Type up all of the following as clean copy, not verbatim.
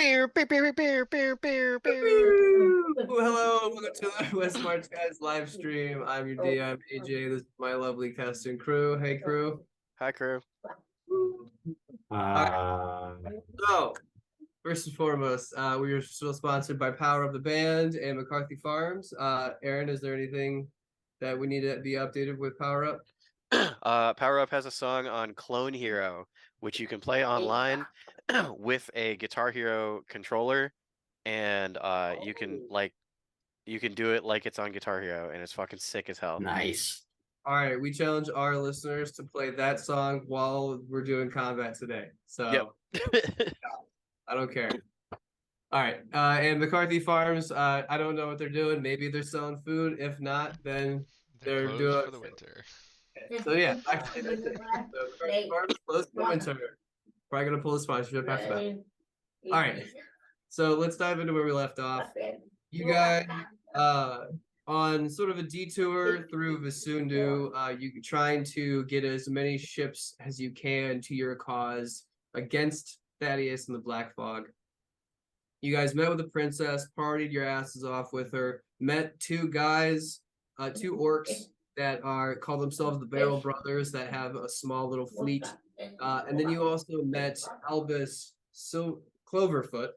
Hello, welcome to the West March Guys live stream. I'm your DM, AJ. This is my lovely cast and crew. Hey, crew. Hi, crew. All right. So, first and foremost, we are still sponsored by Power of the Band and McCarthy Farms. Aaron, is there anything that we need to be updated with Power Up? Power Up has a song on Clone Hero, which you can play online with a Guitar Hero controller, and you can do it like it's on Guitar Hero, and it's fucking sick as hell. Nice. All right, we challenge our listeners to play that song while we're doing combat today. So, I don't care. All right, and McCarthy Farms, I don't know what they're doing. Maybe they're selling food. If not, then they're closed doing for the winter. So yeah, actually, that's it. So McCarthy Farms closed for the winter. Probably gonna pull a sponsorship after that. All right, so let's dive into where we left off. You guys, on sort of a detour through Vissundu, you trying to get as many ships as you can to your cause against Thaddeus and the Black Fog. You guys met with the princess, partied your asses off with her, met two guys, two orcs that call themselves the Barrel Brothers that have a small little fleet. And then you also met Albus Cloverfoot,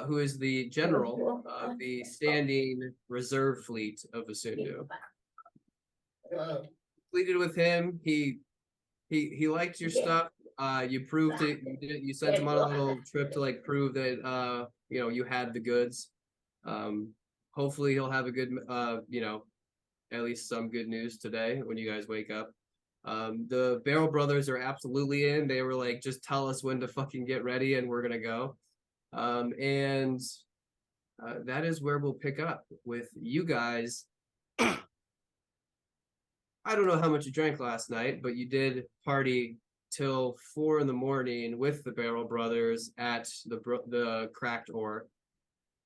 who is the general of the standing reserve fleet of Vissundu. Pleaded with him. He liked your stuff. You proved it. You sent him on a little trip to like prove that you had the goods. Hopefully he'll have a good at least some good news today when you guys wake up. The Barrel Brothers are absolutely in. They were like, just tell us when to fucking get ready and we're gonna go. And that is where we'll pick up with you guys. I don't know how much you drank last night, but you did party till 4 a.m. with the Barrel Brothers at the Cracked Ore.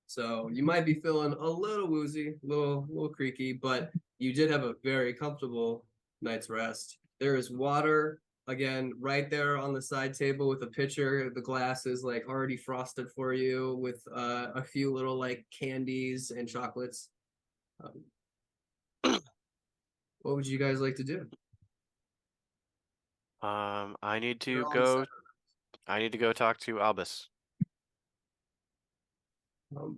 So you might be feeling a little woozy, a little creaky, but you did have a very comfortable night's rest. There is water, again, right there on the side table with a pitcher. The glass is like already frosted for you with a few little like candies and chocolates. What would you guys like to do? I need to go talk to Albus. So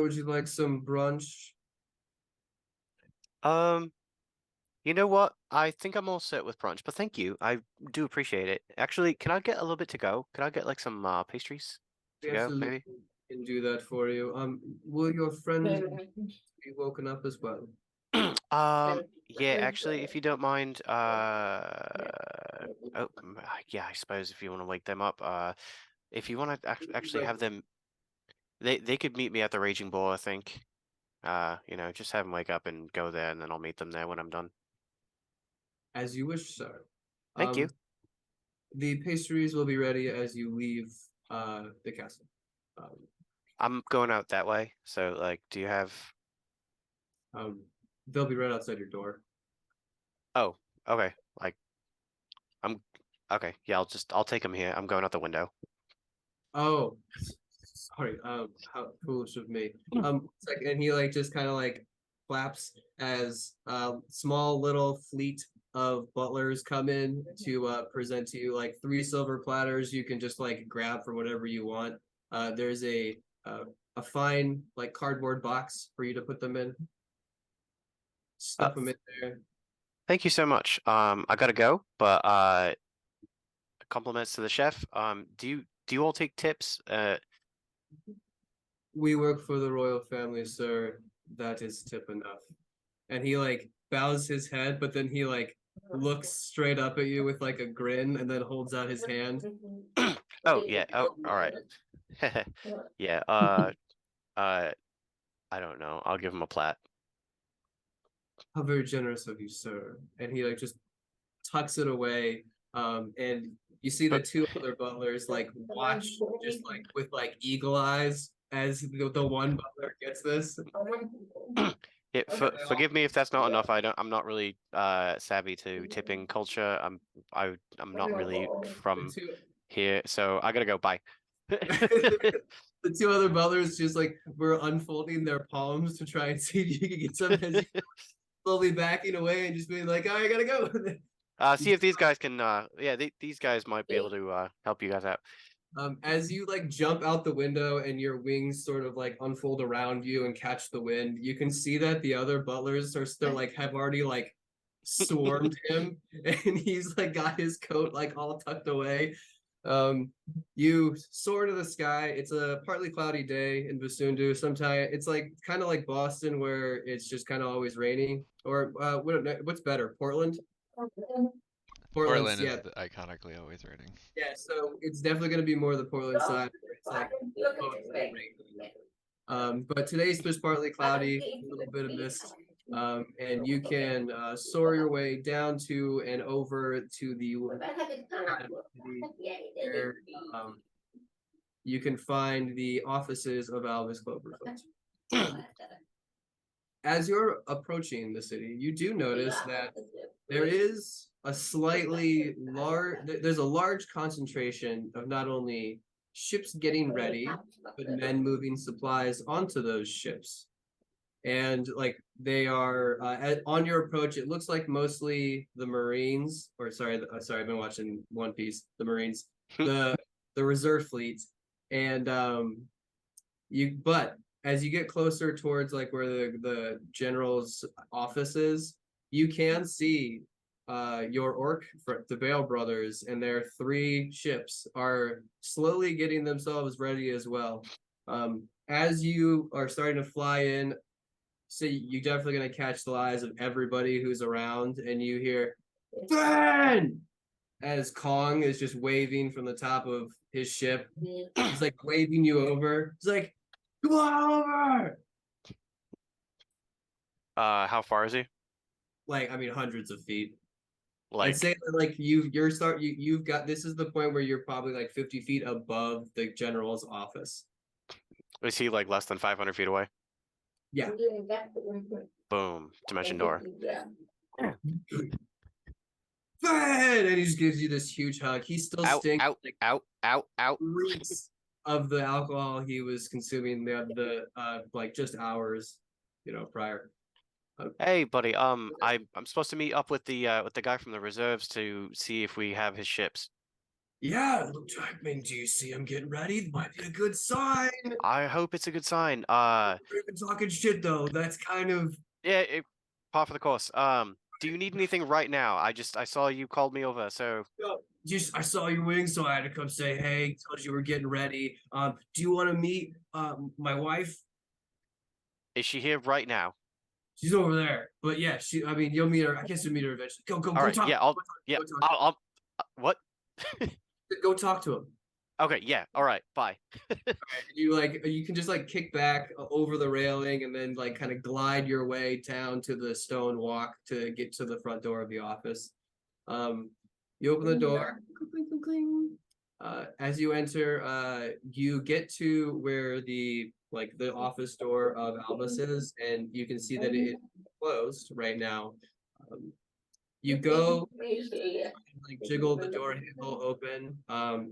would you like some brunch? You know what? I think I'm all set with brunch, but thank you. I do appreciate it. Actually, can I get a little bit to go? Can I get like some pastries to go, maybe? Can do that for you. Will your friend be woken up as well? Yeah, actually, if you don't mind, yeah, I suppose if you want to wake them up, if you want to actually have them, they could meet me at the Raging Bull, I think. Just have them wake up and go there, and then I'll meet them there when I'm done. As you wish, sir. Thank you. The pastries will be ready as you leave the castle. I'm going out that way, so like, do you have? They'll be right outside your door. Oh, okay. Like, okay. Yeah, I'll take them here. I'm going out the window. Oh, sorry. How foolish of me. And he like just kind of like claps as small little fleet of butlers come in to present to you like 3 silver platters. You can just like grab for whatever you want. There's a fine like cardboard box for you to put them in. Stuff them in there. Thank you so much. I gotta go, but compliments to the chef. Do you all take tips? We work for the royal family, sir. That is tip enough. And he like bows his head, but then he like looks straight up at you with like a grin and then holds out his hand. Oh yeah. Oh, all right. Yeah. I don't know. I'll give him a plat. How very generous of you, sir. And he like just tucks it away. And you see the 2 other butlers like watch just like with like eagle eyes as the one butler gets this. Yeah, forgive me if that's not enough. I'm not really savvy to tipping culture. I'm not really from here, so I gotta go. Bye. The two other butlers just like were unfolding their palms to try and see if you could get some as you slowly backing away and just being like, oh, I gotta go. See if these guys can. Yeah, these guys might be able to help you guys out. As you like jump out the window and your wings sort of like unfold around you and catch the wind, you can see that the other butlers are still like have already like swarmed him, and he's like got his coat like all tucked away. You soar to the sky. It's a partly cloudy day in Vissundu. Sometimes it's like kind of like Boston, where it's just kind of always raining. Or what's better, Portland? Portland yeah. is iconically always raining. Yeah, so it's definitely going to be more the Portland side. It's like, but today's just partly cloudy, a little bit of mist, and you can soar your way down to and over to the where you can find the offices of Albus Cloverfoot. As you're approaching the city, you do notice that there is a slightly large, there's a large concentration of not only ships getting ready, but men moving supplies onto those ships. And like they are on your approach, it looks like mostly the Marines, or sorry, I've been watching One Piece, the Marines, the reserve fleet, and but as you get closer towards like where the general's office is, you can see your orc, the Bale brothers, and their 3 ships are slowly getting themselves ready as well. As you are starting to fly in, so you're definitely going to catch the eyes of everybody who's around, and you hear Ben as Kong is just waving from the top of his ship. He's like waving you over. He's like, come on over. How far is he? Like, I mean, hundreds of feet. Like, I'd say that like you've got, this is the point where you're probably like 50 feet above the general's office. is he like less than 500 feet away? Yeah. Boom. Dimension door. And he just gives you this huge hug. He still stinks like out. reeks of the alcohol he was consuming the like just hours, prior. Hey, buddy. I'm supposed to meet up with the guy from the reserves to see if we have his ships. Yeah, I mean, do you see him getting ready? Might be a good sign. I hope it's a good sign. We've been talking shit though. That's kind of Yeah, par for the course. Do you need anything right now? I saw you called me over, so just I saw your wings, so I had to come say hey. Told you we're getting ready. Do you want to meet my wife? Is she here right now? She's over there. But yeah, I mean, you'll meet her. I guess you'll meet her eventually. Go All right, talk. Yeah, I'll what? Go talk to him. Okay, yeah. All right, bye. You can just like kick back over the railing and then like kind of glide your way down to the stone walk to get to the front door of the office. You open the door. As you enter, you get to where the office door of Albus is, and you can see that it's closed right now. You go like jiggle the door handle open.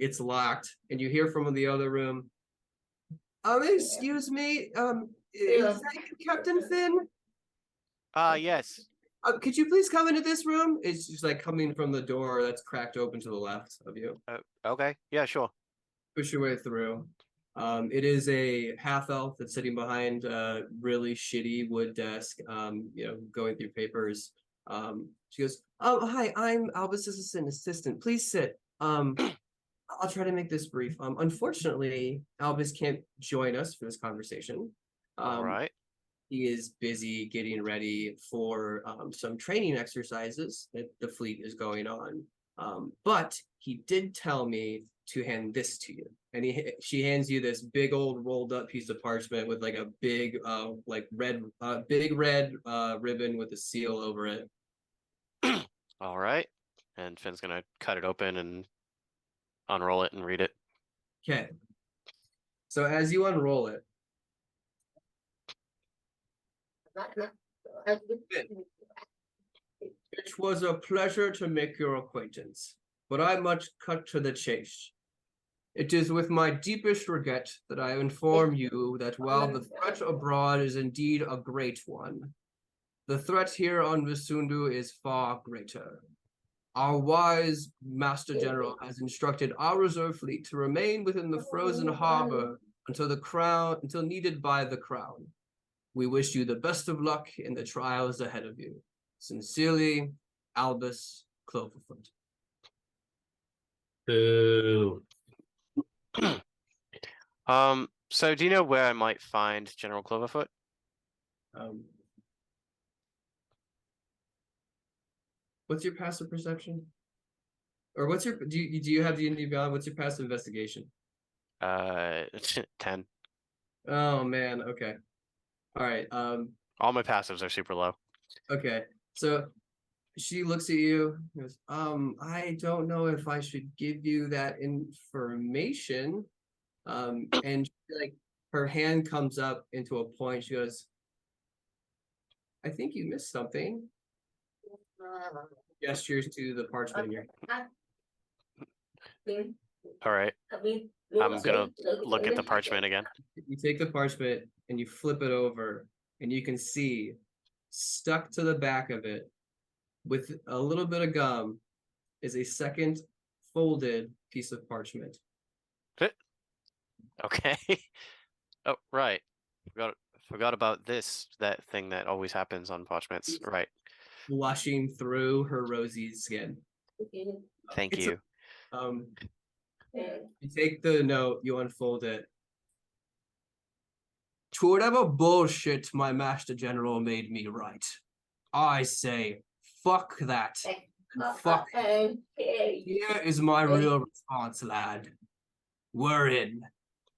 It's locked, and you hear from the other room. Excuse me. Is that Captain Finn? Yes. Could you please come into this room? It's just like coming from the door that's cracked open to the left of you. Okay. Yeah, sure. Push your way through. It is a half elf that's sitting behind a really shitty wood desk. Going through papers. She goes, "Oh, hi, I'm Albus's assistant. Please sit. I'll try to make this brief. Unfortunately, Albus can't join us for this conversation. All right. He is busy getting ready for some training exercises that the fleet is going on. But he did tell me to hand this to you." And she hands you this big old rolled up piece of parchment with like a big red ribbon with a seal over it. All right. And Finn's gonna cut it open and unroll it and read it. Okay. So as you unroll it, it was a pleasure to make your acquaintance, but I must cut to the chase. It is with my deepest regret that I inform you that while the threat abroad is indeed a great one, the threat here on Vissundu is far greater. Our wise Master General has instructed our reserve fleet to remain within the frozen harbor until needed by the crown. We wish you the best of luck in the trials ahead of you. Sincerely, Albus Cloverfoot. Boo. So do you know where I might find General Cloverfoot? What's your passive perception? Or what's your do you have D&D Beyond? What's your passive investigation? 10. Oh man, okay. All right. All my passives are super low. Okay. So she looks at you and goes, I don't know if I should give you that information. And like her hand comes up into a point. She goes, I think you missed something. Gestures to the parchment in your hand. All right. I'm gonna look at the parchment again. You take the parchment and you flip it over, and you can see stuck to the back of it with a little bit of gum is a second folded piece of parchment. Okay. Oh, right. Forgot about that thing that always happens on parchments. Right. Blushing through her rosy skin. Thank you. You take the note, you unfold it. To whatever bullshit my Master General made me write, I say, fuck that. Fuck it. Here is my real response, lad. We're in.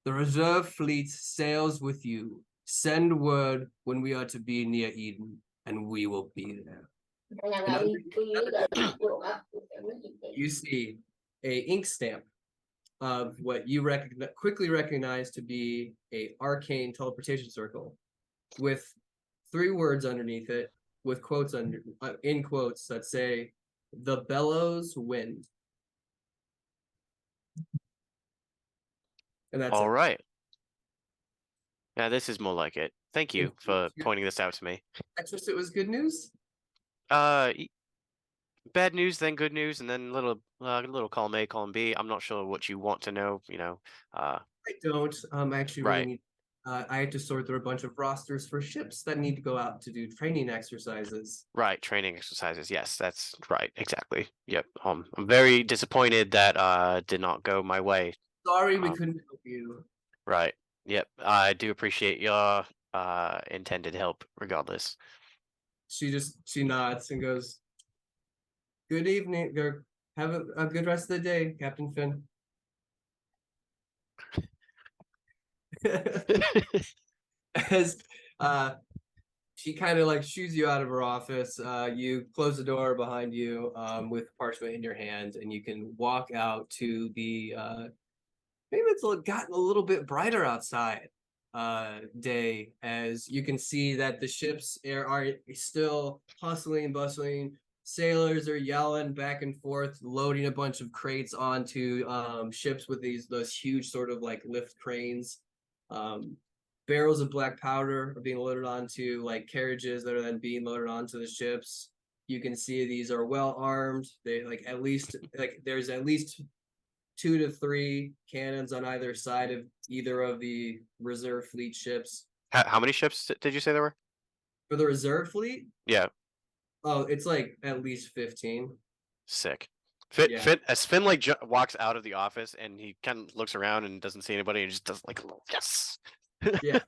The reserve fleet sails with you. Send word when we are to be near Eden, and we will be there. You see a ink stamp of what you quickly recognize to be a arcane teleportation circle with 3 words underneath it with quotes in quotes that say the bellows wind. And that's All it. right. Yeah, this is more like it. Thank you for pointing this out to me. I trust it was good news. Bad news, then good news, and then little column A, column B. I'm not sure what you want to know. I don't. Actually, right. really need. I had to sort through a bunch of rosters for ships that need to go out to do training exercises. Right, training exercises. Yes, that's right. Exactly. Yep. I'm very disappointed that did not go my way. Sorry, we couldn't help you. Right. Yep. I do appreciate your intended help, regardless. She nods and goes, "Good evening. Have a good rest of the day, Captain Finn." As she kind of like shoos you out of her office, you close the door behind you with parchment in your hand, and you can walk out to the maybe it's gotten a little bit brighter outside day, as you can see that the ships are still hustling and bustling. Sailors are yelling back and forth, loading a bunch of crates onto ships with those huge sort of like lift cranes. Barrels of black powder are being loaded onto like carriages that are then being loaded onto the ships. You can see these are well armed. They there's at least 2 to 3 cannons on either side of either of the reserve fleet ships. How many ships did you say there were? For the reserve fleet? Yeah. Oh, it's like at least 15. Sick. As Finn like walks out of the office and he kind of looks around and doesn't see anybody and just does like a little yes. Yeah.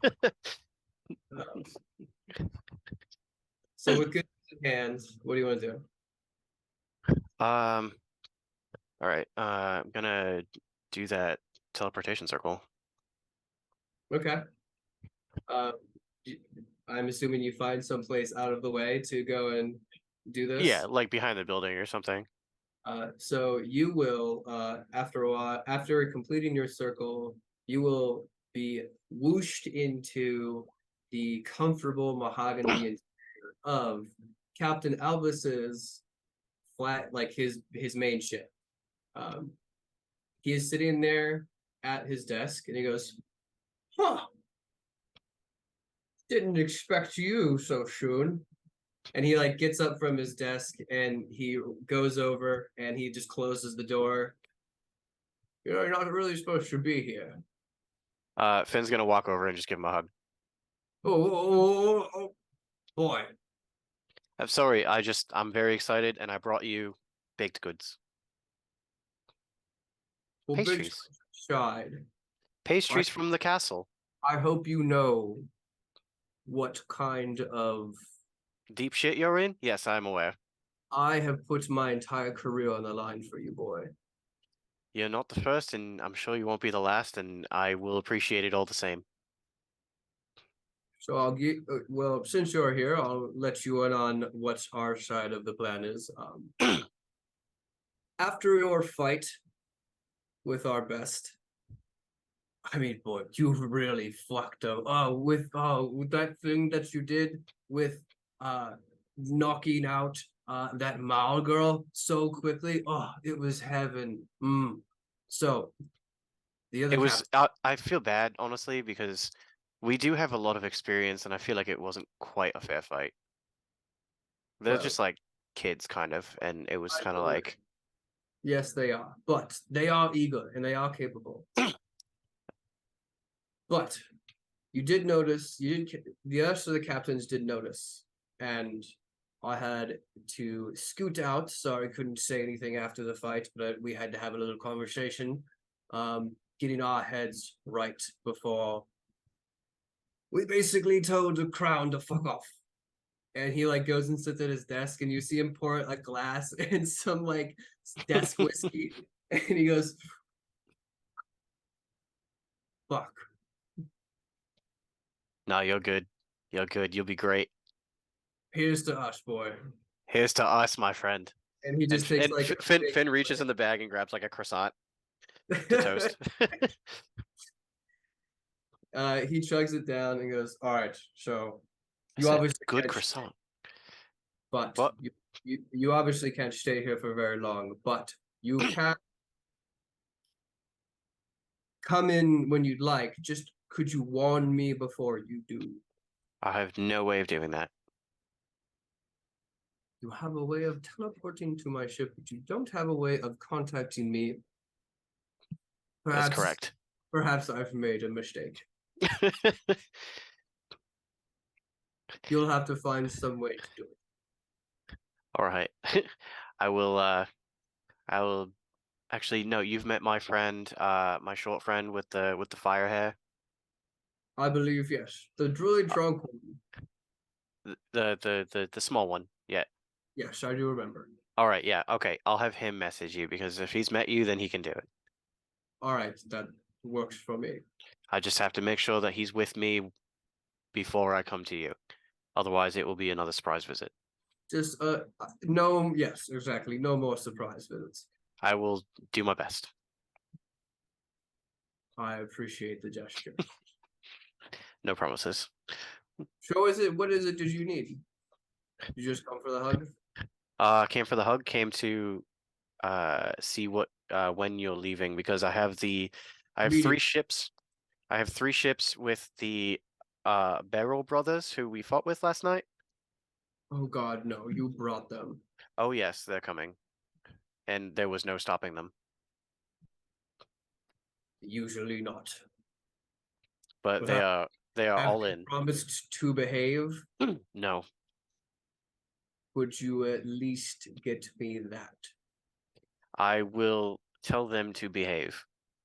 So with good hands, what do you want to do? All right. I'm gonna do that teleportation circle. Okay. I'm assuming you find someplace out of the way to go and do this. Yeah, like behind the building or something. So you will, after a while, after completing your circle, you will be whooshed into the comfortable mahogany interior of Captain Albus's flat, like his main ship. He is sitting there at his desk and he goes, "Huh, didn't expect you so soon." And he like gets up from his desk and he goes over and he just closes the door. You're not really supposed to be here. Finn's gonna walk over and just give him a hug. Oh, boy. I'm sorry, I'm very excited and I brought you baked goods. Well, big Pastries. side. Pastries from the castle. I hope you know what kind of. Deep shit you're in? Yes, I'm aware. I have put my entire career on the line for you, boy. You're not the first, and I'm sure you won't be the last, and I will appreciate it all the same. So I'll get well, since you're here, I'll let you in on what our side of the plan is. After your fight with our best, I mean, boy, you really fucked up. With that thing that you did with knocking out that Mao girl so quickly. Oh, it was heaven. So the other It was, captain. I feel bad, honestly, because we do have a lot of experience, and I feel like it wasn't quite a fair fight. They're Well, just like kids, kind of, and it was I kind of know it. like, Yes, they are, but they are eager and they are capable. But you did notice, the rest of the captains did notice, and I had to scoot out. Sorry, couldn't say anything after the fight, but we had to have a little conversation, getting our heads right before we basically told the crown to fuck off. And he like goes and sits at his desk, and you see him pour a glass and some like desk whiskey, and he goes, "Fuck." no, you're good. You're good. You'll be great. Here's to us, boy. Here's to us, my friend. And he just takes like a big Finn reaches in the bag and grabs like a croissant to toast. He chugs it down and goes, "All right, so I you said, obviously good can't, croissant. but What? you obviously can't stay here for very long, but you can come in when you'd like. Just could you warn me before you do? I have no way of doing that. You have a way of teleporting to my ship, but you don't have a way of contacting me. That's Perhaps, correct. perhaps I've made a mistake. You'll have to find some way to do it." All right. I will actually no, you've met my friend, my short friend with the fire hair. I believe yes. The druid Uh, drunk one. the small one. Yeah. Yes, I do remember. All right, yeah. Okay. I'll have him message you because if he's met you, then he can do it. All right, that works for me. I just have to make sure that he's with me before I come to you. Otherwise, it will be another surprise visit. Just no, yes, exactly. No more surprise visits. I will do my best. I appreciate the gesture. No promises. So what is it did you need? You just come for the hug? Came for the hug, came to see what when you're leaving because I have Meeting. 3 ships. I have 3 ships with the Beryl brothers who we fought with last night. Oh God, no, you brought them. Oh yes, they're coming. And there was no stopping them. Usually not. But they are have all you in. promised to behave? No. Would you at least get me that? I will tell them to behave.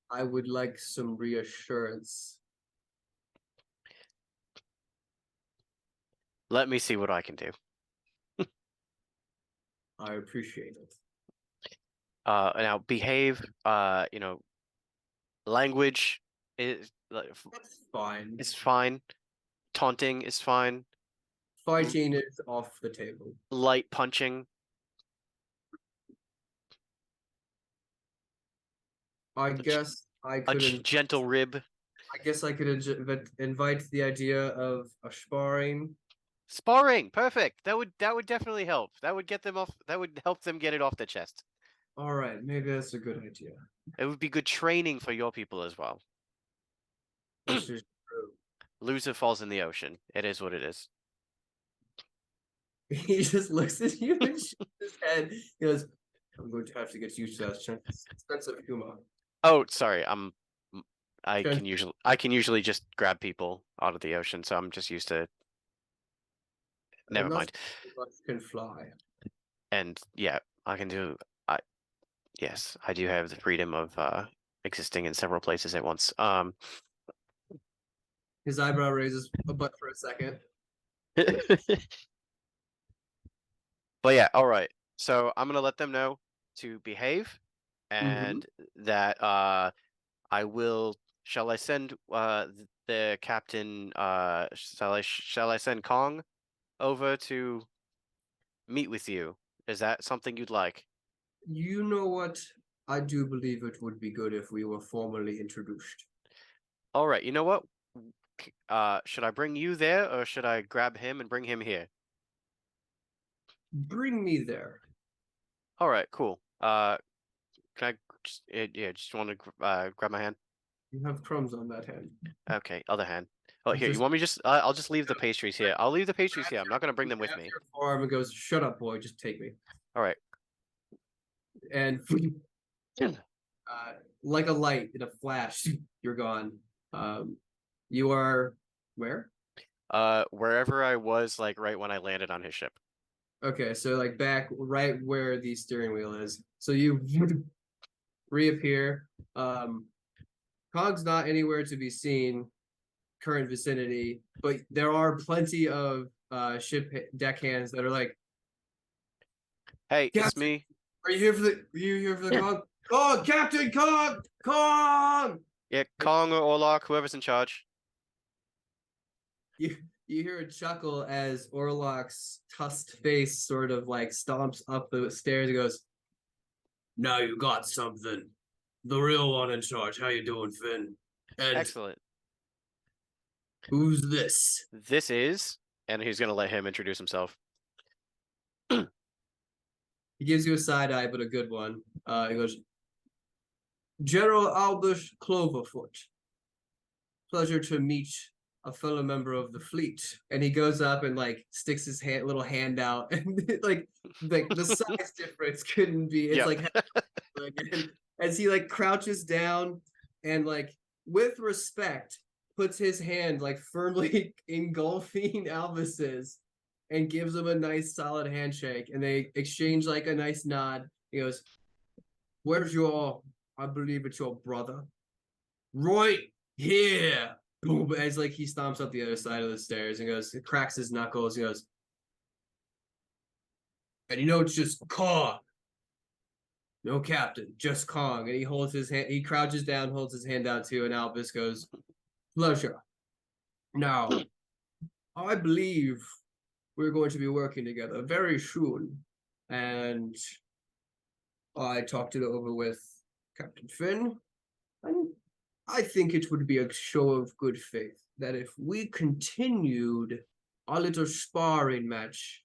I would like some reassurance. Let me see what I can do. I appreciate it. Now behave, language is That's fine. It's fine. Taunting is fine. Fighting is off the table. Light punching. I guess I could gentle rib. I guess I could invite the idea of a sparring. Sparring, perfect. That would definitely help. That would get them off. That would help them get it off their chest. All right, maybe that's a good idea. It would be good training for your people as well. This is true. Loser falls in the ocean. It is what it is. He just looks at you and shakes his head. He goes, "I'm going to have to get used to that sense of humor." Oh, sorry. I Okay. can usually just grab people out of the ocean, so I'm just used to. Never Unless mind. can fly. And yeah, I can do. Yes, I do have the freedom of existing in several places at once. His eyebrow raises a butt for a second. But yeah, all right. So I'm gonna let them know to behave, Mm-hmm. and that I will. Shall I send the captain? Shall I send Kong over to meet with you? Is that something you'd like? You know what? I do believe it would be good if we were formally introduced. All right. You know what? Should I bring you there, or should I grab him and bring him here? Bring me there. All right. Cool. Can I just yeah, just want to grab my hand? You have crumbs on that hand. Okay, other hand. Oh, here, you Just want me just I'll just leave the pastries here. I'll leave the pastries here. I'm not gonna bring them with grabs me. your forearm and goes, "Shut up, boy. Just take me." All right. And like a light in a flash, you're gone. You are where? Wherever I was, like right when I landed on his ship. Okay, so like back right where the steering wheel is. So you reappear. Cog's not anywhere to be seen, current vicinity, but there are plenty of ship deckhands that are like, Hey, it's "Captain, me. are you here for the? Are you here for the Cog? Cog, Captain Cog, Cog!" Yeah, Kong or Orlok, whoever's in charge. You you hear a chuckle as Orlok's tusked face sort of like stomps up the stairs and goes, "Now you got something. The real one in charge. How you doing, Finn? And Excellent. who's this?" This is, and he's gonna let him introduce himself. He gives you a side eye, but a good one. He goes, "General Albus Cloverfoot. Pleasure to meet a fellow member of the fleet." And he goes up and like sticks his little hand out, and like the size difference couldn't be. It's Yep. like as he like crouches down and like with respect puts his hand like firmly engulfing Albus's and gives him a nice solid handshake, and they exchange like a nice nod. He goes, "Where's your? I believe it's your brother, right here." Boom! As like he stomps up the other side of the stairs and goes, cracks his knuckles. He goes, "And you know it's just Kong, no captain, just Kong." And he holds his hand. He crouches down, holds his hand out too, and Albus goes, "Pleasure. Now, I believe we're going to be working together very soon, and I talked it over with Captain Finn, and I think it would be a show of good faith that if we continued our little sparring match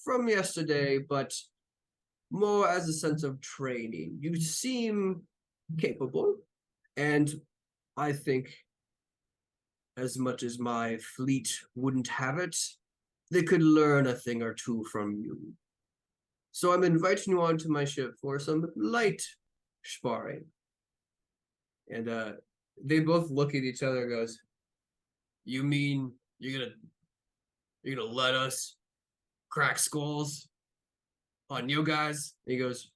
from yesterday, but more as a sense of training. You seem capable, and I think as much as my fleet wouldn't have it, they could learn a thing or two from you. So I'm inviting you onto my ship for some light sparring." And they both look at each other and goes, "You mean you're gonna let us crack skulls on you guys?" And he goes,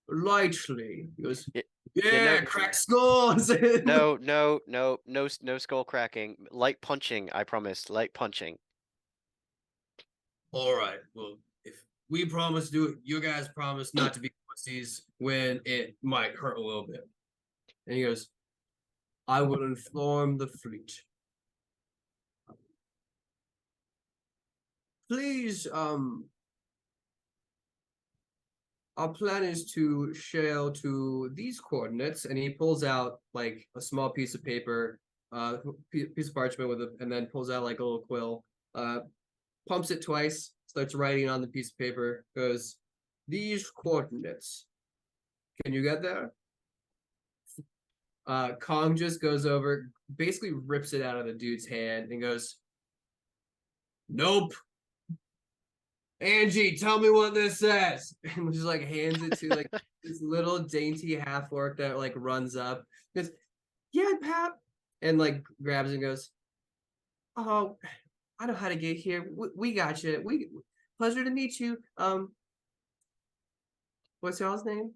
"Lightly." He goes, Yeah, "Yeah, no, crack skulls." no skull cracking. Light punching, I promised. Light punching. All right. Well, if we promise to do it, you guys promise not to be pussies when it might hurt a little bit. And he goes, "I will inform the fleet. Please, our plan is to sail to these coordinates." And he pulls out like a small piece of paper, piece of parchment with and then pulls out like a little quill, pumps it twice, starts writing on the piece of paper, goes, "These coordinates Can you get there? Kong just goes over, basically rips it out of the dude's hand and goes, "Nope. Angie, tell me what this says." And just like hands it to like this little dainty half orc that like runs up. Goes, "Yeah, Pap," and like grabs and goes, "Oh, I know how to get here. We got you. We pleasure to meet you. What's y'all's name?"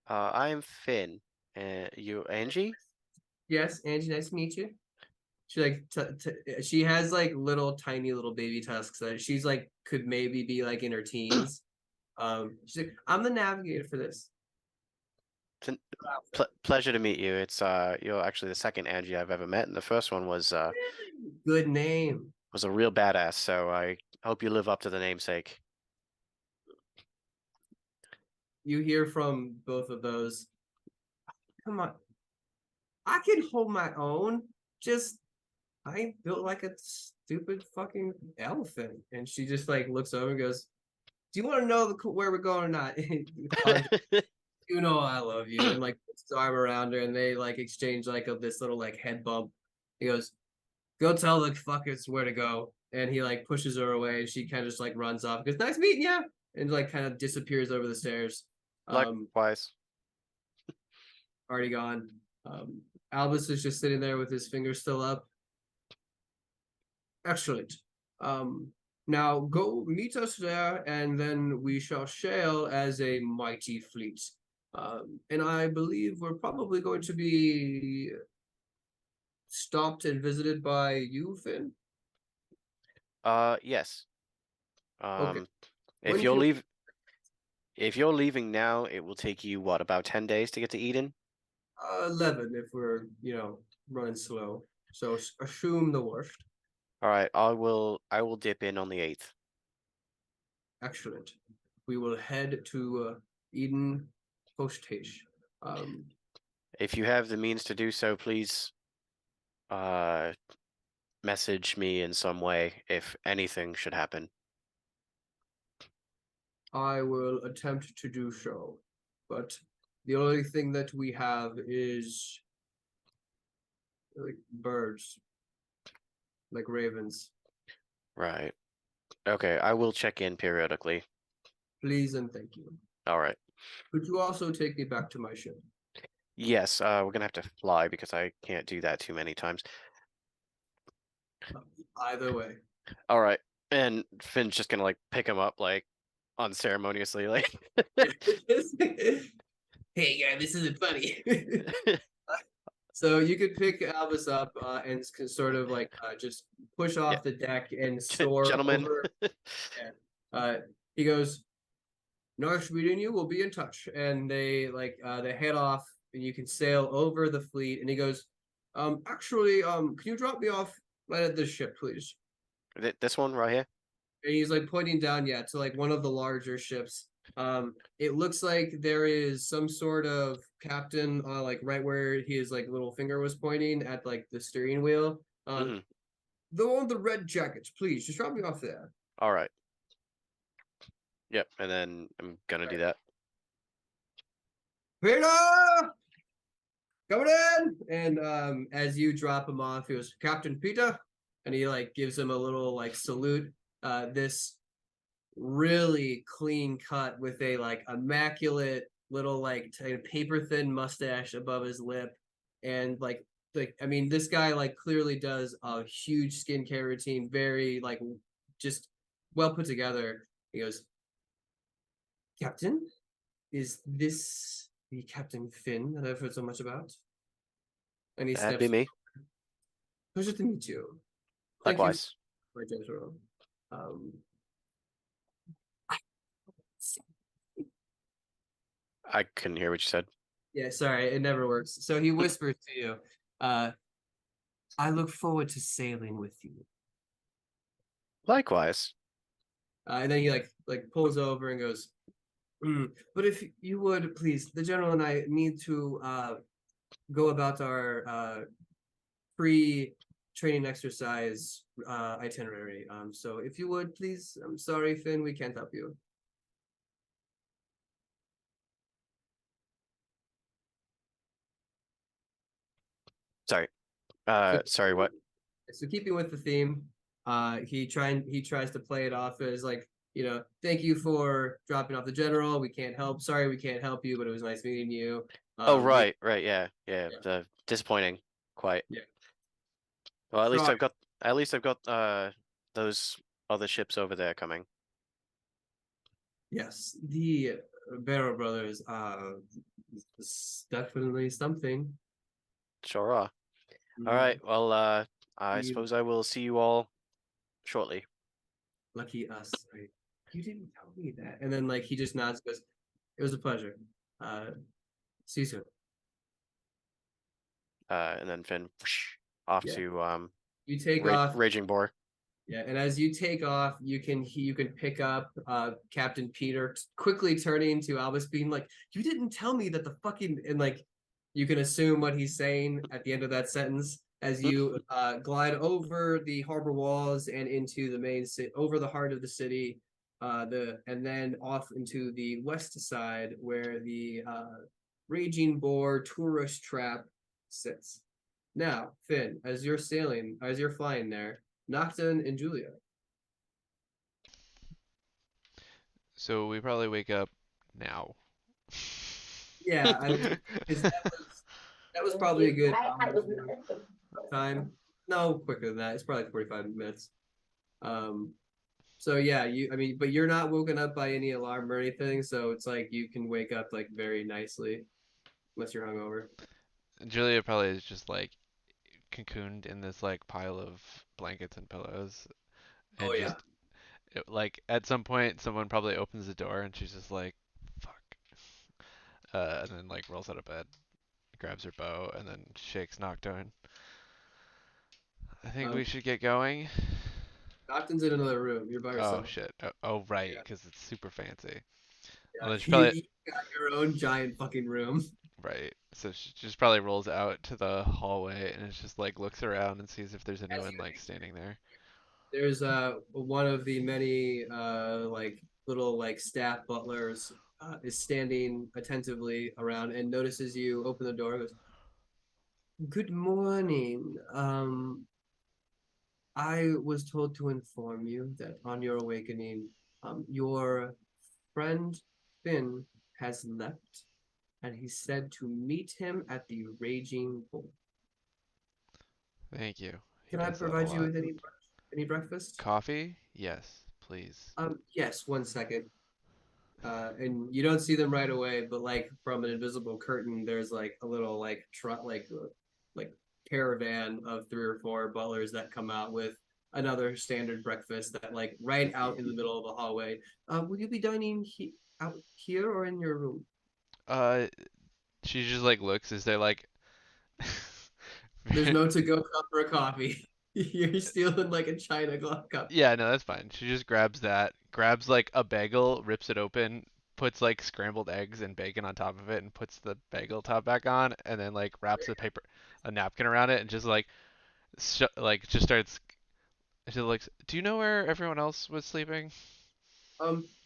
I'm Finn. You Angie? "Yes, Angie. Nice to meet you." She like she has like little tiny little baby tusks that she's like could maybe be like in her teens. She's like, "I'm the navigator for this." Pleasure to meet you. It's you're actually the second Angie I've ever met, and the first one Good name. was a real badass. So I hope you live up to the namesake. You hear from both of those. "Come on, I can hold my own. Just I ain't built like a stupid fucking elephant." And she just like looks over and goes, "Do you want to know where we're going or not?" "You know I love you," and like puts his arm around her, and they like exchange like this little like head bump. He goes, "Go tell the fuckers where to go," and he like pushes her away, and she kind of just like runs off. Goes, "Nice meeting you," and like kind of disappears over the stairs. Likewise. Already gone. Albus is just sitting there with his fingers still up. "Excellent. Um, Now go meet us there, and then we shall sail as a mighty fleet. And I believe we're probably going to be stopped and visited by you, Finn." Yes. Okay. If When you're can leave if you're leaving now, it will take you what, about 10 days to get to Eden? 11 if we're, running slow. So assume the worst. All right, I will dip in on the 8th. Excellent. We will head to Eden post haste. If you have the means to do so, please uh message me in some way if anything should happen. I will attempt to do so, but the only thing that we have is like birds, like ravens. Right. Okay, I will check in periodically. Please and thank you. All right. Could you also take me back to my ship? Yes, we're gonna have to fly because I can't do that too many times. Either way. All right. And Finn's just gonna like pick him up like unceremoniously, like Hey, guy, this isn't funny. So you could pick Albus up and sort of like just push yeah, off the deck and soar gentlemen. over. Yeah. He goes, "Nice meeting you. We'll be in touch." And they head off, and you can sail over the fleet. And he goes, "Actually, can you drop me off right at this ship, please?" This one right here. And he's like pointing down, yeah, to like one of the larger ships. It looks like there is some sort of captain, like right where his like little finger was pointing at like the steering wheel. Hmm. The one with the red jackets, please, just drop me off there. All right. Yep. And then I'm gonna do that. "Peter, coming in!" And as you drop him off, he goes, "Captain Peter," and he like gives him a little like salute. This really clean cut with a like immaculate little like paper thin mustache above his lip, and like I mean this guy like clearly does a huge skincare routine, very like just well put together. He goes, "Captain, is this the Captain Finn that I've heard so much about?" And he That'd be steps. me. "Pleasure to meet you. Thank you, Likewise. my general." Um, I couldn't hear what you said. yeah, sorry, it never works. So he whispers to you, uh, "I look forward to sailing with you." Likewise. And then he like pulls over and goes, But if you would please, the general and I need to go about our pre-training exercise itinerary. So if you would please, I'm sorry, Finn, we can't help you." Sorry. So Sorry, what? So keeping with the theme, he tries to play it off as like, thank you for dropping off the general. We can't help. Sorry, we can't help you, but it was nice meeting you. Oh, We right, yeah. yeah, The disappointing, quite. yeah. Well, So at least I've got those other ships over there coming. yes, the Barrow Brothers definitely something. Sure are. All Mm, right. Well, I we suppose I will see you all shortly. lucky us, right? You didn't tell me that. And then like he just nods, goes, "It was a pleasure. Uh, see you soon." And then Finn off Yeah, to you take off. Raging Boar. Yeah, and as you take off, you can pick up Captain Peter quickly turning to Albus, being like, "You didn't tell me that the fucking," and like you can assume what he's saying at the end of that sentence as you glide over the harbor walls and into the main city, over the heart of the city, and then off into the west side where the Raging Boar tourist trap sits. Now, Finn, as you're flying there. Nocton and Julia. So we probably wake up now. Yeah, I mean, because that was probably a good time. No, quicker than that. It's probably 45 minutes. Um, so yeah, I mean, but you're not woken up by any alarm or anything, so it's like you can wake up like very nicely, unless you're hungover. Julia probably is just like cocooned in this like pile of blankets and pillows, Oh and yeah. just like at some point someone probably opens the door and she's just like, "Fuck," and then like rolls out of bed, grabs her bow, and then shakes Nocturne. I think we Um, should get going. Nocton's in another room. You're by Oh yourself. shit. Oh right, Yeah, because it's super fancy. Well, yeah. then she probably You got your own giant fucking room. right. So she just probably rolls out to the hallway and it's just like looks around and sees if there's As anyone you like standing there. There's one of the many like little like staff butlers is standing attentively around and notices you open the door and goes, "Good morning. I was told to inform you that on your awakening, your friend Finn has left, and he said to meet him at the Raging Bull. Thank you. He Can I does that a provide you lot. with any breakfast?" Coffee? Yes, please. Yes, 1 second. And you don't see them right away, but like from an invisible curtain, there's like a little like truck, like caravan of 3 or 4 butlers that come out with another standard breakfast that like right out in the middle of the hallway. Will you be dining out here or in your room? Uh, she just like looks. Is there like There's no to-go cup or a coffee. You're stealing like a china glove cup. Yeah, no, that's fine. She just grabs that, grabs like a bagel, rips it open, puts like scrambled eggs and bacon on top of it, and puts the bagel top back on, and then like wraps a napkin around it, and just like like just starts. She like, do you know where everyone else was sleeping?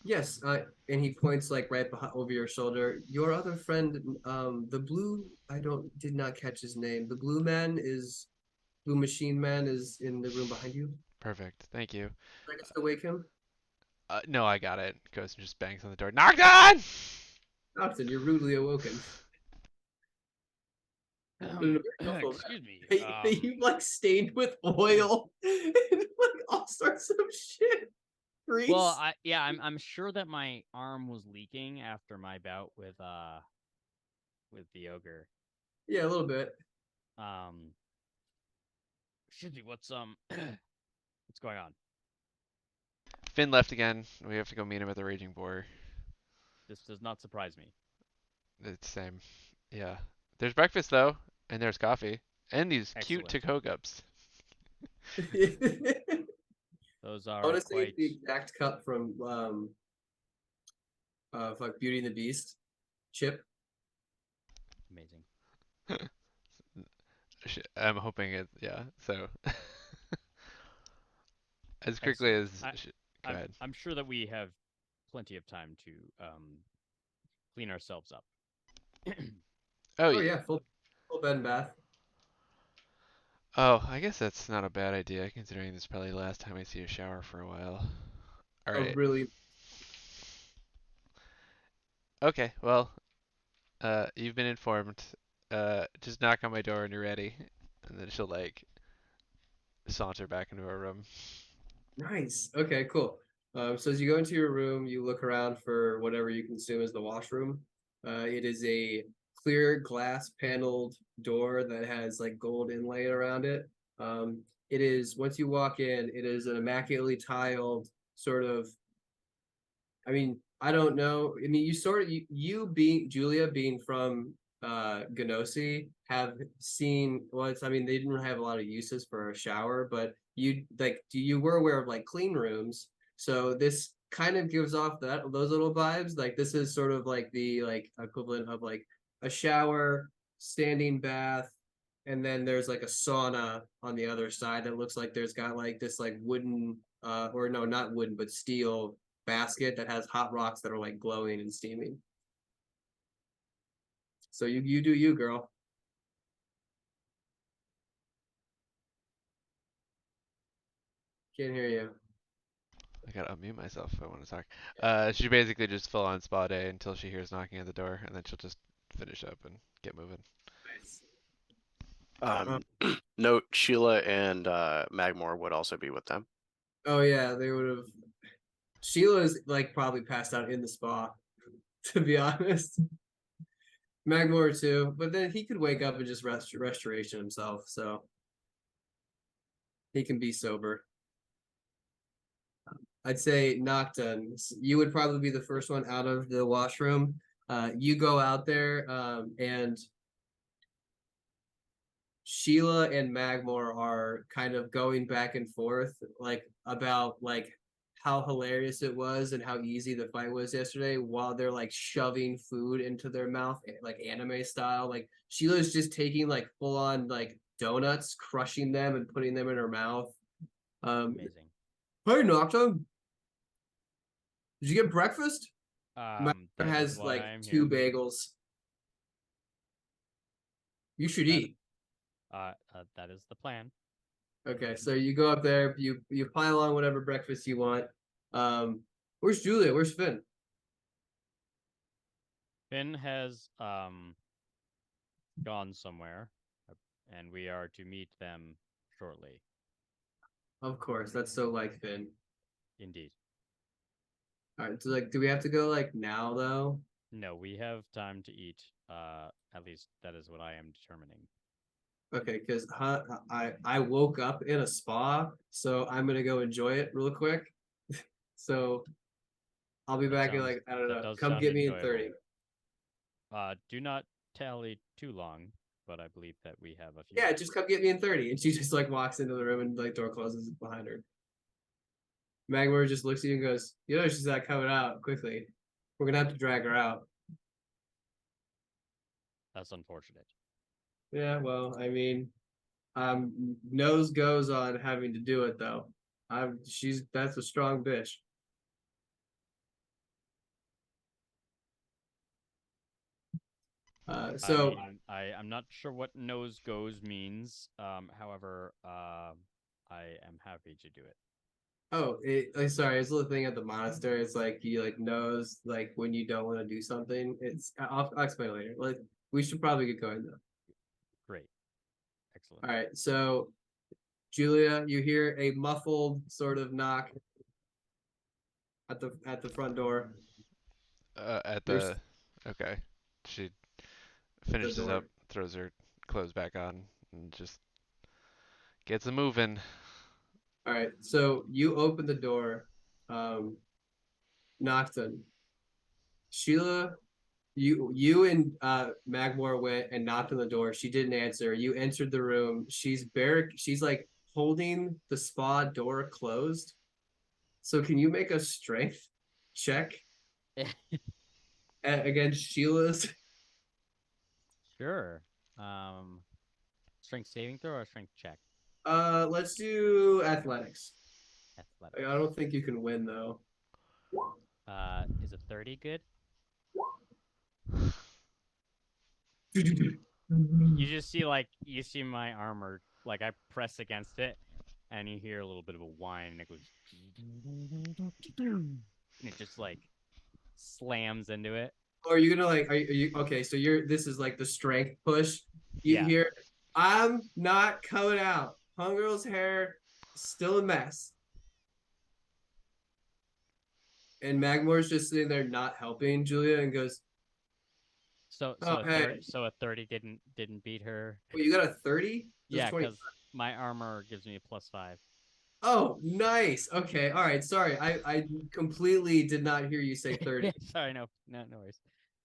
Yes, and he points like right behind over your shoulder. Your other friend, the blue, did not catch his name. The blue machine man is in the room behind you. Perfect, thank you. I guess to wake him. No, I got it. Goes and just bangs on the door. Knocked on. Austin, you're rudely awoken. No, no, no, don't feel Excuse me. You like stained with oil and like all sorts of shit. Well, Grease. I'm sure that my arm was leaking after my bout with the ogre. Yeah, a little bit. Um, excuse me. What's going on? Finn left again. We have to go meet him at the Raging Boar. This does not surprise me. It's same. Yeah. There's breakfast though, and there's coffee, and these cute Excellent. to-go cups. Those I are want to say it's quite the exact cup from like Beauty and the Beast. Chip. amazing. I'm hoping it. Yeah. So as quickly Excellent. as go ahead. I'm sure that we have plenty of time to clean ourselves up. Oh Oh yeah. yeah, full bed and bath. Oh, I guess that's not a bad idea, considering this is probably the last time I see a shower for a while. All Oh, right. really? Okay. Well, you've been informed. Just knock on my door when you're ready, and then she'll like saunter back into her room. Nice. Okay, cool. So as you go into your room, you look around for whatever you consume as the washroom. It is a clear glass paneled door that has like gold inlay around it. It is once you walk in, it is an immaculately tiled sort of. I mean, I don't know. I mean, you being Julia being from Gnosi have seen well, I mean, they didn't have a lot of uses for a shower, but you were aware of like clean rooms. So this kind of gives off those little vibes. Like this is sort of like the like equivalent of like a shower, standing bath, and then there's like a sauna on the other side that looks like there's got like this like wooden or no, not wooden, but steel basket that has hot rocks that are like glowing and steaming. So you do you, girl. Can't hear you. I gotta unmute myself if I want to talk. She basically just full on spa day until she hears knocking at the door, and then she'll just finish up and get moving. Nice. Note Sheila and Magmore would also be with them. Oh yeah, they would have. Sheila's like probably passed out in the spa, to be honest. Magmore too, but then he could wake up and just restoration himself, so he can be sober. I'd say Nocton. You would probably be the first one out of the washroom. You go out there, and Sheila and Magmore are kind of going back and forth, like about like how hilarious it was and how easy the fight was yesterday, while they're like shoving food into their mouth, like anime style. Like Sheila's just taking like full on like donuts, crushing them and putting them in her mouth. Amazing. Hey, Nocturne, did you get breakfast? Magmore That is has why like I'm two here. bagels. You should That- eat. That is the plan. Okay, so you go up there, you pile on whatever breakfast you want. Where's Julia? Where's Finn? Finn has gone somewhere, and we are to meet them shortly. Of course, that's so like Finn. Indeed. All right, so like, do we have to go like now though? No, we have time to eat. At least that is what I am determining. Okay, because I woke up in a spa, so I'm gonna go enjoy it real quick. So I'll be back in like I don't That know. does Come sound get me in enjoyable. 30. Do not tally too long, but I believe that we have a few. Yeah, just come get me in 30. And she just like walks into the room and like door closes behind her. Magmore just looks at you and goes, "You know she's not coming out quickly. We're gonna have to drag her out." That's unfortunate. Yeah, well, I mean, nose goes on having to do it though. That's a strong bitch. So I'm not sure what nose goes means. However, I am happy to do it. oh, sorry, it's a little thing at the monastery. It's like you like knows like when you don't want to do something. I'll explain later. Like we should probably get going though. Great. Excellent. All right, so Julia, you hear a muffled sort of knock at the front door. At There's the okay, she the finishes up, door. throws her clothes back on, and just gets a moving. All right, so you open the door, Nocton. Sheila, you and Magmore went and knocked on the door. She didn't answer. You entered the room. She's like holding the spa door closed. So can you make a strength check against Sheila's? Sure. Um, Strength saving throw or strength check? Let's do athletics. I Athletics. don't think you can win though. Is a 30 good? You just see you see my armor, like I press against it, and you hear a little bit of a whine, and it goes, and it just like slams into it. Or are you gonna like? Are you okay? So this is like the strength push. You Yeah. hear, I'm not coming out. Homegirl's hair still a mess, and Magmore's just sitting there not helping Julia, and goes, So "Oh hey, a 30 didn't beat her. well, you got a 30? Yeah, 20. because my armor gives me a +5. Oh, nice. Okay, all right. Sorry, I completely did not hear you say 30. Sorry, no worries.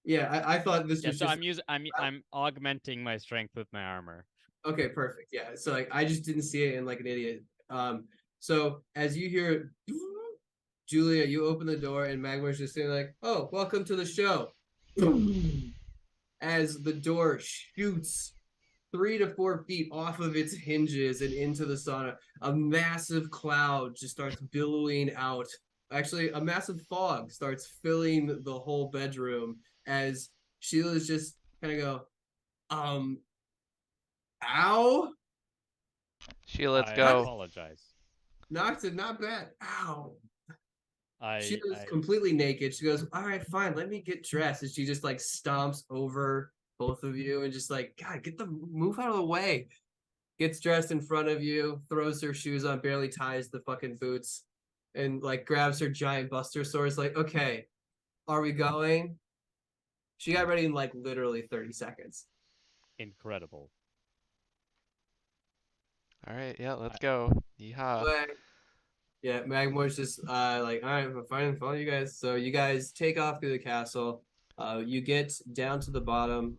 Yeah, I thought this Yeah, was so just I'm augmenting my strength with my armor. okay. Perfect. Yeah. So like I just didn't see it and like an idiot. So as you hear, Julia, you open the door and Magmore's just saying like, "Oh, welcome to the show." As the door shoots 3 to 4 feet off of its hinges and into the sauna, a massive cloud just starts billowing out. Actually, a massive fog starts filling the whole bedroom as Sheila's just kind of go, ow, Sheila, let's I go. apologize. knocked it, not bad, ow. I Sheila's completely naked. She goes, all right, fine, let me get dressed. And she just like stomps over both of you and just like, God, move out of the way. Gets dressed in front of you, throws her shoes on, barely ties the fucking boots, and like grabs her giant buster sword. Like, okay, are we going? She got ready in like literally 30 seconds. incredible. All right, yeah, let's I, go. Yeehaw. But yeah, Magmore's just like, all right, I'm fine, follow you guys. So you guys take off through the castle. You get down to the bottom.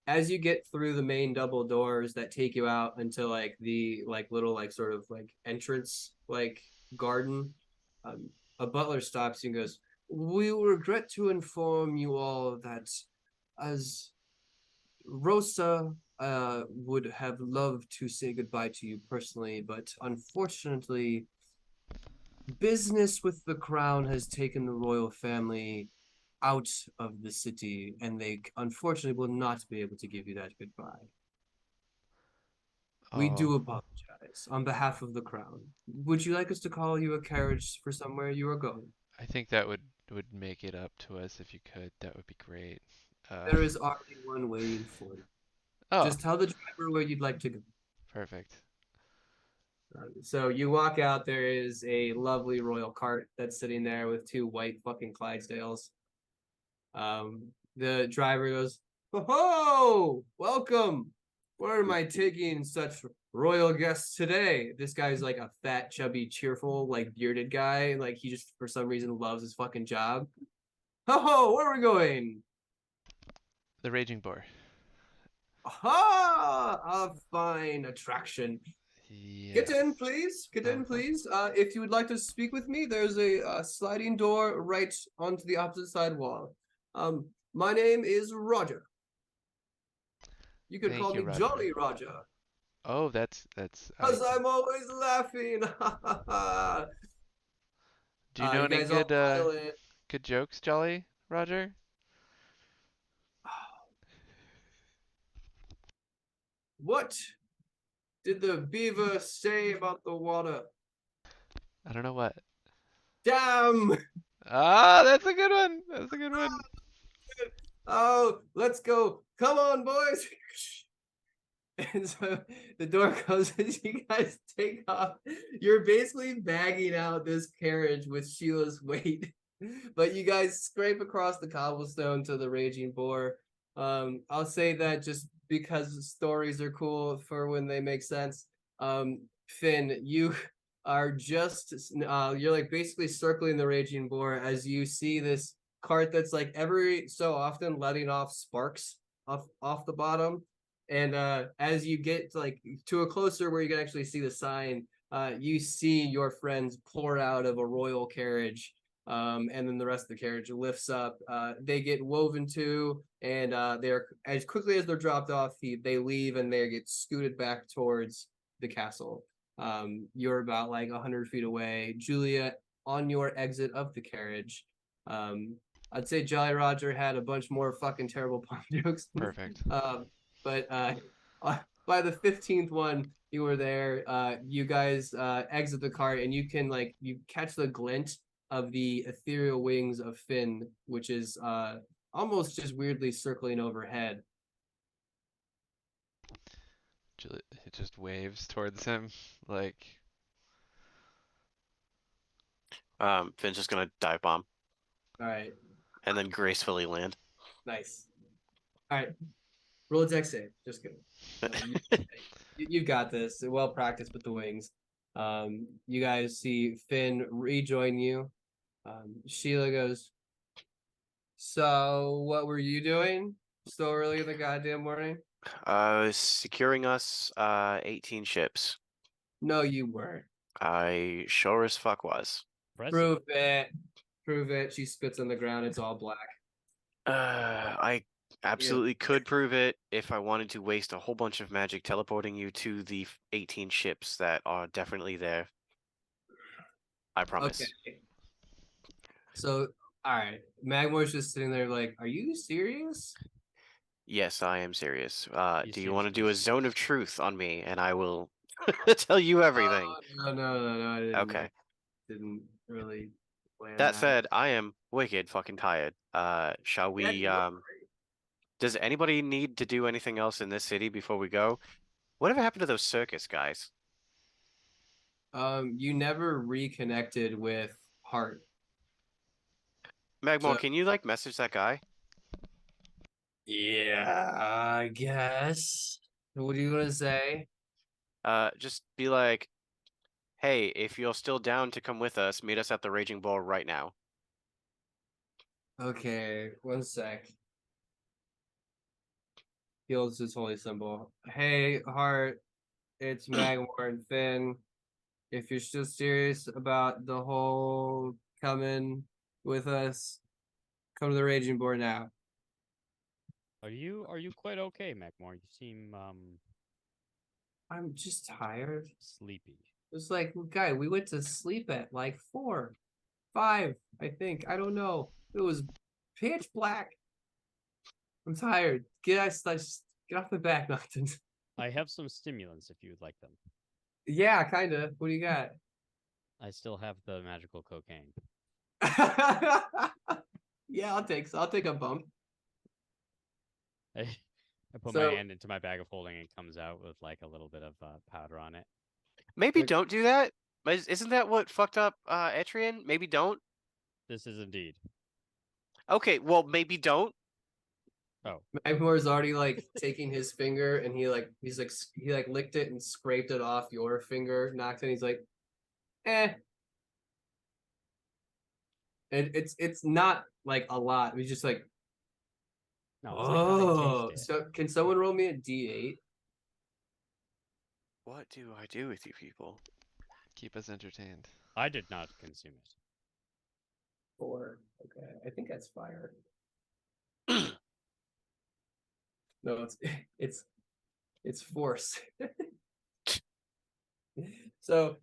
As you get through the main double doors that take you out into like the like little like sort of like entrance like garden, um, a butler stops you and goes, we regret to inform you all that as Rosa would have loved to say goodbye to you personally, but unfortunately business with the crown has taken the royal family out of the city, and they unfortunately will not be able to give you that goodbye. We do Oh, apologize on behalf of the crown. Would you like us to call you a carriage for somewhere you are going? I think that would make it up to us if you could. That would be great. There is already one waiting for you. Oh, Just tell the driver where you'd like to go. perfect. So you walk out, there is a lovely royal cart that's sitting there with two white fucking Clydesdales. The driver goes, "Oh, welcome. Where am I taking such royal guests today?" This guy's like a fat, chubby, cheerful, like bearded guy. Like he just for some reason loves his fucking job. Oh, where are we going? The Raging Boar. Aha! A fine attraction. Get Yes. in, please. Get in, please. If you would like to speak with me, there's a sliding door right onto the opposite side wall. My name is Roger. You could Thank call you, me Roger. Jolly Roger. Oh, that's Because I'm always laughing. Do you know You any guys all pile in. good jokes, Jolly Roger? What did the beaver say about the water? I don't know what. Damn! Ah, that's a good one. That's a good one. Oh, let's go. Come on, boys. And so the door closes, you guys take off. You're basically bagging out this carriage with Sheila's weight. But you guys scrape across the cobblestone to the Raging Boar. I'll say that just because stories are cool for when they make sense. Finn, you are just you're like basically circling the Raging Boar as you see this cart that's like every so often letting off sparks off the bottom. And as you get like to a closer where you can actually see the sign, you see your friends pour out of a royal carriage, and then the rest of the carriage lifts up. They get woven to, and they're as quickly as they're dropped off, they leave and they get scooted back towards the castle. You're about like 100 feet away. Julia, on your exit of the carriage, I'd say Jolly Roger had a bunch more fucking terrible pun jokes. Perfect. But by the 15th one, you were there. You guys exit the cart, and you can you catch the glint of the ethereal wings of Finn, which is almost just weirdly circling overhead. It just waves towards him, like. Finn's just gonna dive bomb All right, and then gracefully land. nice. All right, roll a dex save. Just kidding. You've got this. Well practiced with the wings. You guys see Finn rejoin you. Sheila goes, so what were you doing so early in the goddamn morning? Securing us 18 ships. No, you weren't. I sure as fuck was. Prove it. Prove it. She spits on the ground. It's all black. I absolutely could prove it if I wanted to waste a whole bunch of magic teleporting you to the 18 ships that are definitely there. I promise. Okay. So, all right. Magmore's just sitting there like, are you serious? Yes, I am serious. He Do you seems want to do a confused. zone of truth on me, and I will tell you everything? No. I Okay. didn't really plan That said, I am wicked fucking tired. Shall Yeah, we? you are. Does anybody need to do anything else in this city before we go? Whatever happened to those circus guys? You never reconnected with Hart. Magmore, So, can you message that guy? yeah, I guess. What do you want to say? Just be like, hey, if you're still down to come with us, meet us at the Raging Bull right now. Okay, one sec. He holds his holy symbol. Hey, Hart, it's Magmore and Finn. If you're still serious about the whole coming with us, come to the Raging Board now. Are you quite okay, Macmore? You seem I'm just tired. sleepy. It's like, guy, we went to sleep at like 4, 5, I think. I don't know. It was pitch black. I'm tired. Get off my back, Nothing. I have some stimulants if you would like them. Yeah, kinda. What do you got? I still have the magical cocaine. Yeah, I'll take a bump. I put So- my hand into my bag of holding and it comes out with like a little bit of powder on it. Maybe Like- don't do that. Isn't that what fucked up Etrian? Maybe don't. This is indeed. Okay, well maybe don't. Magmore's already taking his finger and he licked it and scraped it off your finger, knocked it, and he's like, eh. And it's not a lot. He's just like, No, it's like how they oh. taste it. So can someone roll me a D8? What do I do with you people? Keep us entertained. I did not consume it. 4. Okay, I think that's fire. No, it's force. So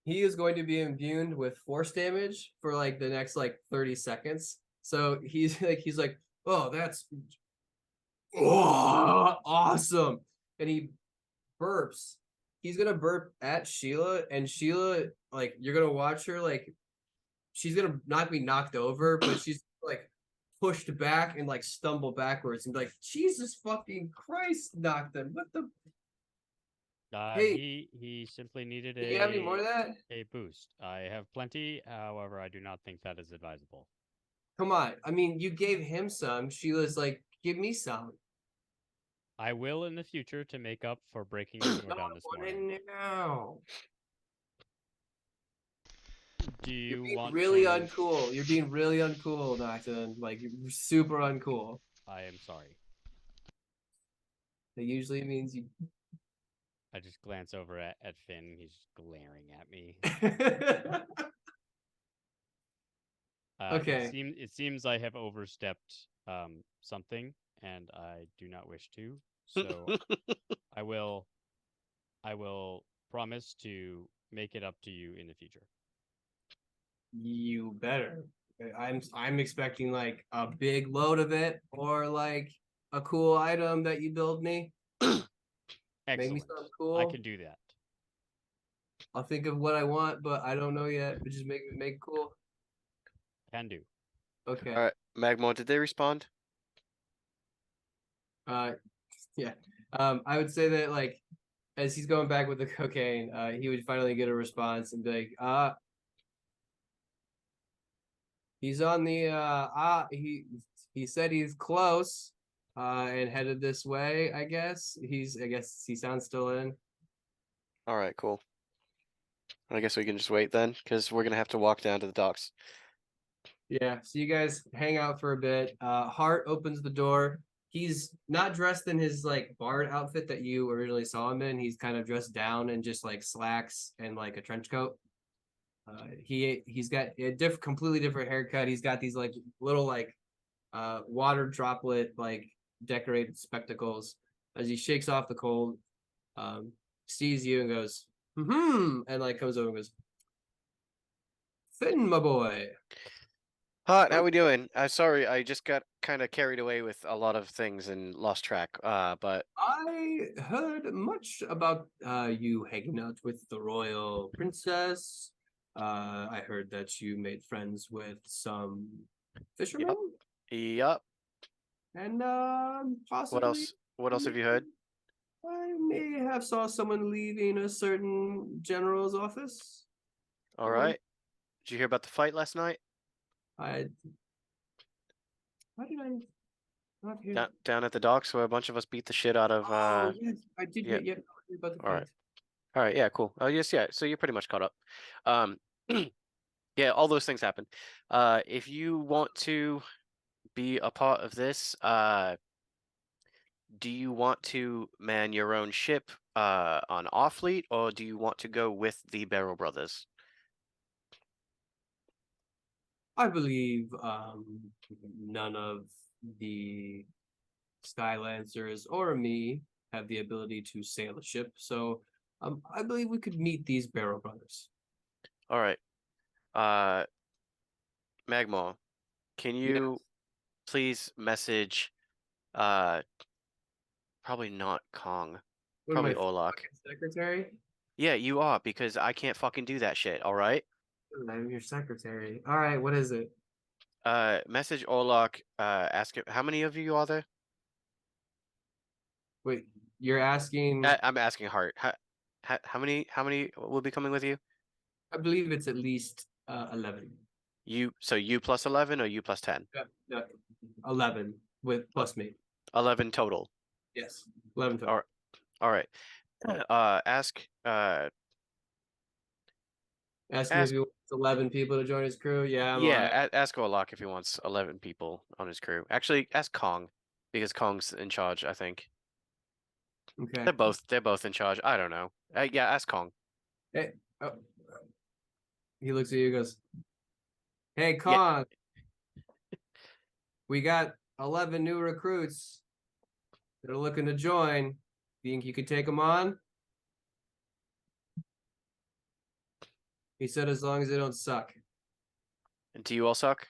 he is going to be imbued with force damage for the next 30 seconds. So he's like, oh, that's awesome. And he burps. He's gonna burp at Sheila, and Sheila, you're gonna watch her, she's gonna not be knocked over, but she's pushed back and stumble backwards and be like, Jesus fucking Christ, knocked him. What the? Hey, He simply needed do you have any more of that? a boost. I have plenty, however, I do not think that is advisable. Come on. I mean, you gave him some. Sheila's like, give me some. I will in the future to make up for breaking your door down this morning. No. Do You're you being want really to... uncool. You're being really uncool, Nocton. You're super uncool. I am sorry. That usually means you. I just glance over at Finn. He's just glaring at me. Okay. It seems I have overstepped something, and I do not wish to. So I will promise to make it up to you in the future. You better. I'm expecting like a big load of it or like a cool item that you build me. Make me Excellent. something cool. I can do that. I'll think of what I want, but I don't know yet. But just make it cool. Can do. Okay. All right, Magmore, did they respond? Yeah. I would say that like as he's going back with the cocaine, he would finally get a response and be like, he's on the he said he's close, and headed this way, I guess. I guess he sounds still in. All right, cool. I guess we can just wait then, because we're gonna have to walk down to the docks. Yeah, so you guys hang out for a bit. Hart opens the door. He's not dressed in his like bard outfit that you originally saw him in. He's kind of dressed down in just like slacks and like a trench coat. He's got a completely different haircut. He's got these like little like water droplet like decorated spectacles. As he shakes off the cold, sees you and goes, and like comes over and goes, Finn, my boy. Hot, how we doing? Sorry, I just got kind of carried away with a lot of things and lost track. But I heard much about you hanging out with the royal princess. I heard that you made friends with some fishermen, yup. and What possibly else? What else have you heard? I may have saw someone leaving a certain general's office. All right. Did you hear about the fight last night? Why did I not hear? Down at the docks where a bunch of us beat the shit out of Oh yes, I did. yeah. Yeah, about the All right. fight. All right, yeah, cool. Oh yes, yeah. So you're pretty much caught up. Yeah, all those things happen. If you want to be a part of this, do you want to man your own ship on off fleet, or do you want to go with the Barrel Brothers? I believe none of the Skylancers or me have the ability to sail a ship, so I believe we could meet these Barrel Brothers. All right. Magmore, can you please message probably not Kong, What am probably I, Olak. secretary? Yeah, you are, because I can't fucking do that shit, all right? I'm your secretary. All right, what is it? Message Olak, ask him, how many of you are there? Wait, you're asking? I'm asking Hart. How many will be coming with you? I believe it's at least 11. So you plus 11 or you plus 10? Yeah, 11 with plus me. 11 total. Yes, 11 total. All right. Ask Asking if he wants 11 people to join his crew. Yeah, I'm on it. ask Olak if he wants 11 people on his crew. Actually, ask Kong, because Kong's in charge, I think. Okay. They're both in charge. I don't know. Yeah, ask Kong. Hey, he looks at you and goes, "Hey, Kong, we got 11 new recruits that are looking to join. Think you could take them on?" He said, "As long as they don't suck." And do you all suck?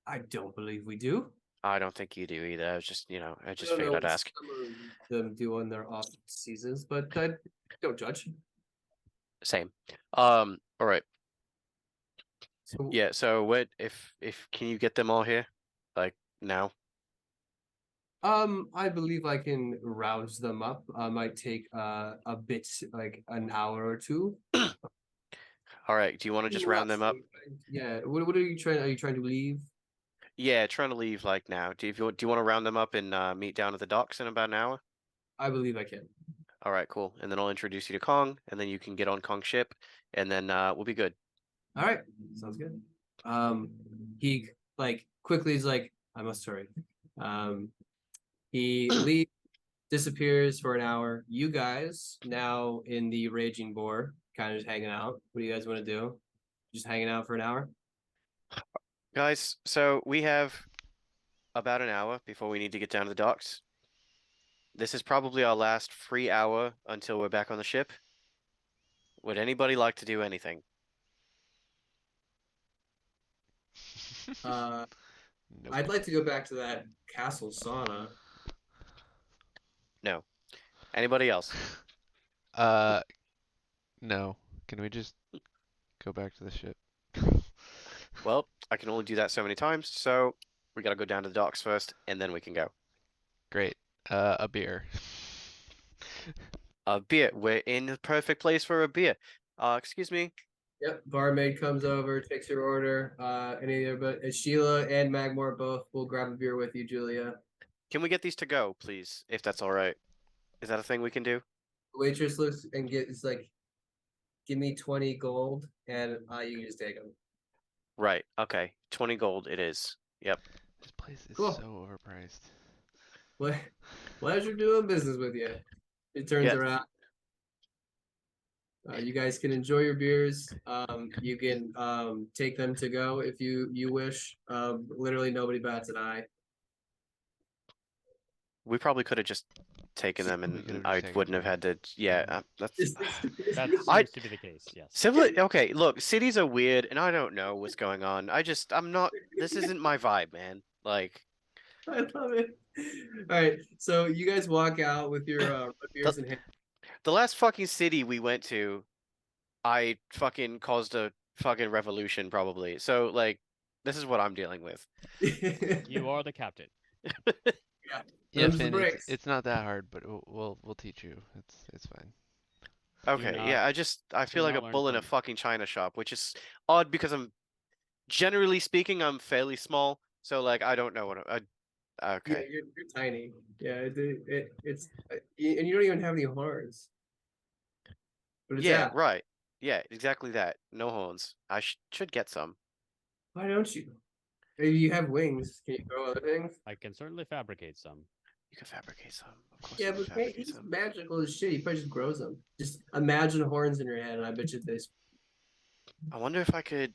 I don't believe we do. I don't think you do either. I was just, I I just don't figured know I'd what ask. some of them do on their off seasons, but I don't judge. Same. All right. So Yeah, so what if can you get them all here? Like now? I believe I can rouse them up. Might take a bit, like an hour or two. All right. Do you want to just round them up? Yeah. What are you trying? Are you trying to leave? Yeah, trying to leave like now. Do you want to round them up and meet down at the docks in about an hour? I believe I can. All right, cool. And then I'll introduce you to Kong, and then you can get on Kong's ship, and then we'll be good. All right, sounds good. He like quickly is like, I must hurry. He leaves, disappears for an hour. You guys now in the raging boar, kind of just hanging out. What do you guys want to do? Just hanging out for an hour? Guys, so we have about an hour before we need to get down to the docks. This is probably our last free hour until we're back on the ship. Would anybody like to do anything? Uh, Nope. I'd like to go back to that castle sauna. No. Anybody else? No. Can we just go back to the ship? Well, I can only do that so many times, so we gotta go down to the docks first, and then we can go. Great. A beer. A beer. We're in the perfect place for a beer. Excuse me. Yep, barmaid comes over, takes your order. Any other, but Sheila and Magmore both will grab a beer with you, Julia. Can we get these to go, please? If that's all right. Is that a thing we can do? The waitress looks and gets like, give me 20 gold, and you can just take them. Right. Okay. 20 gold it is. Yep. This place is Cool. so overpriced. Pleasure doing business with you. It turns Yeah. around. You guys can enjoy your beers. You can take them to go if you wish. Literally nobody bats an eye. We probably could have just taken them We and could've just I taken wouldn't have had to. Yeah, that's. That I- seems to be the case. Yes. Okay, look, cities are weird and I don't know what's going on. I'm not. This isn't my vibe, man. Like, I love it. All right, so you guys walk out with your beers in hand. the last fucking city we went to, I fucking caused a fucking revolution, probably. So, like, this is what I'm dealing with. You are the captain. Yeah, Yeah, them's the Finn, breaks. it's not that hard, but we'll teach you. It's fine. Okay, not- yeah, I feel like a not learn bull in from a me. fucking china shop, which is odd because generally speaking, I'm fairly small. So, like, I don't know what Yeah, okay. you're tiny. Yeah, it's and you don't even have any horns. But it's Yeah, app. right. Yeah, exactly that. No horns. I should get some. Why don't you? Maybe you have wings. Can you grow other things? I can certainly fabricate some. You can fabricate some. Of course Yeah, you can but fabricate he's some. magical as shit. He probably just grows them. Just imagine horns in your head, and I bet you this. I wonder if I could.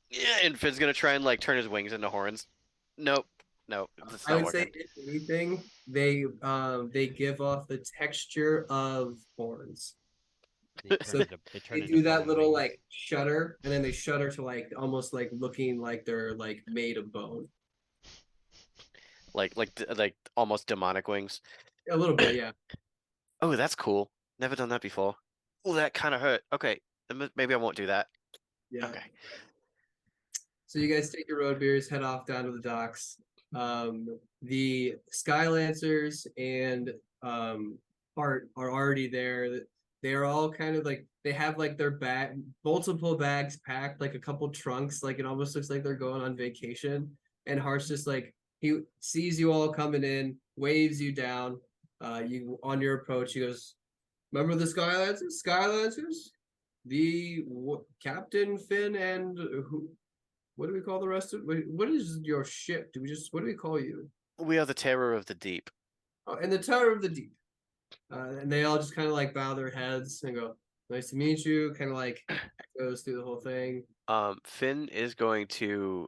Yeah, and Finn's gonna try and like turn his wings into horns. Nope. Nope. That's I not would say, working. if anything, they give off the texture of horns. They turn So into they turn they into do that bone little wings. like shudder, and then they shudder to like almost like looking like they're like made of bone. Like almost demonic wings. A little bit, yeah. Oh, that's cool. Never done that before. Oh, that kind of hurt. Okay, maybe I won't do that. Yeah. Okay. So you guys take your road beers, head off down to the docks. The Skylancers and Hart are already there. They are all kind of like they have like their multiple bags packed, like a couple trunks. Like it almost looks like they're going on vacation. And Hart's just like he sees you all coming in, waves you down. You on your approach, he goes, "Remember the Skylancers? Skylancers? The Captain Finn and who? What do we call the rest of? What is your ship? What do we call you? We are the terror of the deep. Oh, and the Tower of the Deep. And they all just kind of like bow their heads and go, "Nice to meet you." Kind of like goes through the whole thing. Finn is going to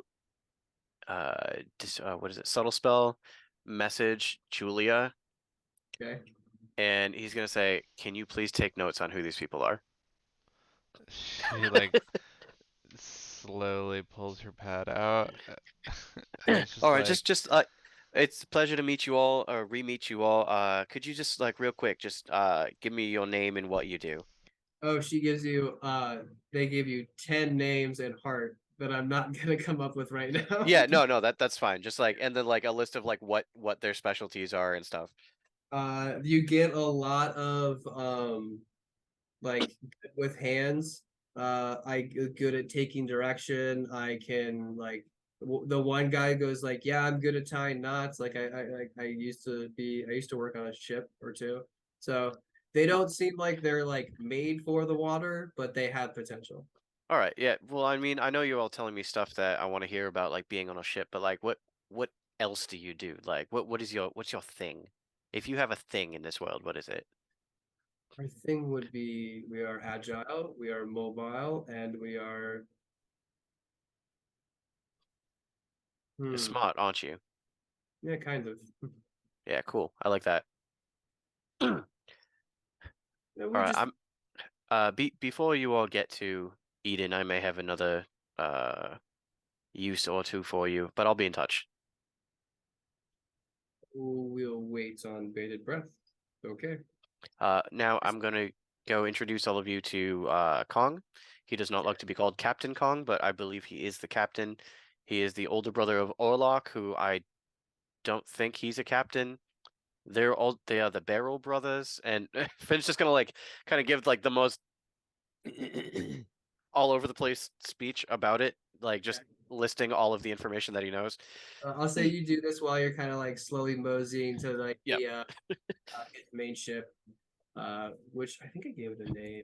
what is it? Subtle spell message Julia, Okay. and he's gonna say, "Can you please take notes on who these people are?" She like slowly pulls her pad out. And it's just All right, like, it's a pleasure to meet you all or re-meet you all. Could you just like real quick, just give me your name and what you do? Oh, she gives you. They give you 10 names and heart that I'm not gonna come up with right now. Yeah, no, that's fine. Just like and then like a list of like what their specialties are and stuff. You get a lot of like with hands. Good at taking direction. I can like the one guy goes like, yeah, I'm good at tying knots. Like I used to work on a ship or two. So they don't seem like they're like made for the water, but they have potential. All right, yeah. Well, I mean, I know you're all telling me stuff that I want to hear about, like being on a ship, but like, what else do you do? Like, what's your thing? If you have a thing in this world, what is it? Our thing would be we are agile, we are mobile, and we are You're smart, aren't you? yeah, kind of. Yeah, cool. I like that. All Yeah, we right, just before you all get to Eden, I may have another uh use or two for you, but I'll be in touch. We'll wait on bated breath. Okay. Now I'm gonna go introduce all of you to Kong. He does not like to be called Captain Kong, but I believe he is the captain. He is the older brother of Orlok, who I don't think he's a captain. They are the Barrel brothers, and Finn's just gonna like kind of give like the most all over the place speech about it, like just listing all of the information that he knows. I'll say you do this while you're kind of like slowly moseying to like Yep. the his main ship, which I think I gave it a name.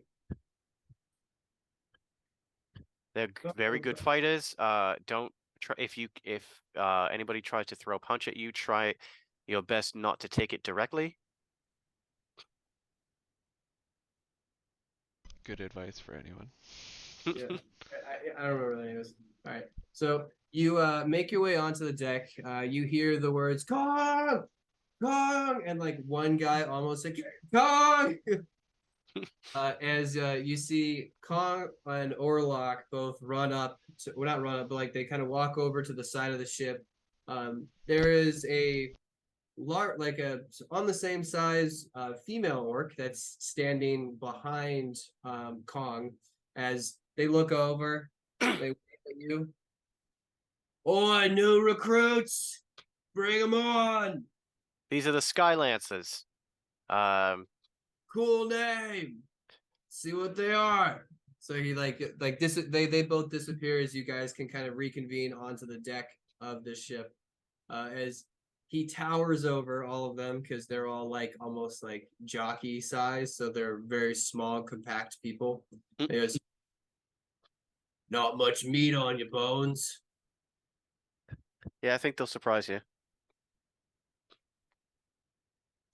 They're very good fighters. Don't try if anybody tries to throw a punch at you, try your best not to take it directly. Good advice for anyone. Yeah, I don't remember the name. All right, so you make your way onto the deck. You hear the words "Kong, Kong," and like one guy almost like "Kong." As you see Kong and Orlok both run up to, well, not run up, but like they kind of walk over to the side of the ship. There is a like a on the same size female orc that's standing behind Kong. As they look over, they wave at you. Oi, new recruits, bring them on. These are the Skylancers. Cool name. See what they are. So he they both disappear as you guys can kind of reconvene onto the deck of the ship. As he towers over all of them because they're all like almost like jockey size, so they're very small, compact people. He goes, "Not much meat on your bones." Yeah, I think they'll surprise you.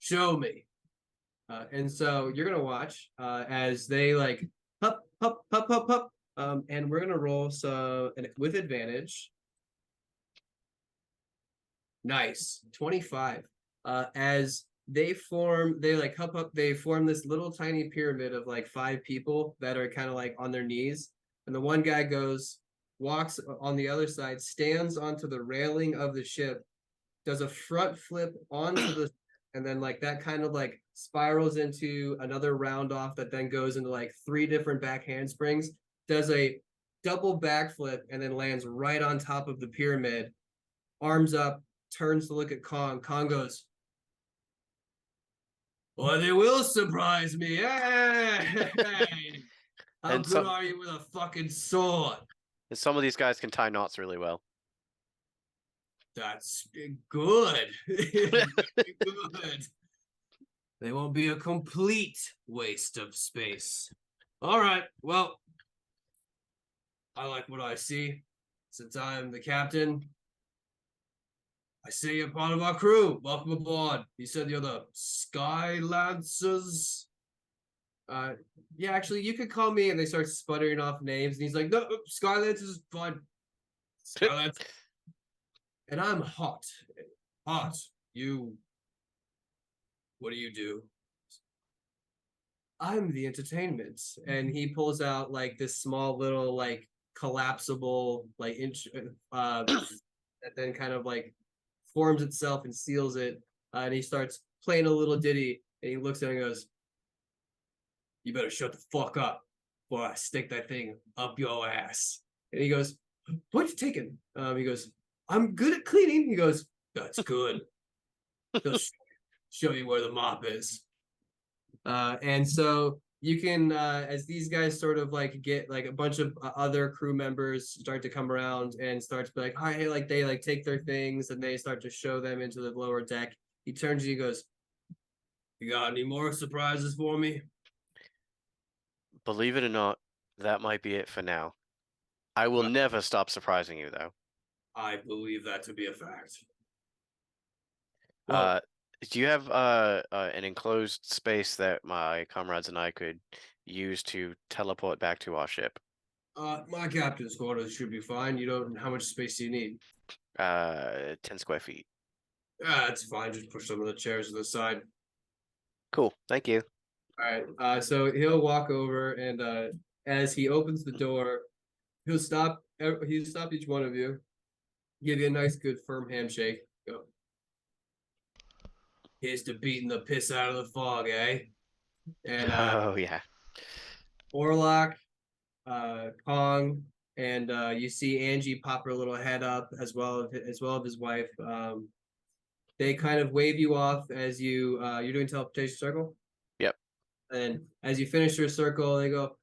Show me. And so you're gonna watch as they like hup hup hup hup hup. And we're gonna roll with advantage. Nice. 25. As they form this little tiny pyramid of like 5 people that are kind of like on their knees. And the one guy walks on the other side, stands onto the railing of the ship, does a front flip onto the, and then like that kind of like spirals into another round off that then goes into like 3 different back handsprings, does a double backflip, and then lands right on top of the pyramid, arms up, turns to look at Kong. Kong goes, "Well, they will surprise me. Hey, how And good are you with a fucking sword?" And some of these guys can tie knots really well. That's good. Good. They won't be a complete waste of space. All right. Well, I like what I see. Since I'm the captain, I see you're part of our crew. Welcome aboard. You said you're the Skylancers. Yeah, actually, you could call me. And they start sputtering off names, and he's like, "No, Skylancers is fine. Skylancers." And I'm hot. Hot. You. What do you do? I'm the entertainment. And he pulls out like this small little like collapsible like inch that then kind of like forms itself and seals it. And he starts playing a little ditty, and he looks at it and goes, "You better shut the fuck up before I stick that thing up your ass." And he goes, "What you taking?" He goes, "I'm good at cleaning." He goes, "That's good. He'll show you where the mop is." And so you can, as these guys sort of like get like a bunch of other crew members start to come around and start to be like, "Hi, hey," like they like take their things and they start to show them into the lower deck. He turns to you and goes, "You got any more surprises for me?" Believe it or not, that might be it for now. I will never stop surprising you, though. I believe that to be a fact. Well, Do you have an enclosed space that my comrades and I could use to teleport back to our ship? my captain's quarters should be fine. You don't. How much space do you need? 10 square feet. It's fine. Just push some of the chairs to the side. Cool. Thank you. All right. So he'll walk over, and as he opens the door, He'll stop each one of you, give you a nice, good, firm handshake. Go. Here's to beating the piss out of the fog, eh? And Oh yeah. Orlok, Kong, and you see Angie pop her little head up as well as his wife. They kind of wave you off as you're doing teleportation circle. Yep. And as you finish your circle, they go,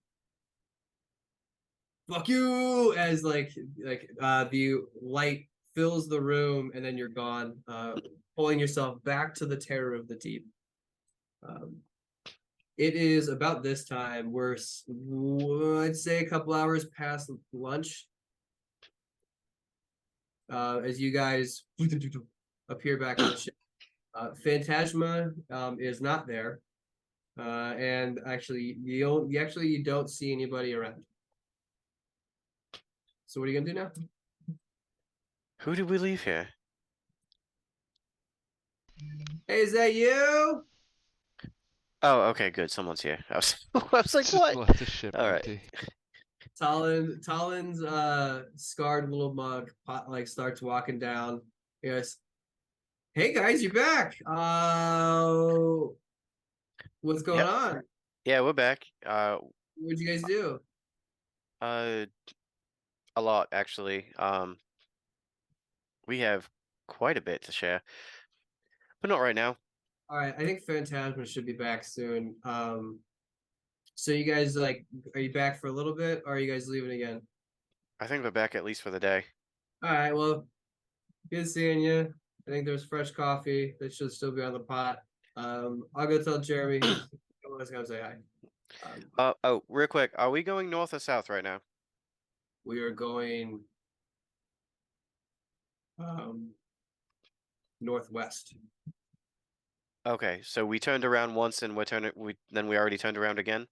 "Fuck you!" As the light fills the room, and then you're gone, pulling yourself back to the terror of the deep. It is about this time. I'd say a couple hours past lunch. As you guys appear back on the ship, Phantasma is not there, and actually you don't see anybody around. So what are you gonna do now? Who did we leave here? Hey, is that you? Oh, okay, good. Someone's here. I was, I was like, Just what? left the ship All right. empty. Talon's scarred little mug starts walking down. He goes, "Hey guys, you're back. What's going Yep. on? Yeah, we're back. What'd you guys do?" A lot actually. We have quite a bit to share, but not right now. All right, I think Phantasma should be back soon. So you guys are you back for a little bit, or are you guys leaving again? I think we're back at least for the day. All right, well, good seeing you. I think there's fresh coffee that should still be on the pot. I'll go tell Jeremy. I was gonna say hi. Oh, real quick, are we going north or south right now? We are going northwest. Okay, so we turned around once and then we already turned around again?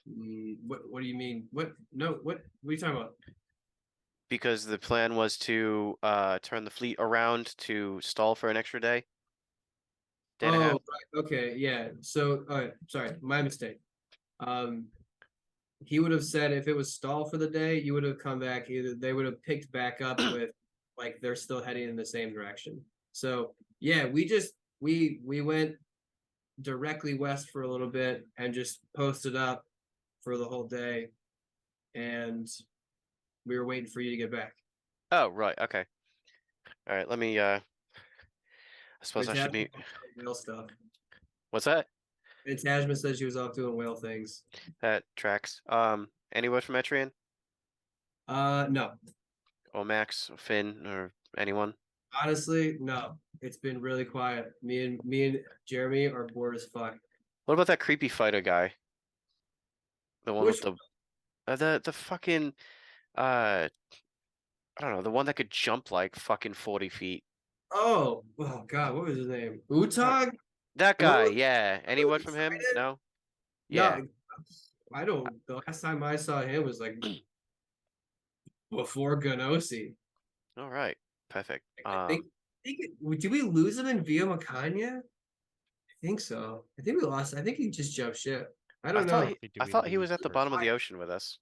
What do you mean? What? No, what are you talking about? Because the plan was to turn the fleet around to stall for an extra day. Day and a half. Right. Okay, yeah. So, all right, sorry, my mistake. He would have said if it was stall for the day, you would have come back. Either they would have picked back up with they're still heading in the same direction. So yeah, we went directly west for a little bit and just posted up for the whole day, and we were waiting for you to get back. Oh, right, okay. All right, let me I suppose I should be whale stuff. What's that? And Tajma said she was off doing whale things. That tracks. Any word from Etrian? No. Or Max, or Finn, or anyone? Honestly, no. It's been really quiet. Me and Jeremy are bored as fuck. What about that creepy fighter guy? The one Which with the fucking I don't know, the one that could jump like fucking 40 feet. Oh God, what was his name? Utag? That guy, Who? yeah. Any word from him? Excited? No? Yeah. No, I don't. The last time I saw him was before Ganosi. All right. Perfect. Did we lose him in Via Macania? I think so. I think we lost. I think he just jumped ship. I don't know. I thought he was at the bottom of the ocean with us.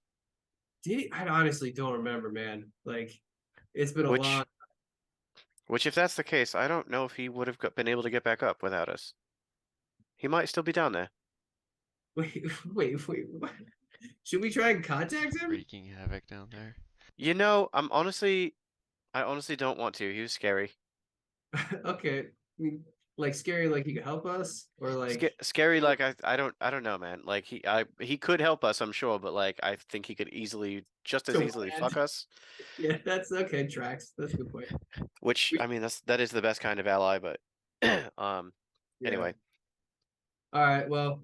Did he? I honestly don't remember, man. It's been a long. Which, if that's the case, I don't know if he would have been able to get back up without us. He might still be down there. Wait. What? Should we try and contact him? Wreaking havoc down there. You know, I honestly don't want to. He was scary. Okay. I mean, scary, he could help us, or scary, I don't know, man. He could help us, I'm sure, but I think he could just as easily fuck us. Yeah, that's okay. Tracks. That's a good point. Which I mean, that is the best kind of ally, but anyway. All right. Well,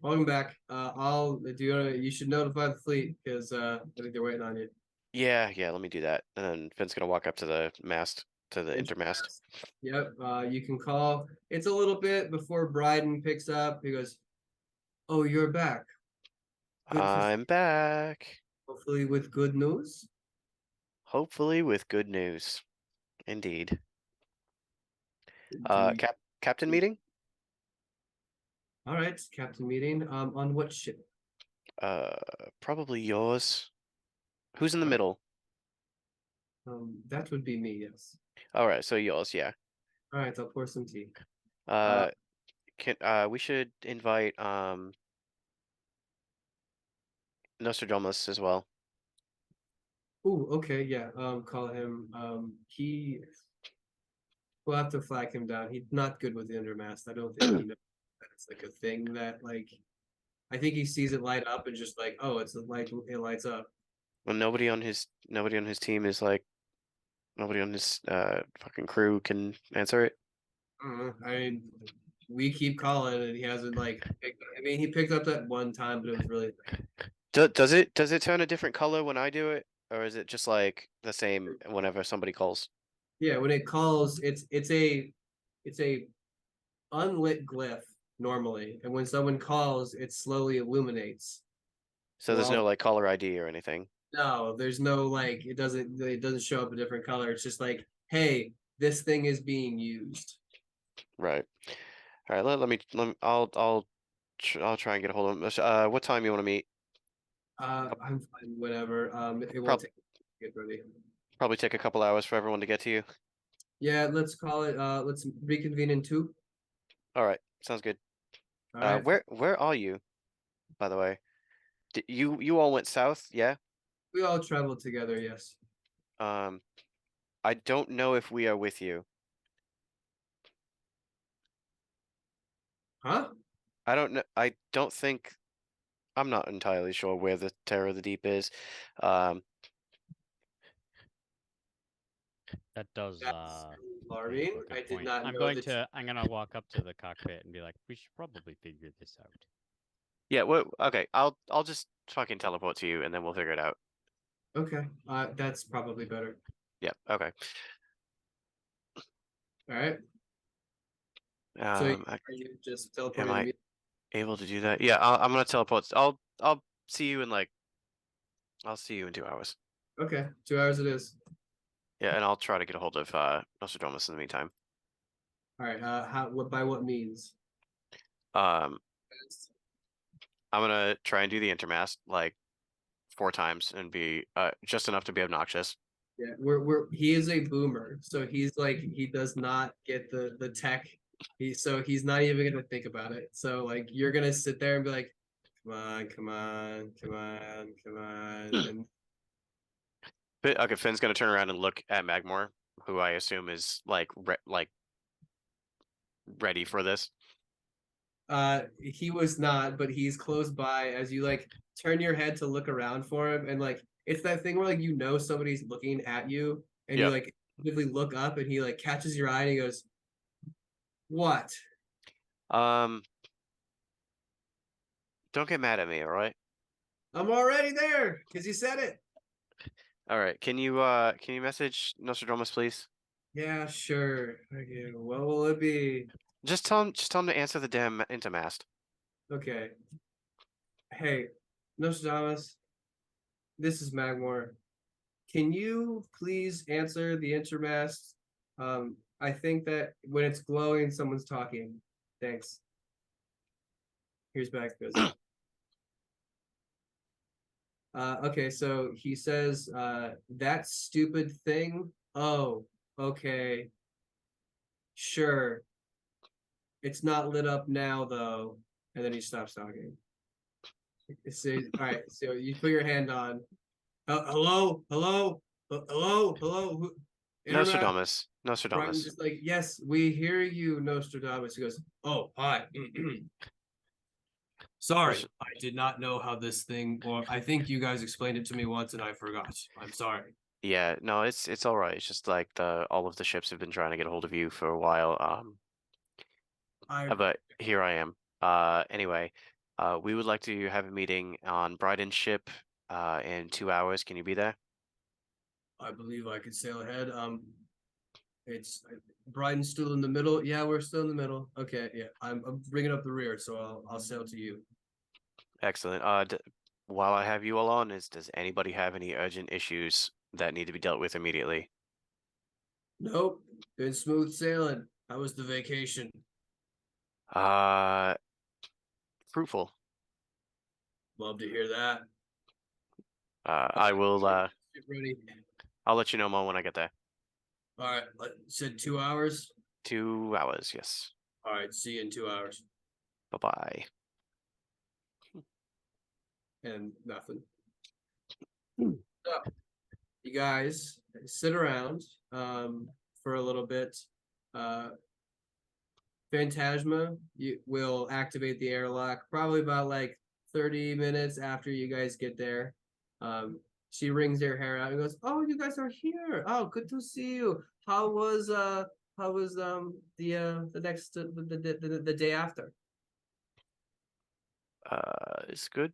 welcome back. You should notify the fleet because I think they're waiting on you. Yeah. Let me do that, and then Finn's gonna walk up to the mast, to the intermast. Yep. You can call. It's a little bit before Bryden picks up. He goes, "Oh, you're back. I'm back. Hopefully with good news." Hopefully with good news. Indeed. Captain meeting? All right, captain meeting. On what ship? Probably yours. Who's in the middle? That would be me, yes. All right, so yours, yeah. All right, I'll pour some tea. We should invite Nostradamus as well. Ooh, okay, yeah. Call him. We'll have to flag him down. He's not good with the Intermast. I don't think he knows that it's like a thing that like. I think he sees it light up and just like, oh, it's a light. It lights up. Well, nobody on his team is like, nobody on his fucking crew can answer it. I mean, we keep calling and he hasn't like. I mean, he picked up that one time, but it was really. Does it turn a different color when I do it, or is it just like the same whenever somebody calls? Yeah, when it calls, it's a unlit glyph normally, and when someone calls, it slowly illuminates. So there's Well, no like caller ID or anything. no, there's no like it doesn't show up a different color. It's just like, hey, this thing is being used. Right. All right. Let me. I'll try and get a hold of him. What time you want to meet? I'm fine, whatever. It won't Prob- take get ready. Probably take a couple hours for everyone to get to you. Yeah, let's call it. Let's reconvene in 2. All right. Sounds good. All right. Where are you, by the way? You all went south, yeah? We all traveled together. Yes. I don't know if we are with you. Huh? I don't know. I don't think. I'm not entirely sure where the Terror of the Deep is. That does That's make alarming. for a good I did point. not I'm know going that. to I'm gonna walk up to the cockpit and be like, we should probably figure this out. Yeah. Well, okay. I'll just fucking teleport to you, and then we'll figure it out. Okay. That's probably better. Yeah. Okay. All right. So are you just Am teleporting to I me? able to do that? Yeah. I'm gonna teleport. I'll see you in like. I'll see you in 2 hours. Okay, 2 hours it is. Yeah, and I'll try to get a hold of Nostradamus in the meantime. All right. What by what means? Um, I'm gonna try and do the intermast like 4 times and be just enough to be obnoxious. Yeah, he is a boomer, so he's like he does not get the tech. He's not even gonna think about it. So like you're gonna sit there and be like, come on, come on, come on, come on, and Okay, Finn's gonna turn around and look at Magmore, who I assume is like ready for this. he was not, but he's close by as you like turn your head to look around for him, and like it's that thing where like somebody's looking at you, and you Yep. like actively look up, and he like catches your eye, and he goes, "What?" Don't get mad at me, all right? I'm already there because you said it. All right. Can you message Nostradamus, please? Yeah, sure. Okay, what will it be? Just tell him to answer the damn intermast. Okay. Hey, Nostradamus, this is Magmore. Can you please answer the intermast? I think that when it's glowing, someone's talking. Thanks. Here's back goes. Okay, so he says, that stupid thing. Oh, okay. Sure. It's not lit up now though. And then he stops talking. So, all right, so you put your hand on. Hello, hello, hello, hello. Nostradamus. Brian Nostradamus. just like, yes, we hear you, Nostradamus. He goes, oh, hi. Sorry, I did not know how this thing. Or I think you guys explained it to me once, and I forgot. I'm sorry. Yeah, no, it's all right. It's just like all of the ships have been trying to get a hold of you for a while. But here I am. Anyway, we would like to have a meeting on Bryden's ship in 2 hours. Can you be there? I believe I could sail ahead. It's Bryden's still in the middle. Yeah, we're still in the middle. Okay, yeah, I'm bringing up the rear, so I'll sail to you. Excellent. While I have you all on, does anybody have any urgent issues that need to be dealt with immediately? Nope, been smooth sailing. How was the vacation? Fruitful. Love to hear that. I will. Get ready. I'll let you know more when I get there. All right. Said 2 hours. 2 hours. Yes. All right. See you in 2 hours. Bye bye. And nothing. So, you guys sit around for a little bit. Phantasma will activate the airlock probably about like 30 minutes after you guys get there. She wrings her hair out and goes, "Oh, you guys are here. Oh, good to see you. How was the next the day after?" It's good.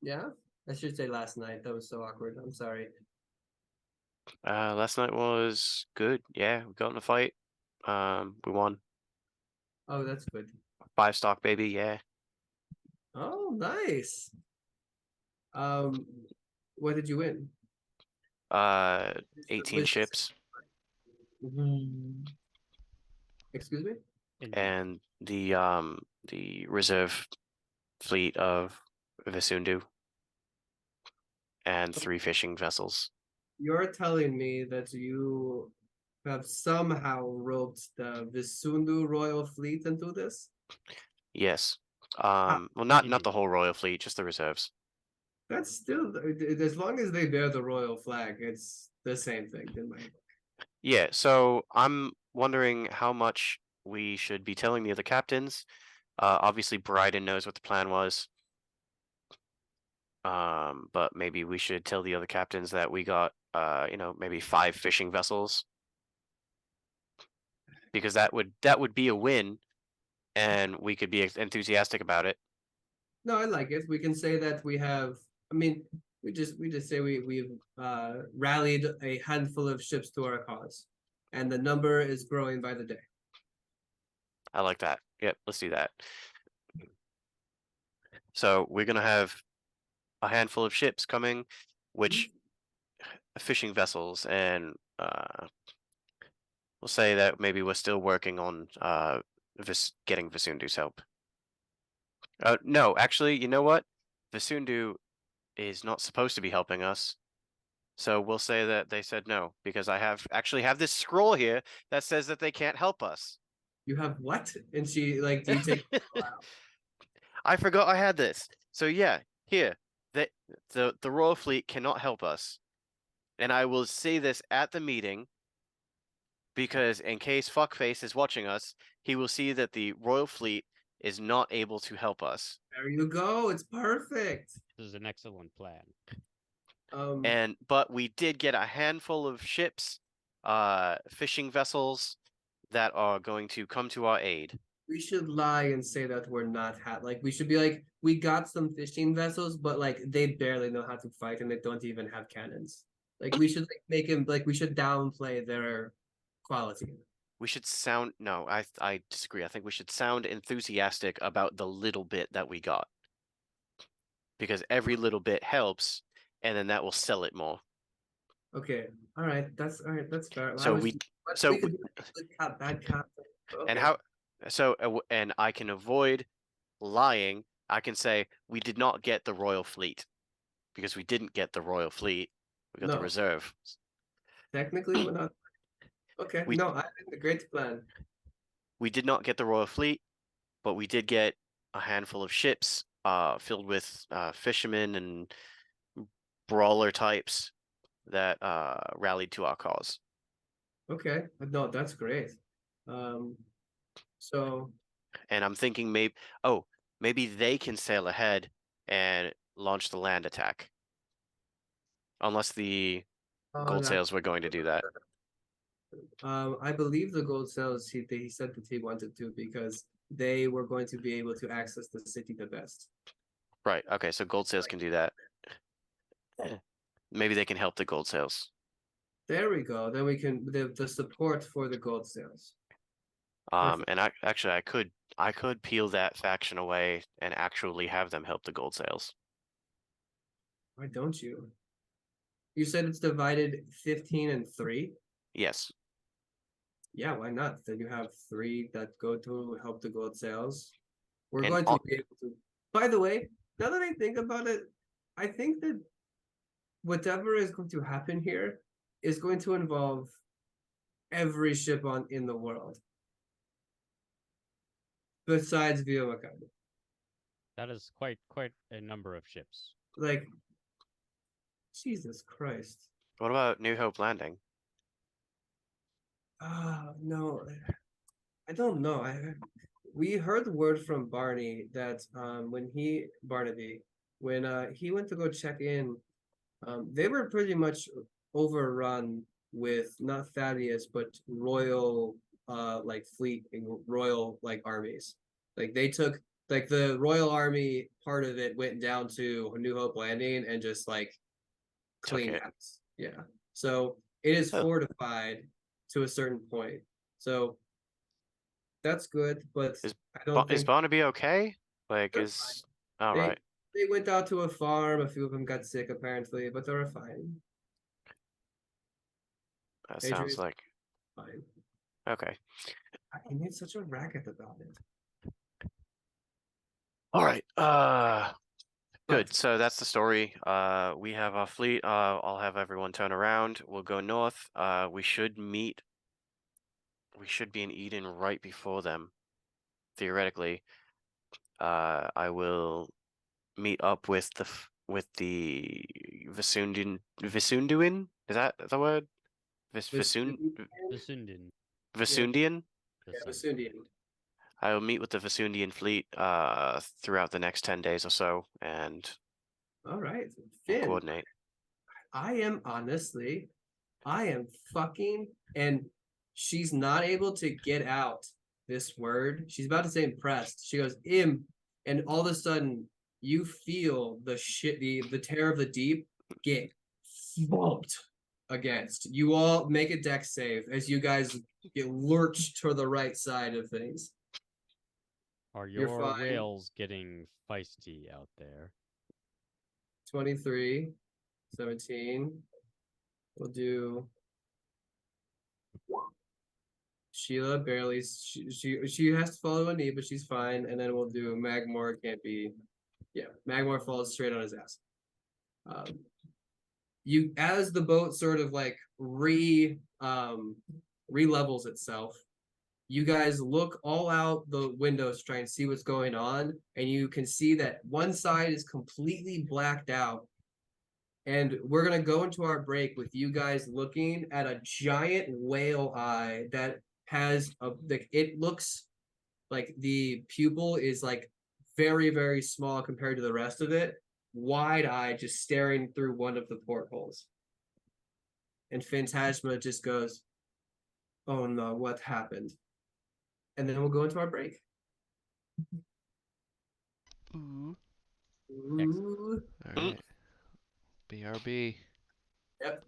Yeah, I should say last night. That was so awkward. I'm sorry. Last night was good. Yeah, we got in a fight. We won. Oh, that's good. 5 stock, baby. Yeah. Oh, nice. What did you win? 18 With- ships Excuse me? and the reserve fleet of Vissundu and 3 fishing vessels. You're telling me that you have somehow roped the Vissundu royal fleet into this? Yes. Well, not the Indeed. whole royal fleet, just the reserves. That's still, as long as they bear the royal flag, it's the same thing in my book. Yeah. So I'm wondering how much we should be telling the other captains. Obviously, Bryden knows what the plan was. But maybe we should tell the other captains that we got, maybe 5 fishing vessels, because that would be a win, and we could be enthusiastic about it. No, I like it. We can say that we have, I mean, we just say we've rallied a handful of ships to our cause, and the number is growing by the day. I like that. Yep, let's do that. So we're gonna have a handful of ships coming, which fishing vessels, and we'll say that maybe we're still working on getting Visundu's help. No, actually, you know what? Vissundu is not supposed to be helping us. So we'll say that they said no, because I actually have this scroll here that says that they can't help us. You have what? And she like, do you take? I forgot I had this. So yeah, here, the royal fleet cannot help us, and I will say this at the meeting, because in case Fuckface is watching us, he will see that the royal fleet is not able to help us. There you go. It's perfect. This is an excellent plan. But we did get a handful of ships, fishing vessels that are going to come to our aid. We should lie and say that we're not like we should be like, we got some fishing vessels, but like they barely know how to fight and they don't even have cannons. Like we should like make him like, we should downplay their quality. We should sound no, I disagree. I think we should sound enthusiastic about the little bit that we got, because every little bit helps, and then that will sell it more. Okay, all right, that's fair. So we could do good cop, bad cop. and Okay. and I can avoid lying. I can say we did not get the royal fleet, because we didn't get the royal fleet. We got the No. reserve. Technically, we're not. Okay, no, I think the great plan. We did not get the royal fleet, but we did get a handful of ships filled with fishermen and brawler types that rallied to our cause. Okay, no, that's great. So. And I'm thinking maybe they can sail ahead and launch the land attack. Unless the gold sails were going to do that. I believe the gold sails, he said that he wanted to, because they were going to be able to access the city the best. Right. Okay. So gold sails can do that. Maybe they can help the gold sails. There we go. Then we can the support for the gold sails. And I could peel that faction away and actually have them help the gold sails. Why don't you? You said it's divided 15 and 3? Yes. Yeah, why not? Then you have 3 that go to help the gold sails. We're And going to be able to. By the way, now that I think about it, I think that whatever is going to happen here is going to involve every ship in the world. Besides Via Maccabi. That is quite a number of ships. Like, Jesus Christ. What about New Hope Landing? No, I don't know. We heard word from Barney that when he went to go check in, they were pretty much overrun with not Thaddeus but royal like fleet and royal like armies. Like they took like the royal army part of it went down to New Hope Landing and just like Took cleaned it. house. Yeah. So it is Oh. fortified to a certain point. So that's good, but Is I don't Is think Barnaby okay? Like, they're is all they right? they went out to a farm. A few of them got sick apparently, but they're fine. That Adrian's sounds like fine. okay. I made such a racket about it. All right. Good. But So that's the story. We have our fleet. I'll have everyone turn around. We'll go north. We should meet. We should be in Eden right before them, theoretically. I will meet up with the Visunduin. Is that the word? Vissundu. Visundian. Yeah, Vissundian. I will meet with the Visundian fleet throughout the next 10 days or so, and All right, we'll Finn. coordinate. I am fucking, and she's not able to get out this word. She's about to say impressed. She goes, and all of a sudden you feel the terror of the deep get bumped against. You all make a deck save as you guys get lurched to the right side of things. Are You're your fine. whales getting feisty out there? 23, 17. We'll do Sheila barely. She has to follow a knee, but she's fine. And then we'll do Magmore. Can't be. Yeah, Magmore falls straight on his ass. You as the boat sort of like re-levels itself. You guys look all out the windows to try and see what's going on, and you can see that one side is completely blacked out. And we're gonna go into our break with you guys looking at a giant whale eye that has it looks like the pupil is like very, very small compared to the rest of it. Wide eye just staring through one of the portholes. And Phantasma just goes, "Oh no, what happened?" And then we'll go into our break. Ooh. Ooh. All right. BRB. Yep.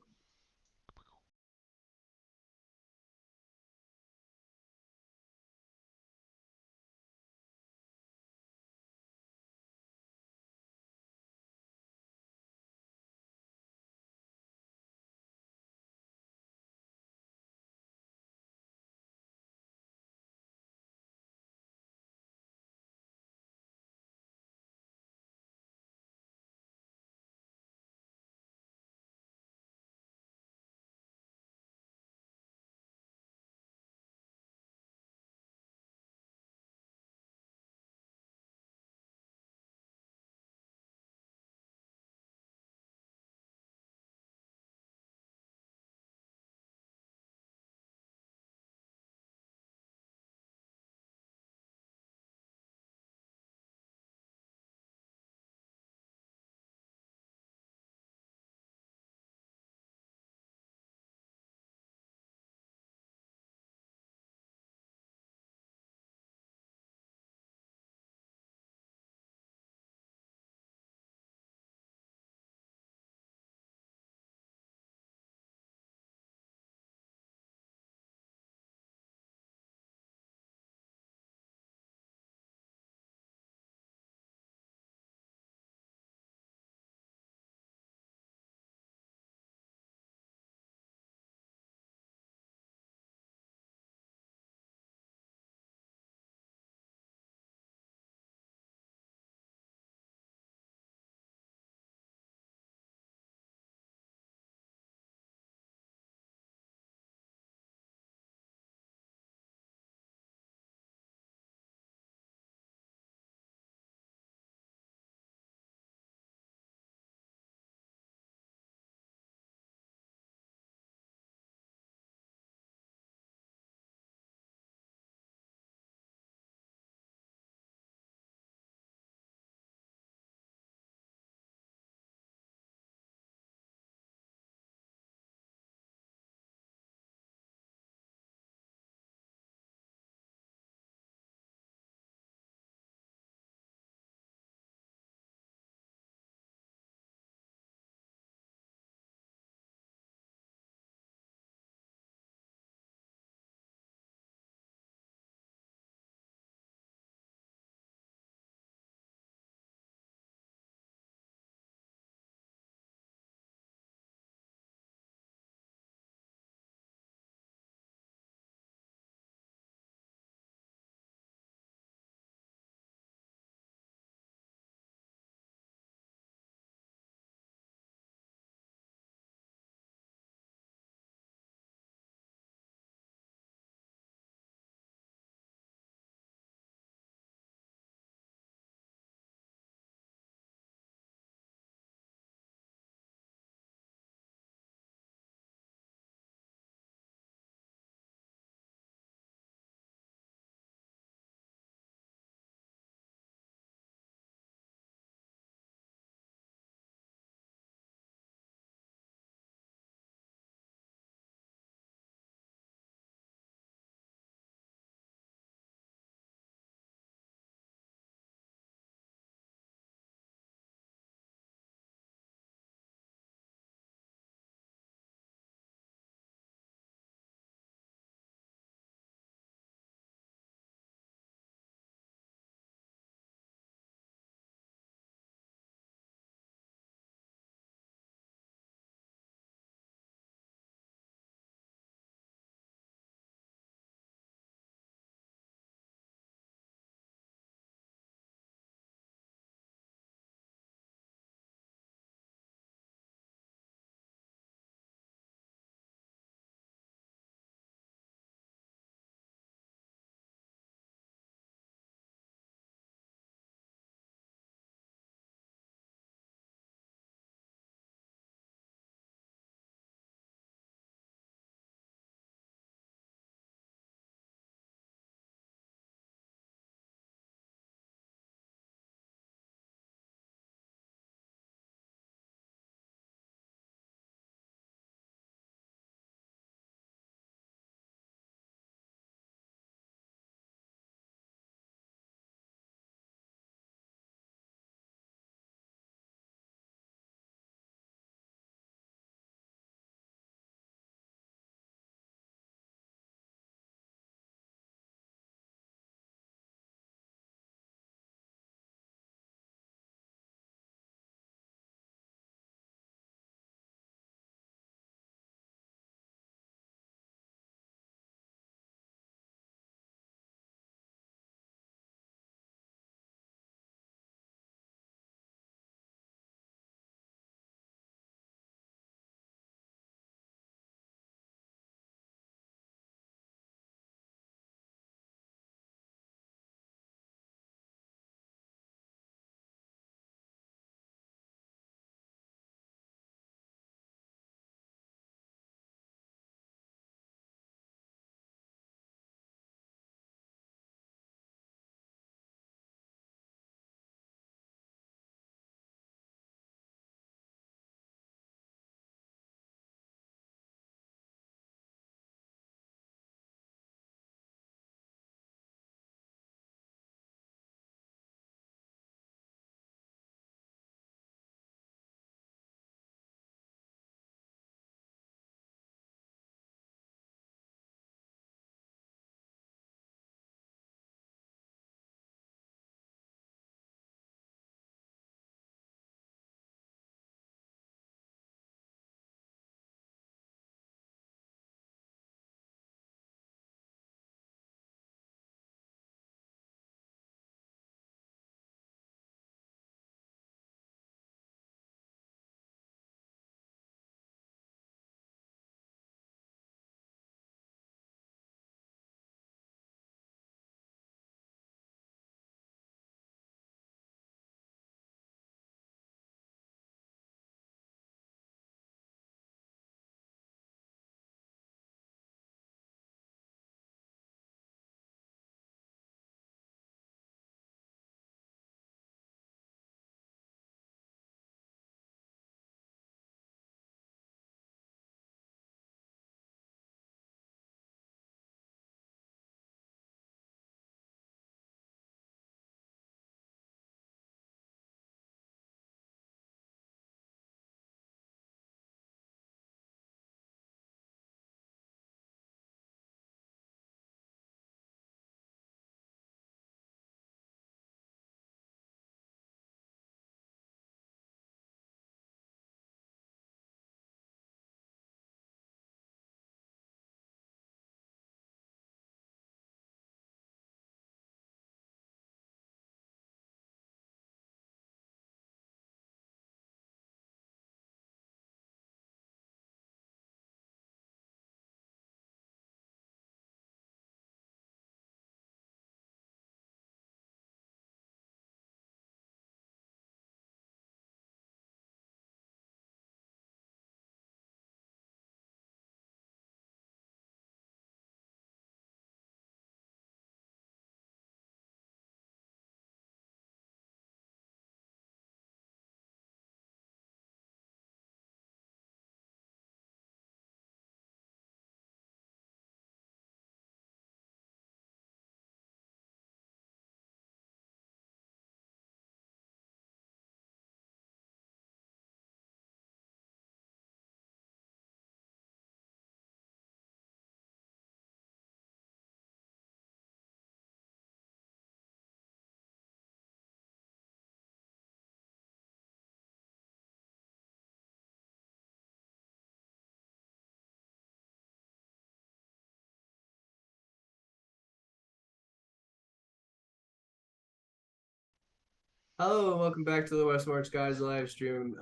Hello and welcome back to the West March Guys live stream.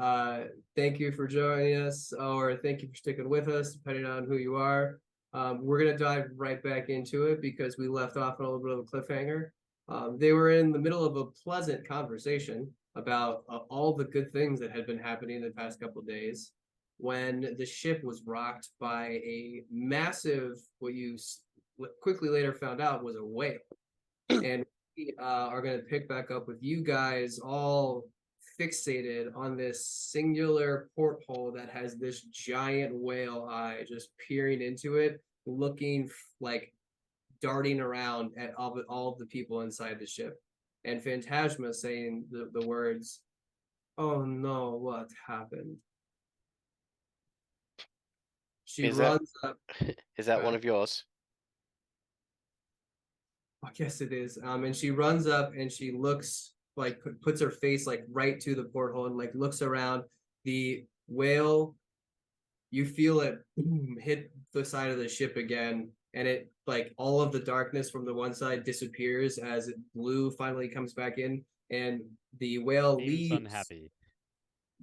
Thank you for joining us, or thank you for sticking with us, depending on who you are. We're gonna dive right back into it because we left off on a little bit of a cliffhanger. They were in the middle of a pleasant conversation about all the good things that had been happening in the past couple of days when the ship was rocked by a massive, what you quickly later found out was a whale. And we are going to pick back up with you guys all fixated on this singular porthole that has this giant whale eye just peering into it, looking like darting around at all of the people inside the ship. And Phantasma saying the words, "Oh no, what happened?" She Is that runs up. is that one of yours? I guess it is. And she runs up and she looks like puts her face like right to the porthole and like looks around. The whale, you feel it boom, hit the side of the ship again, and it like all of the darkness from the one side disappears as blue finally comes back in, and the whale Seems leaves. unhappy.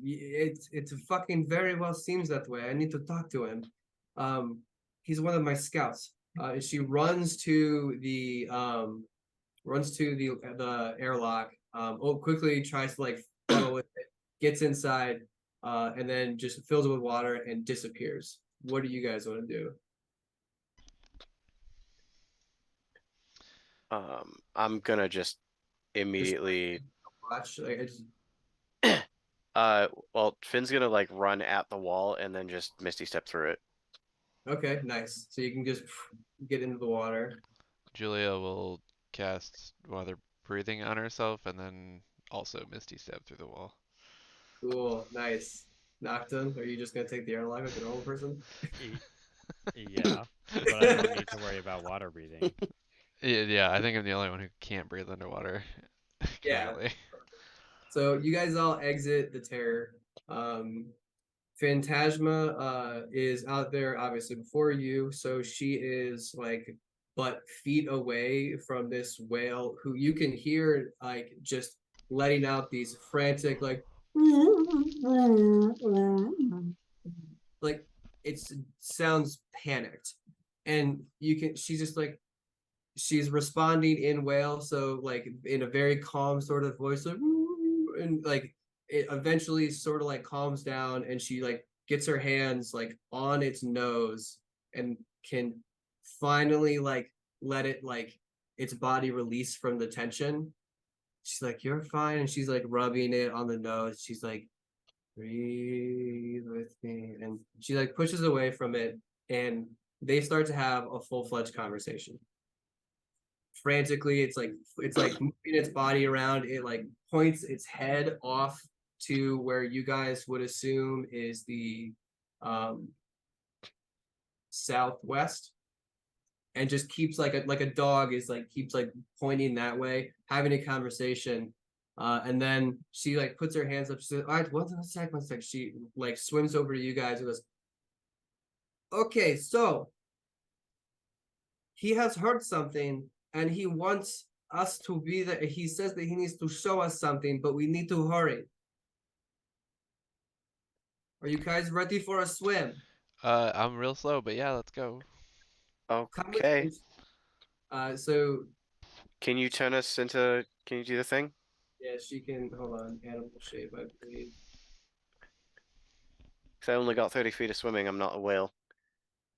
It's fucking very well seems that way. I need to talk to him. He's one of my scouts. She runs to the airlock. Quickly tries to like funnel with it, gets inside, and then just fills it with water and disappears. What do you guys want to do? I'm gonna just Just immediately watch. Like, I just, well, Finn's gonna like run at the wall and then just Misty step through it. okay, nice. So you can just get into the water. Julia will cast Water Breathing on herself and then also Misty Step through the wall. Cool, nice. Noctum, are you just gonna take the airlock like a normal person? Yeah, but I don't need to worry about water breathing. Yeah, I think I'm the only one who can't breathe underwater Yeah. currently. So you guys all exit the terror. Phantasma is out there obviously before you, so she is like but feet away from this whale who you can hear like just letting out these frantic like like it sounds panicked, and you can she's just like she's responding in whale, so like in a very calm sort of voice like and like it eventually sort of like calms down, and she like gets her hands like on its nose and can finally like let it like its body release from the tension. She's like, "You're fine," and she's like rubbing it on the nose. She's like, "Breathe with me," and she like pushes away from it, and they start to have a full-fledged conversation. Frantically, it's like moving its body around. It like points its head off to where you guys would assume is the um southwest, and just keeps like a dog is like keeps like pointing that way, having a conversation. And then she like puts her hands up. She says, "All right, one sec, one sec." She like swims over to you guys and goes, "Okay, so he has heard something and he wants us to be there. He says that he needs to show us something, but we need to hurry. Are you guys ready for a swim? I'm real slow, but yeah, let's go. Come with Okay. me." So Can you turn us into? Can you do the thing? yeah, she can hold on, animal shape, I believe. Because I only got 30 feet of swimming. I'm not a whale.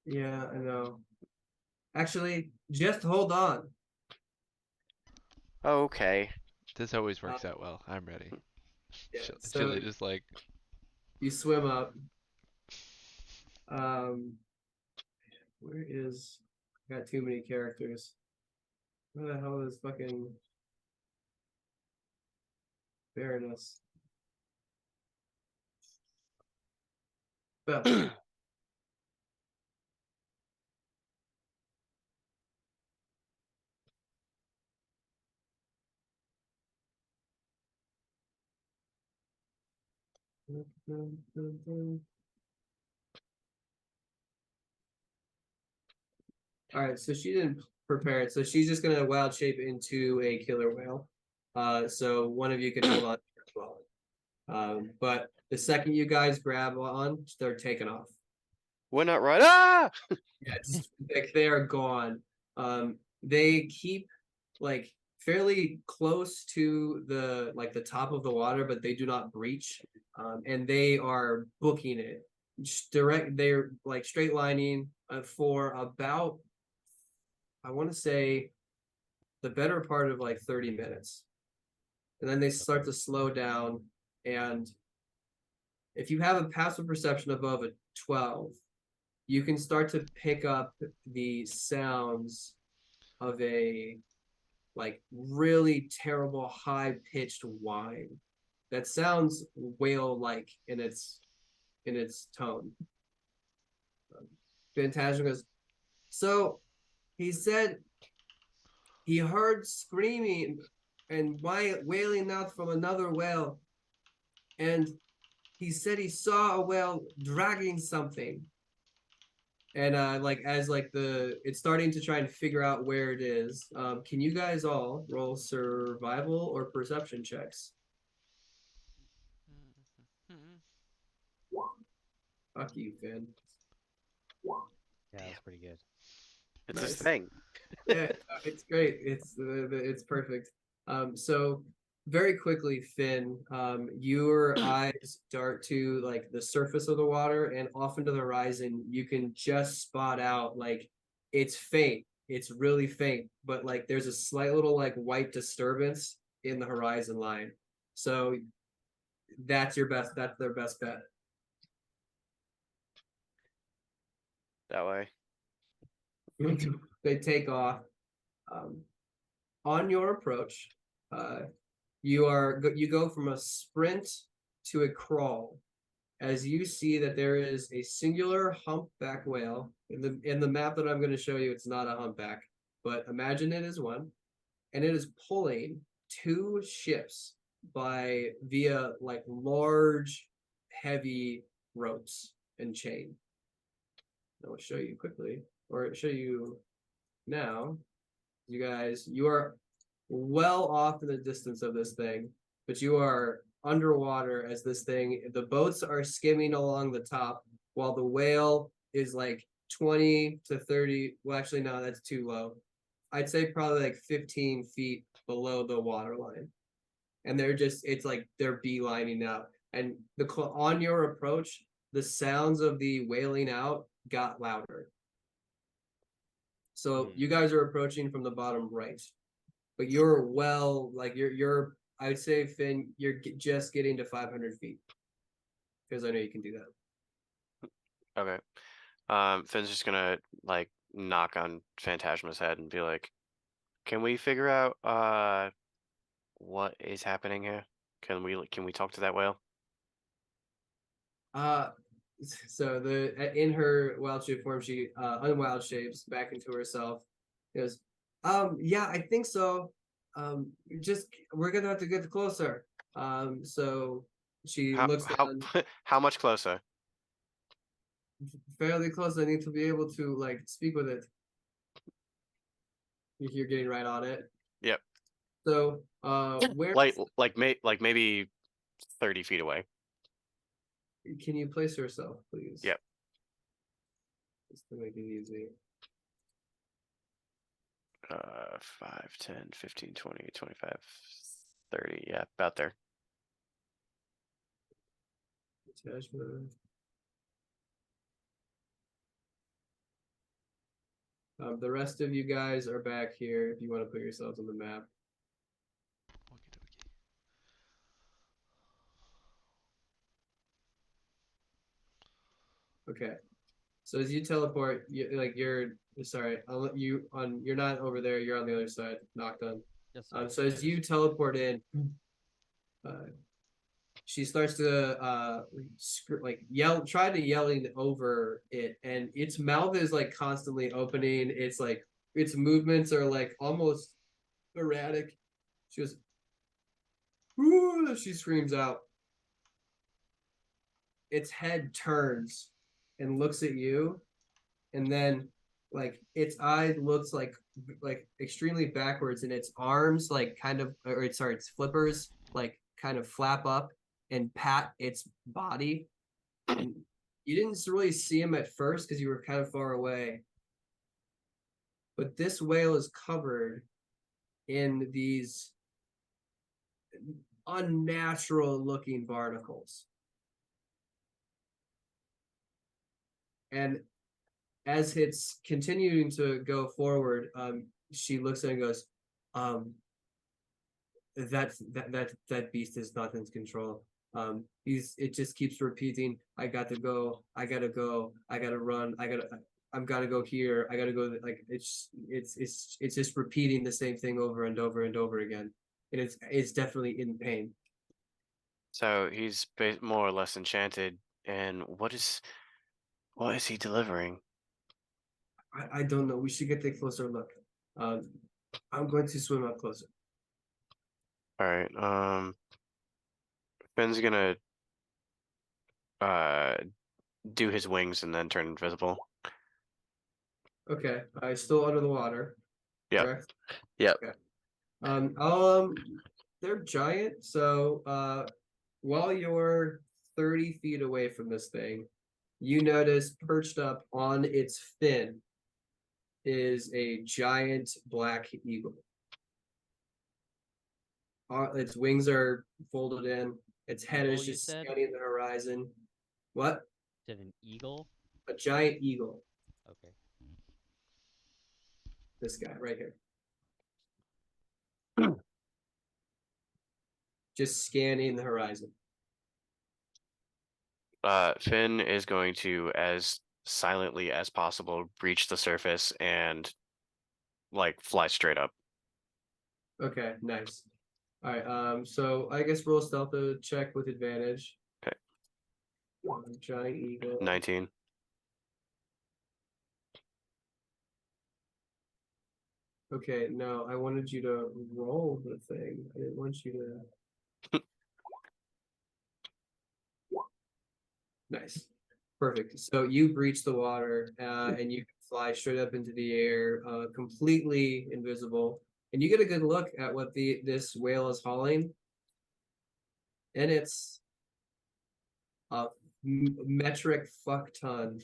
Yeah, I know. Actually, just hold on. Okay. This always Uh, works out well. I'm ready. yeah, so Julia just like, you swim up. Um, where is? I got too many characters. Where the hell is fucking Baroness? Well, all right, so she didn't prepare it, so she's just gonna wild shape into a killer whale. So one of you can hold on as well. But the second you guys grab on, they're taken off. We're not right. Ah! Yeah, like they are gone. They keep like fairly close to the top of the water, but they do not breach. And they are booking it direct. They're like straight lining for about, I want to say, the better part of like 30 minutes, and then they start to slow down. And if you have a passive perception above a 12, you can start to pick up the sounds of a like really terrible high-pitched whine that sounds whale-like in its tone. Phantasm goes, so he said he heard screaming and wailing out from another whale, and he said he saw a whale dragging something. And like as like it's starting to try and figure out where it is. Can you guys all roll survival or perception checks? Fuck you, Finn. Yeah, that's pretty good. It's his Nice. thing. Yeah, it's great. It's perfect. So very quickly, Finn, your eyes dart to like the surface of the water and off into the horizon. You can just spot out like it's faint. It's really faint, but like there's a slight little like white disturbance in the horizon line. So that's your best. That's their best bet. That way. They take off. On your approach, you go from a sprint to a crawl as you see that there is a singular humpback whale in the map that I'm going to show you. It's not a humpback, but imagine it as one, and it is pulling two ships via like large, heavy ropes and chain. I will show you quickly, or show you now. You are well off in the distance of this thing, but you are underwater as the boats are skimming along the top while the whale is like 20 to 30. Well, actually, no, that's too low. I'd say probably like 15 feet below the water line. And it's like they're beelining out. And on your approach, the sounds of the wailing out got louder. So you guys are approaching from the bottom right, but you're you're I would say, Finn, you're just getting to 500 feet because I know you can do that. Okay. Finn's just gonna like knock on Phantasma's head and be like, "Can we figure out what is happening here? Can we talk to that whale?" So in her wild shape form, she unwild shapes back into herself. Goes, yeah, I think so. We're gonna have to get closer. So she looks down. How much closer? Fairly close. I need to be able to like speak with it. You're getting right on it. Yep. So where maybe 30 feet away. can you place yourself, please? Yep. Just to make it easy. 5, 10, 15, 20, 25, 30. Yeah, about there. Attachment. The rest of you guys are back here if you want to put yourselves on the map. Okay. So as you teleport, sorry, I'll let you on. You're not over there. You're on the other side, knocked on. Yes, So as you teleport in, she starts to yelling over it, and its mouth is like constantly opening. It's like its movements are like almost erratic. She goes, "Ooh!" She screams out. Its head turns and looks at you, and then like its eye looks like extremely backwards, and its arms like kind of, or its sorry, its flippers like kind of flap up and pat its body. And you didn't really see him at first because you were kind of far away. But this whale is covered in these unnatural looking barnacles. And as it's continuing to go forward, she looks at it and goes, that beast is not in control. It just keeps repeating, I got to go, I gotta go, I gotta run, I'm gotta go here, I gotta go. Like it's just repeating the same thing over and over and over again, and it's definitely in pain. So he's more or less enchanted. And what is he delivering? I don't know. We should get a closer look. I'm going to swim up closer. All right. Ben's gonna do his wings and then turn invisible. Okay, I still under the water. Yep. Correct? Yep. Okay. They're giant, so while you're 30 feet away from this thing, you notice perched up on its fin is a giant black eagle. Its wings are folded in. Its head Eagle, is you just said? scanning the horizon. What? Is it an eagle? A giant eagle. Okay. This guy right here. Just scanning the horizon. Finn is going to, as silently as possible, breach the surface and like fly straight up. Okay, nice. All right, so I guess roll stealth check with advantage. Okay. Giant eagle. 19. Okay, no, I wanted you to roll the thing. I didn't want you to. Nice. Perfect. So you breach the water and you fly straight up into the air, completely invisible. And you get a good look at what this whale is hauling. And it's a metric fuck ton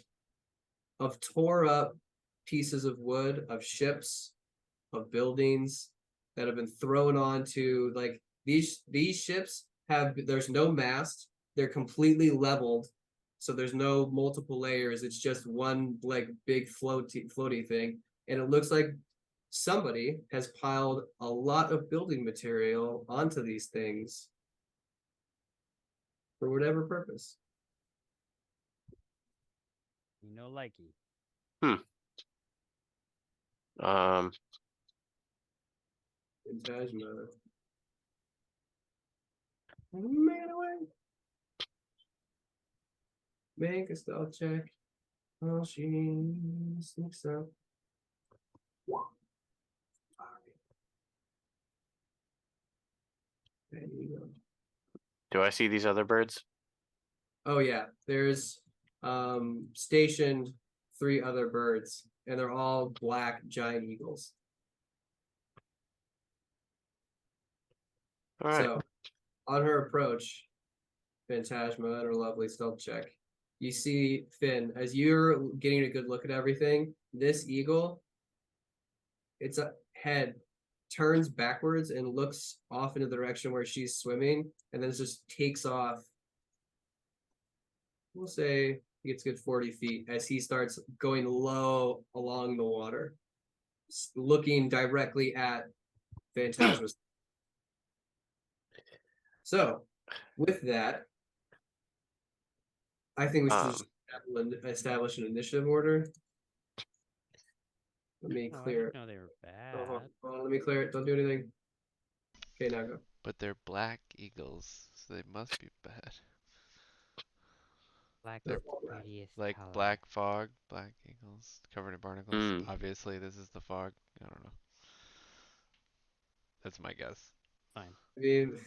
of tore up pieces of wood, of ships, of buildings that have been thrown onto, like these ships have, there's no mast, they're completely leveled, so there's no multiple layers, it's just one like big floaty thing, and it looks like somebody has piled a lot of building material onto these things for whatever purpose. You know, likey. Phantasma. Man away. Make a stealth check. Oh, she sneaks up. There you go. Do I see these other birds? Oh yeah, there's stationed 3 other birds, and they're all black giant eagles. All right. So on her approach, Phantasma and her lovely stealth check, you see Finn, as you're getting a good look at everything, this eagle, its head turns backwards and looks off in the direction where she's swimming, and then just takes off. We'll say he gets good 40 feet as he starts going low along the water, looking directly at Phantasma's. So, with that, I think we should just establish an initiative order. Let me Oh, I clear it. didn't know they were bad. Hold on, let me clear it. Don't do anything. Okay, now go. But they're black eagles, so they must be bad. Black They're is the prettiest Like color. black fog, black eagles covered in barnacles. Mm. Obviously, this is the fog. I don't know. That's my guess. Fine. I mean,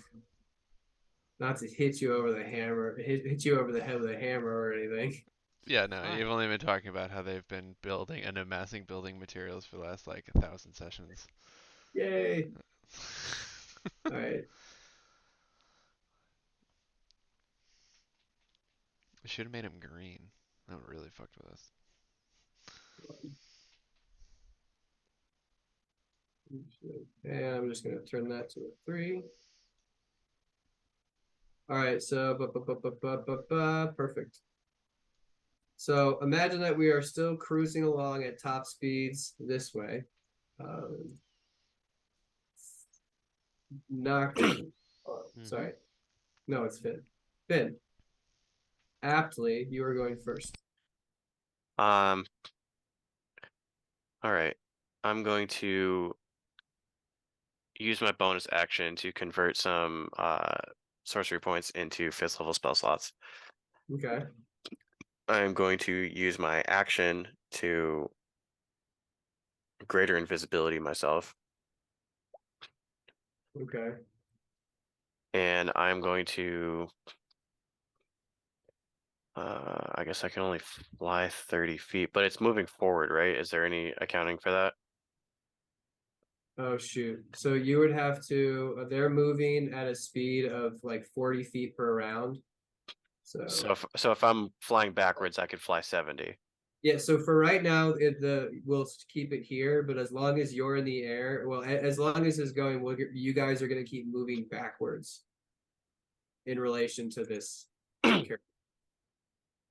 not to hit you over the hammer, hit you over the head with a hammer or anything. Yeah, no, Fine. you've only been talking about how they've been building and amassing building materials for the last like 1,000 sessions. Yay! All right. We should have made him green. That would really fucked with us. And I'm just gonna turn that to a 3. All right, so perfect. So imagine that we are still cruising along at top speeds this way. Nocturne. Oh, sorry. No, it's Finn. Finn. Aptly, you are going first. All right. I'm going to use my bonus action to convert some sorcery points into 5th level spell slots. Okay. I'm going to use my action to greater invisibility myself. Okay. And I'm going to I guess I can only fly 30 feet, but it's moving forward, right? Is there any accounting for that? Oh shoot. So you would have to they're moving at a speed of like 40 feet per round. So if I'm flying backwards, I could fly 70. Yeah, so for right now, we'll keep it here, but as long as you're in the air, well, as long as it's going, you guys are going to keep moving backwards in relation to this caravan.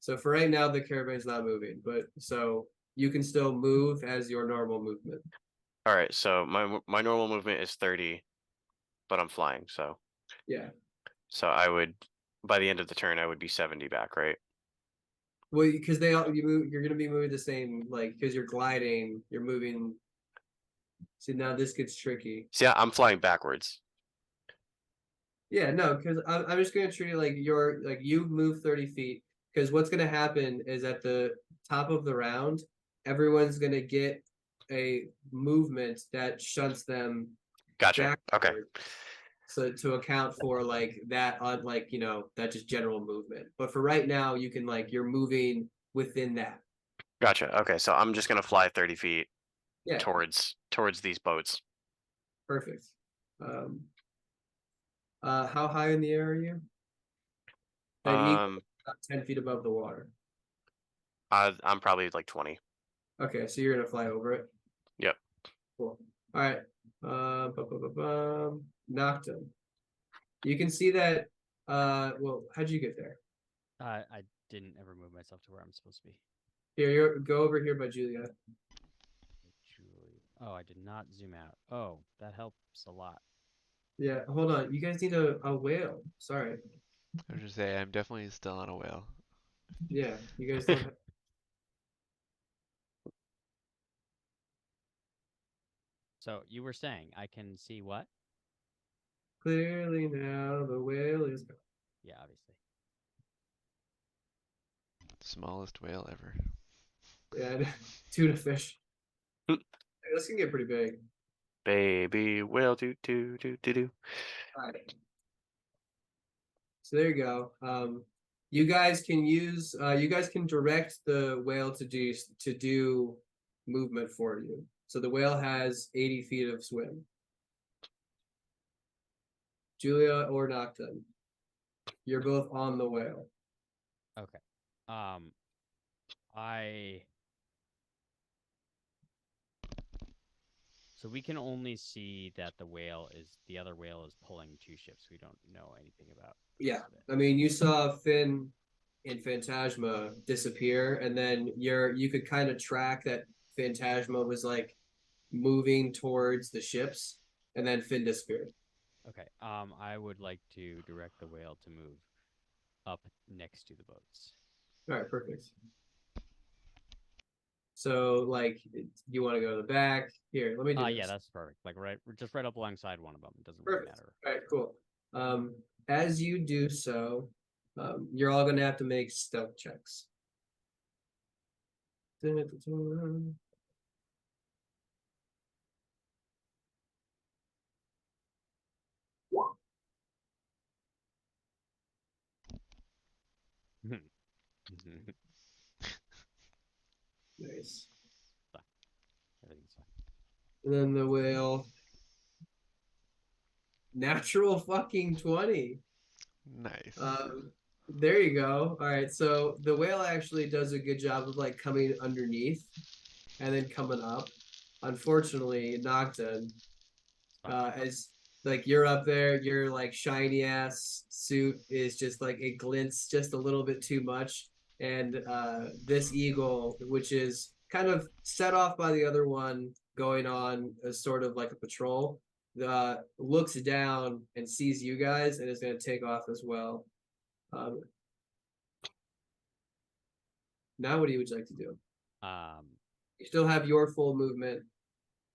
So for right now, the caravan's not moving, but so you can still move as your normal movement. All right, so my normal movement is 30, but I'm flying, so Yeah. so I would by the end of the turn I would be 70 back, right? Well, because you're gonna be moving the same, like because you're gliding, you're moving. See, now this gets tricky. See, I'm flying backwards. Yeah, no, because I'm just gonna treat it like you move 30 feet. Because what's gonna happen is at the top of the round, everyone's gonna get a movement that shunts them Gotcha. Okay. backward. So to account for like that on that just general movement. But for right now, you can you're moving within that. Gotcha. Okay, so I'm just gonna fly 30 feet Yeah, towards these boats. perfect. How high in the air are you? About 10 feet above the water. I'm probably like 20. Okay, so you're gonna fly over it. Yep. Cool. All right. Noctum. You can see that. Well, how'd you get there? I didn't ever move myself to where I'm supposed to be. Here, go over here by Julia. Oh, I did not zoom out. Oh, that helps a lot. Yeah, hold on. You guys need a whale. Sorry. I was just say I'm definitely still on a whale. Yeah, you guys don't. So you were saying I can see what? Clearly now the whale is gone. Yeah, obviously. Smallest whale ever. Yeah, tuna fish. Hey, this can get pretty big. Baby whale do do do do do. All right. So there you go. You guys can direct the whale to do movement for you. So the whale has 80 feet of swim. Julia or Noctum, you're both on the whale. Okay. I. So we can only see that the other whale is pulling 2 ships. We don't know anything about. Yeah, I mean, you saw Finn and Phantasma disappear, and then you could kind of track that Phantasma was like moving towards the ships, and then Finn disappeared. Okay. I would like to direct the whale to move up next to the boats. All right, perfect. So, you want to go to the back? Here, let me do this. Yeah, that's perfect. Like just right up alongside one of them. It doesn't Perfect. really matter. All right, cool. As you do so, you're all gonna have to make stealth checks. Nice. Everything's fine. And then the whale. Natural fucking 20. Nice. There you go. All right, so the whale actually does a good job of like coming underneath and then coming up. Unfortunately, Nocton, as like you're up there, your like shiny ass suit is just like it glints just a little bit too much, and this eagle, which is kind of set off by the other one, going on a sort of like a patrol, looks down and sees you guys and is going to take off as well. Now, what would you like to do? You still have your full movement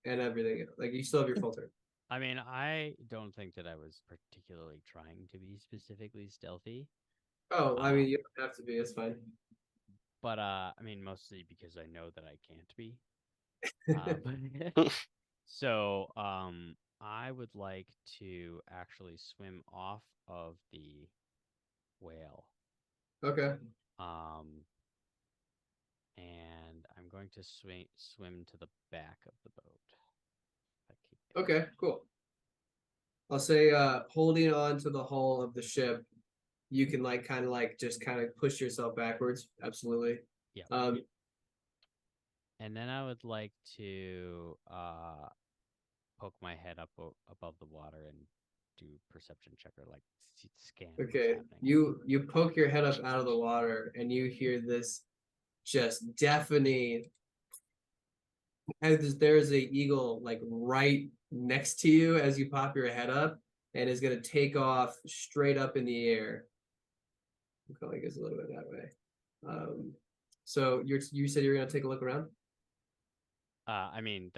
and everything. Like you still have your full turn. I mean, I don't think that I was particularly trying to be specifically stealthy. Oh, I mean, you don't have to be. It's fine. But I mean, mostly because I know that I can't be. So, I would like to actually swim off of the whale. Okay. And I'm going to swim to the back of the boat. Okay, cool. I'll say holding on to the hull of the ship, you can like kind of like just kind of push yourself backwards. Absolutely. Yeah. And then I would like to poke my head up above the water and do perception check or like scan. Okay. You poke your head up out of the water and you hear this just deafening. And there's a eagle like right next to you as you pop your head up and is gonna take off straight up in the air. It probably goes a little bit that way. So you said you're gonna take a look around? I mean,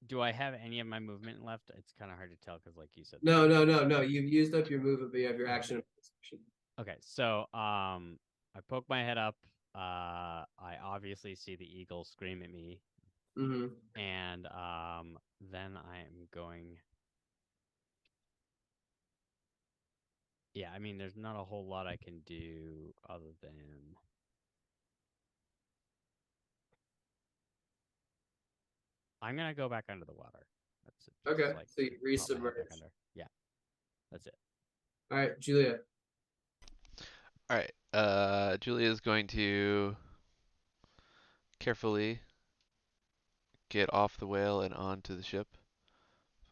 do I have any of my movement left? It's kind of hard to tell because, like you said. No. You've used up your movement, but you have your action. Okay, so I poke my head up. I obviously see the eagle scream at me, and then I am going. Yeah, I mean, there's not a whole lot I can do other than. I'm gonna go back under the water. That's it. Okay, Like, so you resubmerge. Yeah, that's it. All right, Julia. All right. Julia is going to carefully get off the whale and onto the ship.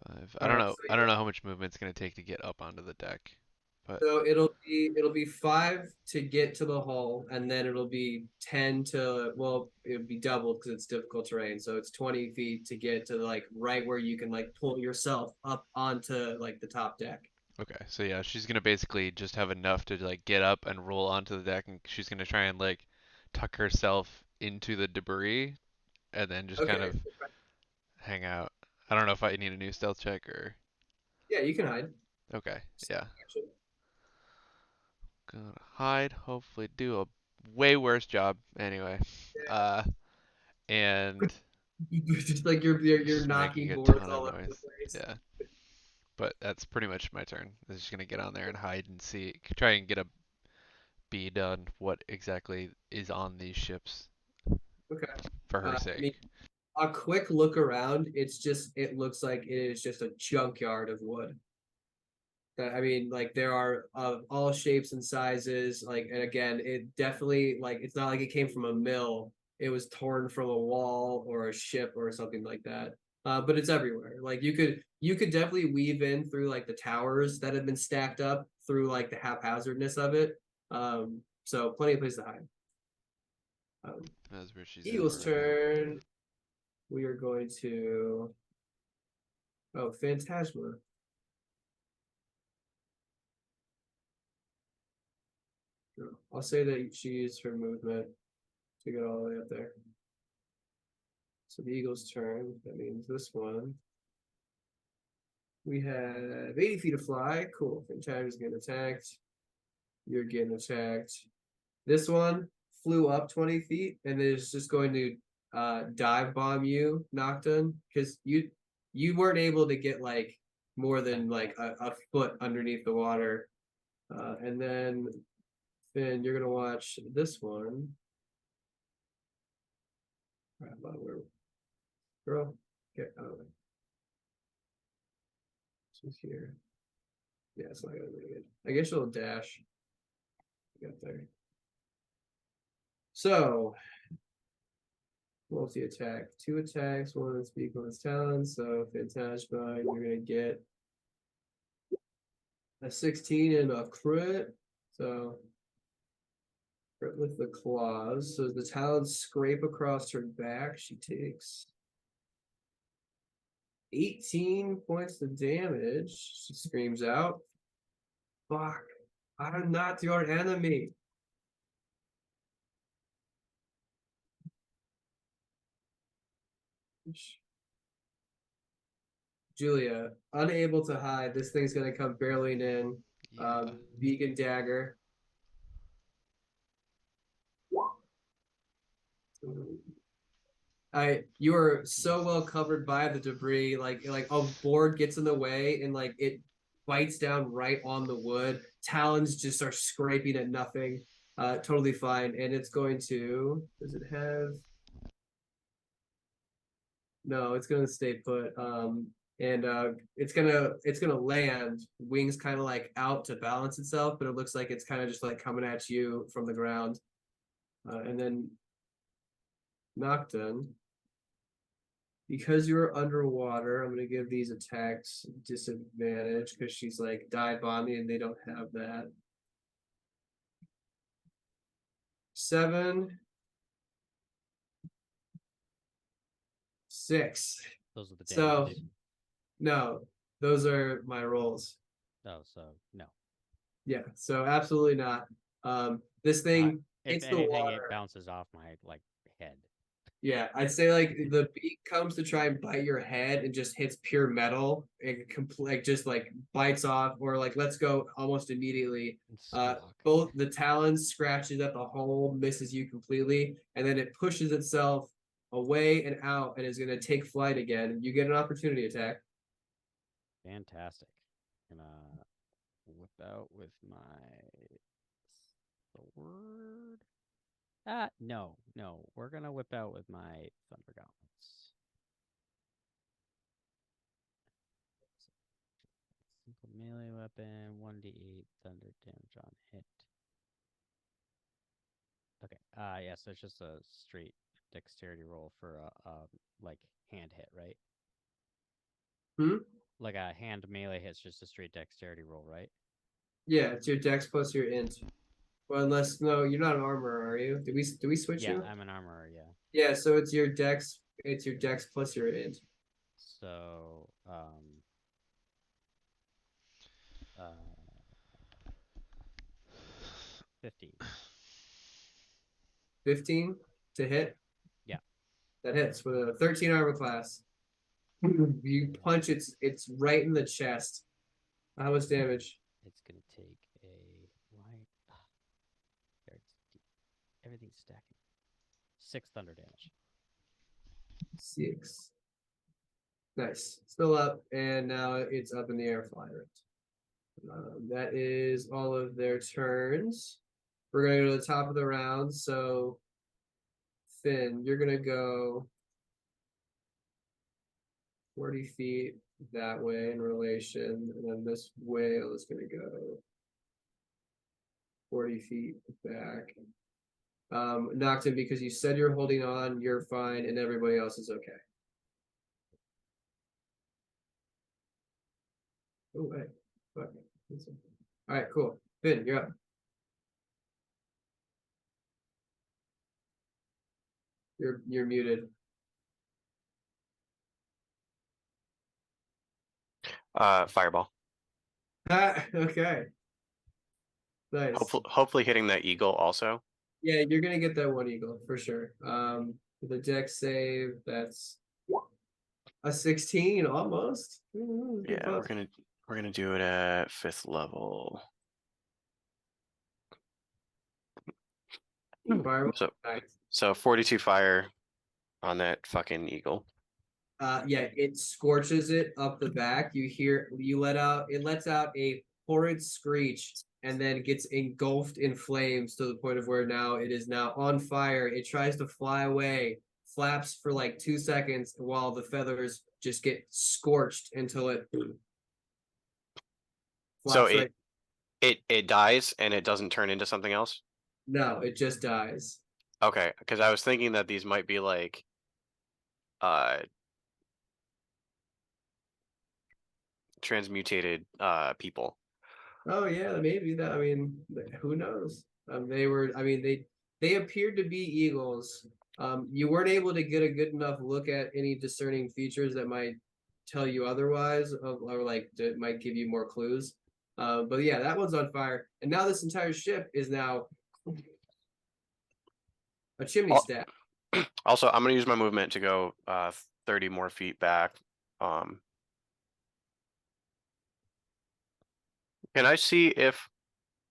5. I don't know. I don't know how much movement it's going to take to get up onto the deck. But so it'll be 5 to get to the hull, and then it'll be 10 to it'll be doubled because it's difficult terrain. So it's 20 feet to get to like right where you can like pull yourself up onto like the top deck. okay, so yeah, she's gonna basically just have enough to like get up and roll onto the deck, and she's gonna try and like tuck herself into the debris, and then just kind of hang out. I don't know if I need a new stealth check or. Yeah, you can hide. Okay, yeah. Gonna hide. Hopefully, do a way worse job anyway. And just like you're just knocking making a boards ton all of over the noise. place. Yeah. But that's pretty much my turn. I'm just gonna get on there and hide and see, try and get a bead on what exactly is on these ships. Okay. For her sake. I mean, a quick look around, it looks like it is just a junkyard of wood. I mean, like there are of all shapes and sizes. Like, and again, it definitely like it's not like it came from a mill. It was torn from a wall or a ship or something like that. But it's everywhere. Like you could definitely weave in through like the towers that have been stacked up through like the haphazardness of it. So plenty of places to hide. That's where she's Eagle's turn. We are going to. Oh, Phantasma. I'll say that she used her movement to get all the way up there. So the eagle's turn. That means this one. We have 80 feet of fly. Cool. Phantasma's getting attacked. You're getting attacked. This one flew up 20 feet and is just going to dive bomb you, Nocturne, because you weren't able to get like more than like a foot underneath the water. And then Finn, you're gonna watch this one. All right, where, girl, get out of the way. She's here. Yeah, it's not gonna be good. I guess she'll dash. Got there. So, multi-attack, 2 attacks, 1 that's equal to talent. So, Fantasma, you're gonna get a 16 and a crit. So, crit with the claws. So, the talons scrape across her back. She takes 18 points of damage. She screams out, "Fuck, I'm not your enemy." Julia, unable to hide, this thing's gonna come barreling in. Yeah. Vegan dagger. You are so well covered by the debris, like a board gets in the way and like it bites down right on the wood. Talons just are scraping at nothing. Totally fine. And it's going to, does it have? No, it's gonna stay put. And it's gonna land, wings kind of like out to balance itself, but it looks like it's kind of just like coming at you from the ground. And then Nocturne, because you're underwater, I'm gonna give these attacks disadvantage because she's like dive bombing and they don't have that. 7, 6. Those are the So damage. no, those are my rolls. Oh, so no. Yeah, so absolutely not. This thing If hits the anything, water. it bounces off my like head. Yeah, I'd say like the beak comes to try and bite your head and just hits pure metal and like just like bites off or like lets go almost immediately. Both the talons scratches at the hole, misses you completely, and then it pushes itself away and out and is gonna take flight again. You get an opportunity attack. Fantastic. Gonna whip out with my sword. No. We're gonna whip out with my thunder gauntlets. Simple melee weapon, 1d8 thunder damage on hit. Okay. Yeah. So it's just a straight dexterity roll for a like hand hit, right? Like a hand melee hit's just a straight dexterity roll, right? Yeah, it's your dex plus your int. Well, unless no, you're not an armorer, are you? Do we switch you? Yeah, I'm an armorer. Yeah. Yeah, so it's your dex. It's your dex plus your int. So 15. 15 to hit. Yeah. That hits with a 13 armor class. You punch it's right in the chest. How much damage? It's gonna take everything's stacking. 6 thunder damage. 6. Nice. Still up, and now it's up in the air flying. That is all of their turns. We're gonna go to the top of the round. So, Finn, you're gonna go 40 feet that way in relation, and then this whale is gonna go 40 feet back. Nocturne, because you said you're holding on, you're fine, and everybody else is okay. Oh, wait. Fuck. All right, cool. Finn, you're up. You're muted. Fireball. Okay. Nice. Hopefully hitting that eagle also. Yeah, you're gonna get that one eagle for sure. The dex save, that's a 16 almost. Yeah, we're gonna do it at 5th level. Fireball. So, so 42 fire on that fucking eagle. Yeah, it scorches it up the back. It lets out a horrid screech and then gets engulfed in flames to the point of where now it is now on fire. It tries to fly away, flaps for like 2 seconds while the feathers just get scorched until it So flops right. it dies and it doesn't turn into something else? No, it just dies. Okay, because I was thinking that these might be like transmutated people. Oh yeah, maybe that. I mean, who knows? They were. I mean, they appeared to be eagles. You weren't able to get a good enough look at any discerning features that might tell you otherwise, or like that might give you more clues. But yeah, that one's on fire, and now this entire ship is now a chimney Al- stack. Also, I'm gonna use my movement to go 30 more feet back. Can I see if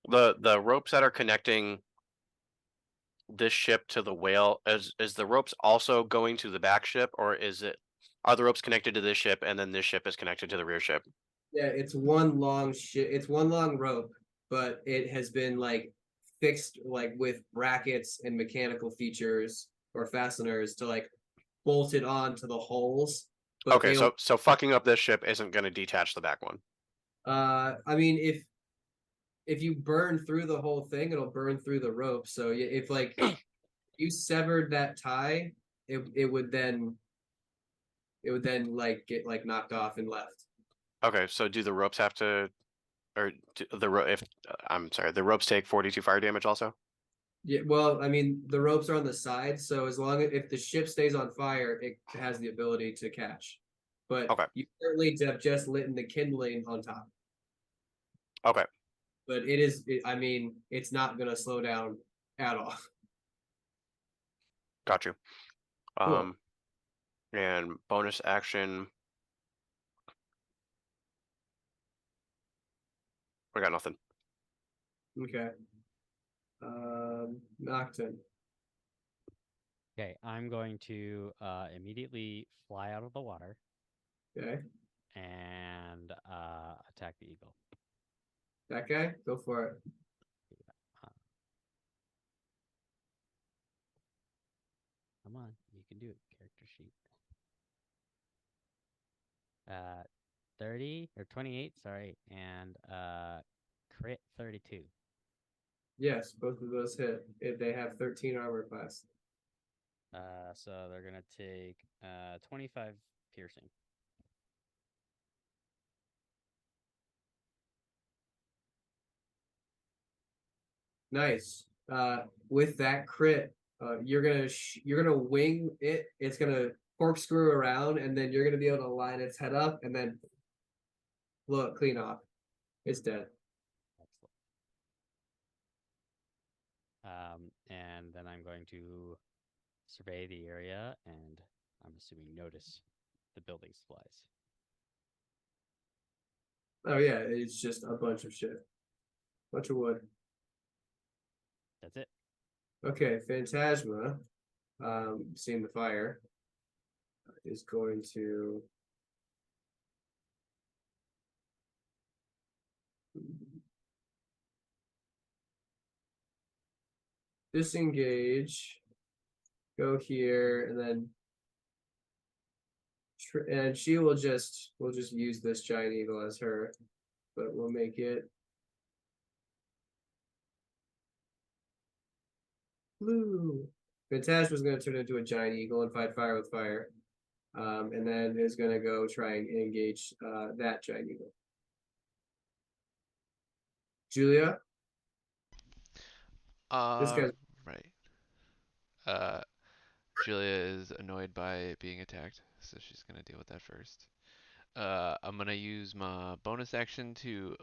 the ropes that are connecting this ship to the whale is the ropes also going to the back ship, or are the ropes connected to this ship and then this ship is connected to the rear ship? Yeah, it's one long ship. It's one long rope, but it has been like fixed like with brackets and mechanical features or fasteners to like bolt it on to the holes. But Okay, they so fucking up this ship isn't going to detach the back one. I mean if you burn through the whole thing, it'll burn through the rope. So if like you severed that tie, it would then like get like knocked off and left. Okay, so do the ropes have to, or if I'm sorry, the ropes take 42 fire damage also? Yeah, well, I mean, the ropes are on the side, so as long as if the ship stays on fire, it has the ability to catch. But Okay, you certainly have just lit the kindling on top. okay, But I mean, it's not gonna slow down at all. got you. Cool. And bonus action, I got nothing. Okay. Nocton. Okay, I'm going to immediately fly out of the water Okay. and attack the eagle. That guy, go for it. Uh, Come on, you can do it. Character sheet. 30 or 28, sorry, and crit 32. Yes, both of those hit. If they have 13 armor class. So they're gonna take 25 piercing. Nice. With that crit, you're gonna wing it. It's gonna corkscrew around, and then you're gonna be able to line its head up, and then look clean off. It's dead. Excellent. And then I'm going to survey the area, and I'm assuming notice the building supplies. Oh yeah, it's just a bunch of shit. Bunch of wood. That's it. Okay, Phantasma, seeing the fire, is going to disengage, go here, and then and she will just we'll just use this giant eagle as her, but we'll make it blue. Phantasma's going to turn into a giant eagle and fight fire with fire, and then is going to go try and engage that giant eagle. Julia, this guy's Right. Julia is annoyed by being attacked, so she's gonna deal with that first. I'm gonna use my bonus action to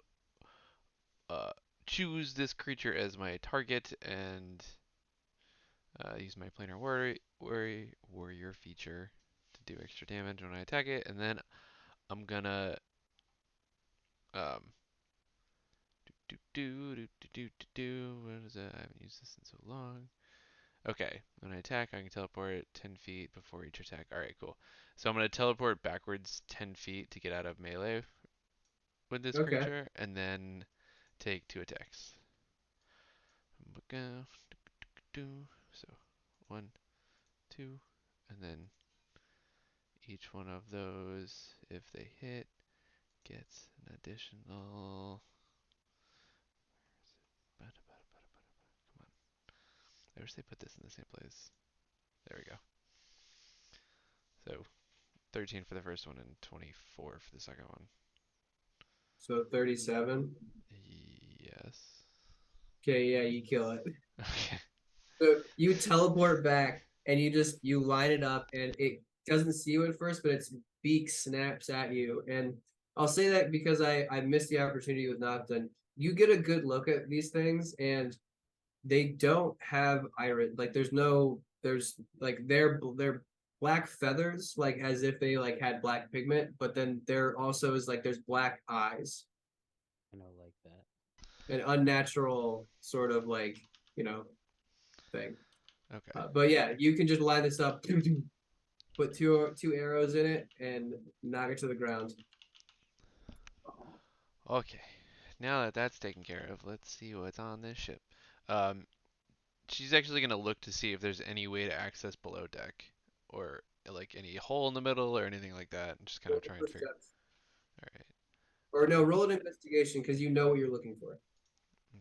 choose this creature as my target and use my planar warrior feature to do extra damage when I attack it, and then I'm gonna um what is that? I haven't used this in so long. Okay, when I attack, I can teleport 10 feet before each attack. Alright, cool. So I'm going to teleport backwards 10 feet to get out of melee with this okay. creature, and then take 2 attacks. So, 1, 2, and then each one of those, if they hit, gets an additional. Come on. I wish they put this in the same place. There we go. So 13 for the first one and 24 for the second one. So 37. Yes. Okay, yeah, you kill it. Okay. So you teleport back and you line it up and it doesn't see you at first, but its beak snaps at you. And I'll say that because I missed the opportunity with Nocton. You get a good look at these things and they don't have iris. Like there's like they're black feathers, like as if they like had black pigment, but then there also is like there's black eyes. I know, like that. An unnatural sort of like, thing. Okay. But yeah, you can just line this up, put two arrows in it, and knock it to the ground. Okay. Now that that's taken care of, let's see what's on this ship. Um, she's actually gonna look to see if there's any way to access below deck, or like any hole in the middle or anything like that, and just kind of try and figure. All right. Or no, roll an investigation because you know what you're looking for.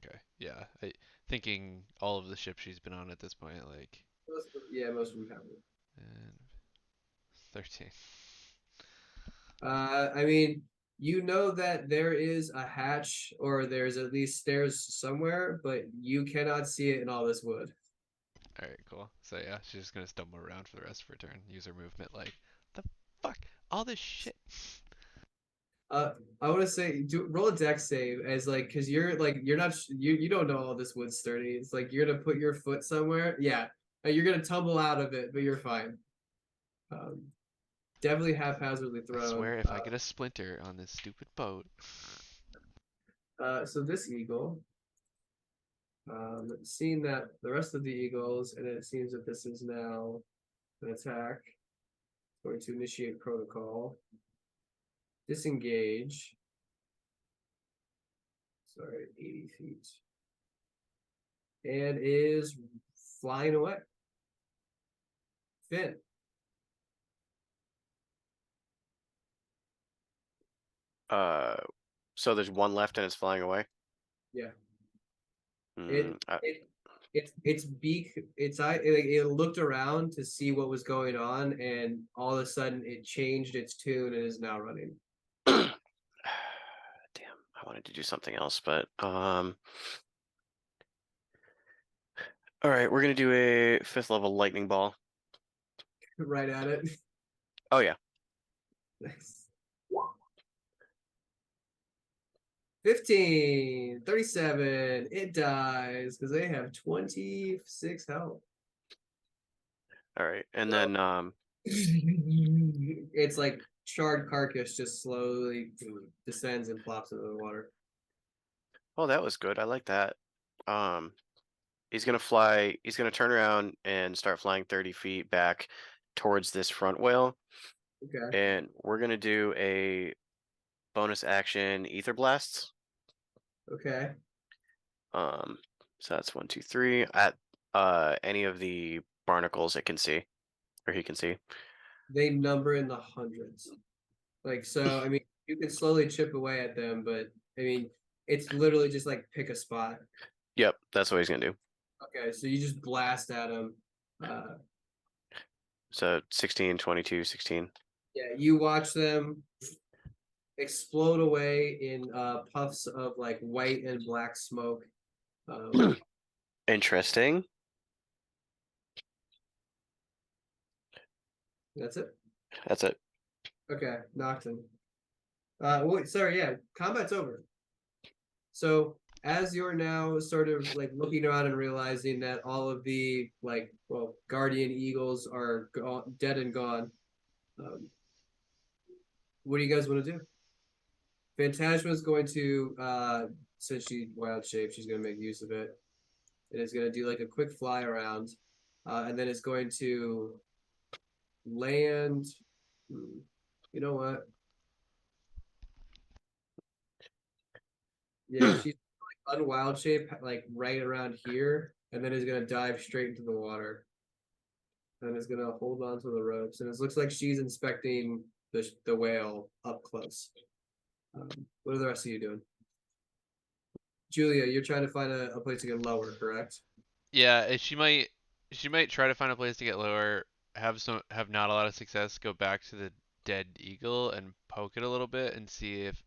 Okay. Yeah. Thinking all of the ships she's been on at this point, like. Most of them have it. And 13. I mean, you know that there is a hatch or there's at least stairs somewhere, but you cannot see it in all this wood. All right. Cool. So yeah, she's just gonna stumble around for the rest of her turn. Use her movement. Like, the fuck, all this shit. I want to say roll a dex save as like because you're not you don't know all this wood's sturdy. It's like you're gonna put your foot somewhere. Yeah, you're gonna tumble out of it, but you're fine. Definitely haphazardly thrown. I swear, if I get a splinter on this stupid boat. So this eagle, seeing that the rest of the eagles, and it seems that this is now an attack. Going to initiate protocol. Disengage. Sorry, 80 feet. And is flying away. Finn. So there's one left and it's flying away. Yeah. Mm, Its beak, it looked around to see what was going on, and all of a sudden it changed its tune and is now running. Damn, I wanted to do something else, but all right, we're gonna do a 5th level lightning ball. Right at it. Oh yeah. Nice. 15, 37. It dies because they have 26 health. All right, and then It's like charred carcass just slowly descends and plops into the water. oh, that was good. I like that. He's gonna fly. He's gonna turn around and start flying 30 feet back towards this front whale. Okay. And we're gonna do a bonus action ether blasts. Okay. So that's 1, 2, 3 at any of the barnacles it can see, or he can see. They number in the hundreds. Like, so, I mean, you can slowly chip away at them, but I mean, it's literally just like pick a spot. Yep, that's what he's gonna do. Okay, so you just blast at them. So 16, 22, 16. Yeah, you watch them explode away in puffs of like white and black smoke. Interesting. That's it. That's it. Okay, Nocton. Wait, sorry, yeah, combat's over. So as you're now sort of like looking around and realizing that all of the guardian eagles are dead and gone, what do you guys want to do? Phantasma's going to, since she wild shape, she's going to make use of it. It is going to do like a quick fly around, and then it's going to land. You know what? Yeah, she's like unwild shape, like right around here, and then is going to dive straight into the water. and is gonna hold on to the ropes, and it looks like she's inspecting the whale up close. What are the rest of you doing? Julia, you're trying to find a place to get lower, correct? Yeah, she might try to find a place to get lower, have not a lot of success, go back to the dead eagle and poke it a little bit and see if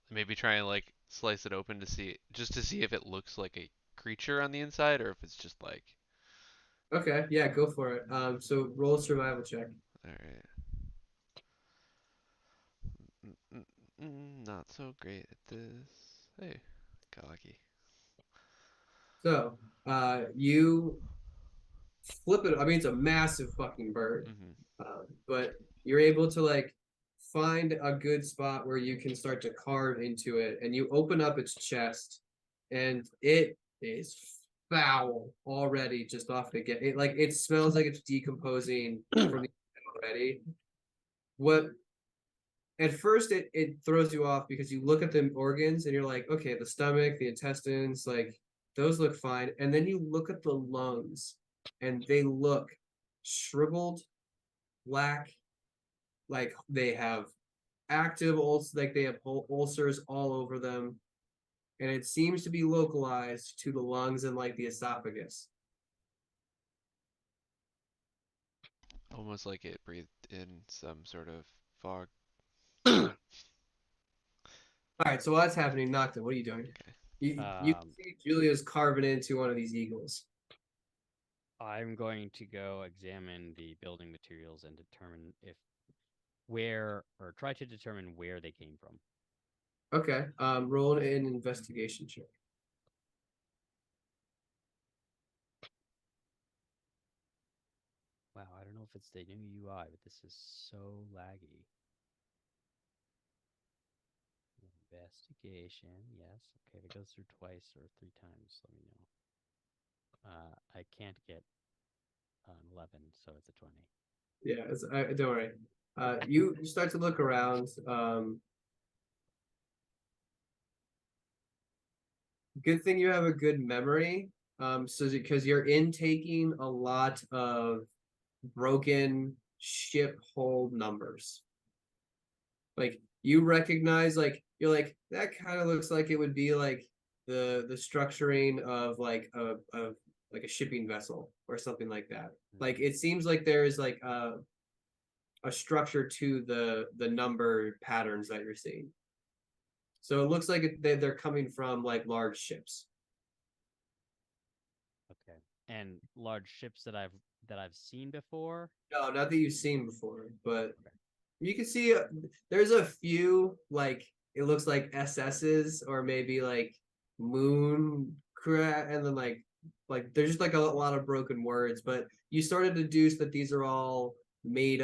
maybe try and like slice it open to see if it looks like a creature on the inside or if it's just like. Okay, yeah, go for it. So roll a survival check. All right. Not so great at this. Hey, got lucky. So, you flip it. I mean, it's a massive fucking bird, but you're able to like find a good spot where you can start to carve into it, and you open up its chest, and it is foul already just off the get. It smells like it's decomposing from the already. What at first it throws you off because you look at the organs and you're like, okay, the stomach, the intestines, like those look fine. And then you look at the lungs and they look shriveled, black, like they have active ulcers, like they have ulcers all over them. And it seems to be localized to the lungs and like the esophagus. Almost like it breathed in some sort of fog. All right, so while that's happening, Nocta, what are you doing? Okay. You can see Julia's carving into one of these eagles. I'm going to go examine the building materials and determine try to determine where they came from. Okay, roll an investigation check. Wow, I don't know if it's the new UI, but this is so laggy. Investigation, yes. Okay, if it goes through twice or 3 times, let me know. I can't get an 11, so it's a 20. Yeah, don't worry. You start to look around. Good thing you have a good memory. So because you're intaking a lot of broken ship hold numbers. Like you recognize, like you're like that kind of looks like it would be like the structuring of like a shipping vessel or something like that. Like it seems like there is like a structure to the number patterns that you're seeing. So it looks like they're coming from like large ships. Okay. And large ships that I've seen before? No, not that you've seen before, but you can see there's a few like it looks like SS's or maybe like moon and then like there's just like a lot of broken words, but you sort of deduce that these are all made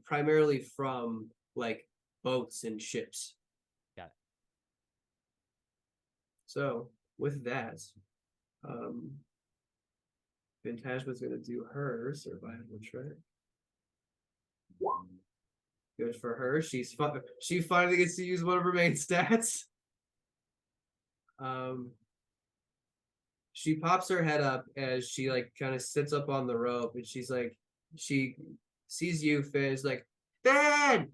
primarily from like boats and ships. Got it. So with that, Phantasma's gonna do her survival check. Good for her. She finally gets to use one of her main stats. She pops her head up as she like kind of sits up on the rope, and she's like, she sees you, Finn. It's like, Finn!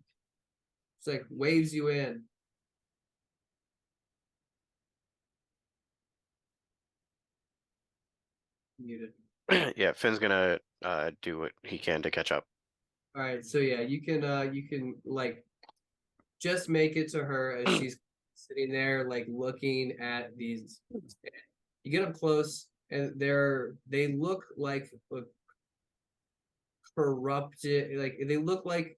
It's like waves you in. Muted. Yeah, Finn's gonna do what he can to catch up. All right, so yeah, you can like just make it to her as she's sitting there like looking at these. You get up close and they look like corrupted, like they look like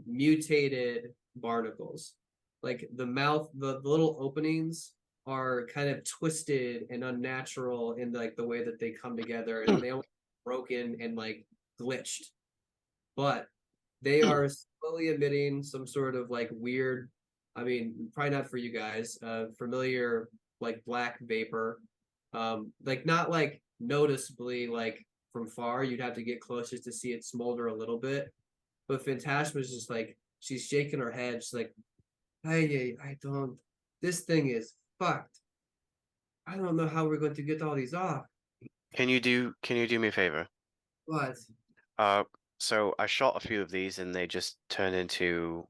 mutated barnacles. Like the mouth, the little openings are kind of twisted and unnatural in like the way that they come together, and they almost broken and like glitched. But they are slowly emitting some sort of like weird, I mean, probably not for you guys, familiar like black vapor. Like not like noticeably like from far, you'd have to get closer to see it smolder a little bit. But Phantasma's just like she's shaking her head, she's like, I don't, this thing is fucked. I don't know how we're going to get all these off. Can you do me a favor? What? So I shot a few of these and they just turn into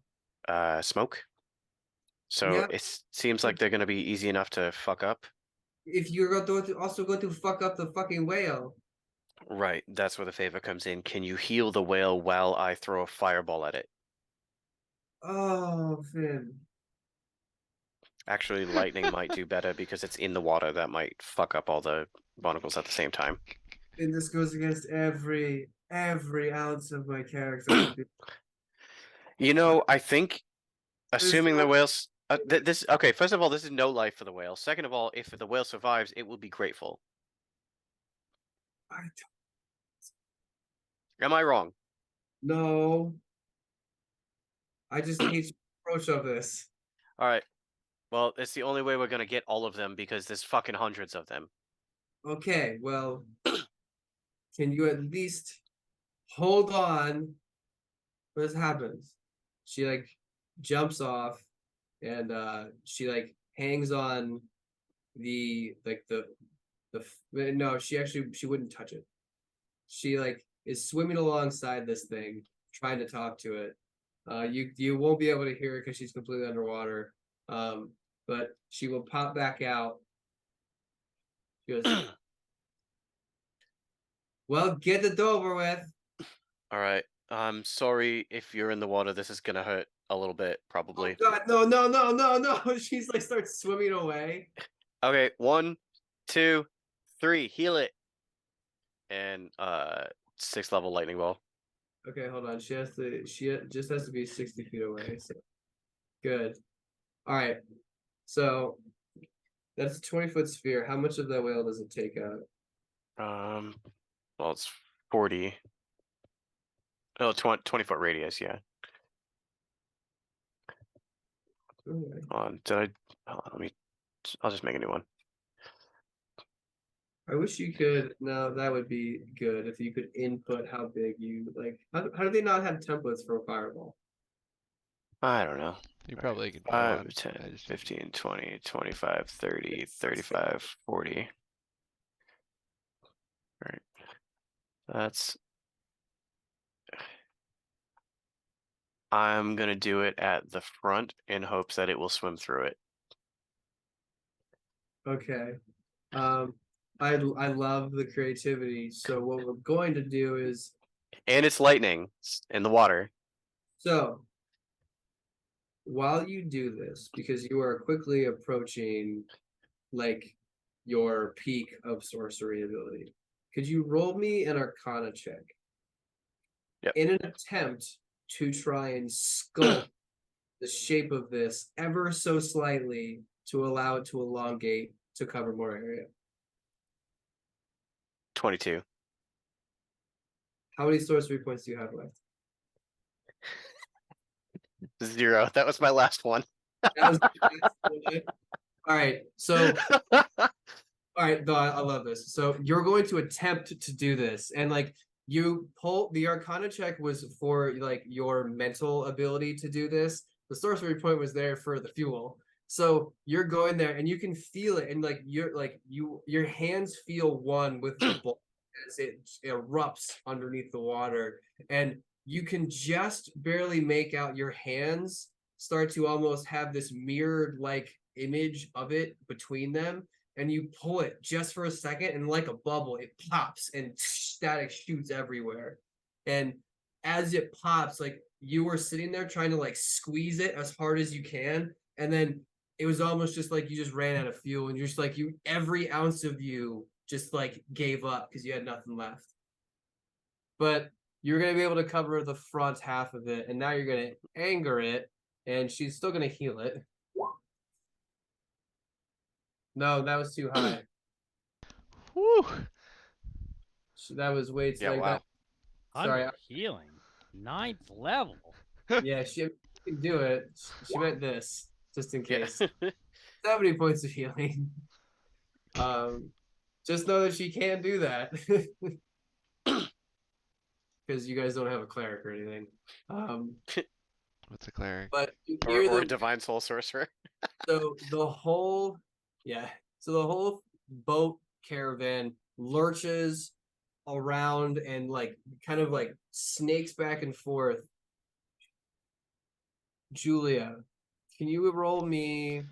smoke. So Yep. it seems like they're gonna be easy enough to fuck up. If you're going to also going to fuck up the fucking whale. Right, that's where the favor comes in. Can you heal the whale while I throw a fireball at it? Oh, Finn. Actually, lightning might do better because it's in the water. That might fuck up all the barnacles at the same time. And this goes against every ounce of my character. You know, I think, There's assuming the not- whales. Okay. First of all, this is no life for the whale. Second of all, if the whale survives, it will be grateful. I Am I wrong? No. I just hate the approach of this. All right. Well, it's the only way we're gonna get all of them because there's fucking hundreds of them. Okay, well, can you at least hold on? What happens? She like jumps off and she like hangs on the no, she wouldn't touch it. She like is swimming alongside this thing, trying to talk to it. You won't be able to hear her because she's completely underwater. But she will pop back out. She goes, well, get it over with. All right. I'm sorry if you're in the water. This is gonna hurt a little bit, probably. Oh, God, no. She's like starts swimming away. Okay, 1, 2, 3, heal it. And 6th level lightning ball. Okay, hold on. She just has to be 60 feet away. So good. All right. So that's a 20-foot sphere. How much of that whale does it take out? Well, it's 40. Oh, 20-foot radius, yeah. Okay. Hold on, I'll just make a new one. I wish you could. No, that would be good if you could input how big you like. How do they not have templates for a fireball? I don't know. You probably could go 5, on. 10, I just 15, 20, 25, 30, 35, 40. All right. I'm gonna do it at the front in hopes that it will swim through it. Okay. I love the creativity. So what we're going to do is And it's lightning in the water. so while you do this, because you are quickly approaching like your peak of sorcery ability, could you roll me an Arcana check? Yep. In an attempt to try and sculpt the shape of this ever so slightly to allow it to elongate to cover more area. 22. How many sorcery points do you have left? 0. That was my last one. That was all right. So all right, though I love this. So you're going to attempt to do this, and like you pull the Arcana check was for like your mental ability to do this. The sorcery point was there for the fuel. So you're going there, and you can feel it, and like your hands feel one with the ball as it erupts underneath the water, and you can just barely make out your hands start to almost have this mirrored like image of it between them, and you pull it just for a second, and like a bubble, it pops and static shoots everywhere. And as it pops, like you were sitting there trying to like squeeze it as hard as you can, and then it was almost just like you just ran out of fuel, and you're just like every ounce of you just like gave up because you had nothing left. But you're gonna be able to cover the front half of it, and now you're gonna anger it, and she's still gonna heal it. No, that was too high. Woo! That was way too. Yeah, like, wow. Sorry. Healing. 9th level. Yeah, she can do it. She meant this, just in case. 70 points of healing. Just know that she can do that. Because you guys don't have a cleric or anything. What's a cleric? But or a divine soul sorcerer. So the whole boat caravan lurches around and like kind of like snakes back and forth. Julia, can you roll me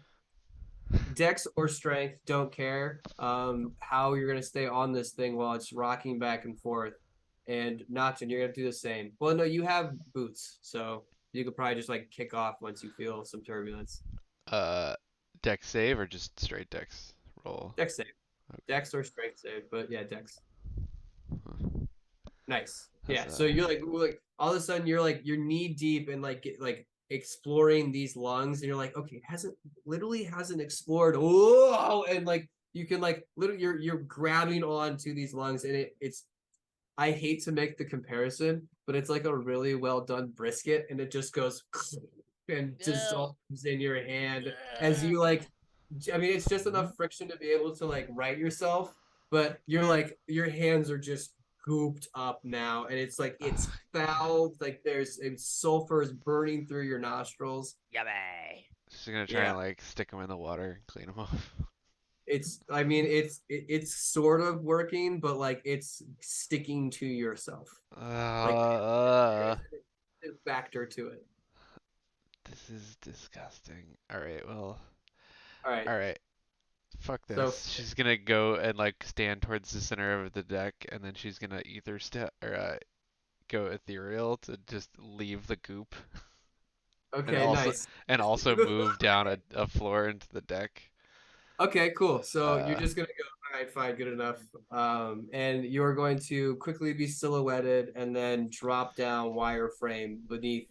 Dex or strength? Don't care. How you're gonna stay on this thing while it's rocking back and forth. And Nocton, you're gonna do the same. Well, no, you have boots, so you could probably just like kick off once you feel some turbulence. Dex save or just straight dex roll? Dex save. Okay. Dex or strength save, but yeah, Dex. Huh. Nice. How's Yeah. that? So you're like all of a sudden you're knee deep in like exploring these lungs, and you're like, okay, hasn't explored. Oh, and like you can like literally you're grabbing onto these lungs, and it's I hate to make the comparison, but it's like a really well done brisket, and it just goes and dissolves in your hand as you like. I mean, it's just enough friction to be able to like right yourself, but you're like your hands are just gooped up now, and it's like it's foul. Like there's sulfur is burning through your nostrils. Yummy. She's gonna try and like stick them in the water and clean them off. I mean, it's sort of working, but like it's sticking to yourself. Like there's a factor to it. This is disgusting. All right, well, All right. all right. Fuck this. So She's gonna go and like stand towards the center of the deck, and then she's gonna ether step or go ethereal to just leave the goop, and okay, also nice. move down a floor into the deck. Okay, cool. So you're just gonna go, all right, fine, good enough. And you're going to quickly be silhouetted and then drop down wireframe beneath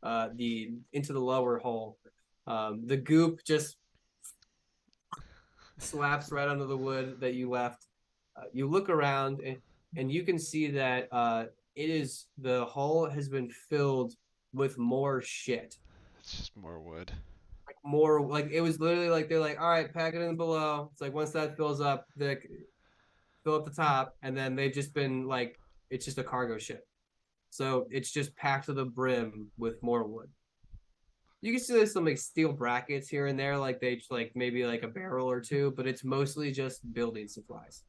the into the lower hole. The goop just slaps right under the wood that you left. You look around and you can see that the hole has been filled with more shit. It's just more wood. Like more like it was literally like they're like, all right, pack it in below. It's like once that fills up, they fill up the top, and then they've just been like it's just a cargo ship. So it's just packed to the brim with more wood. You can see there's some like steel brackets here and there, like they just like maybe like a barrel or two, but it's mostly just building supplies.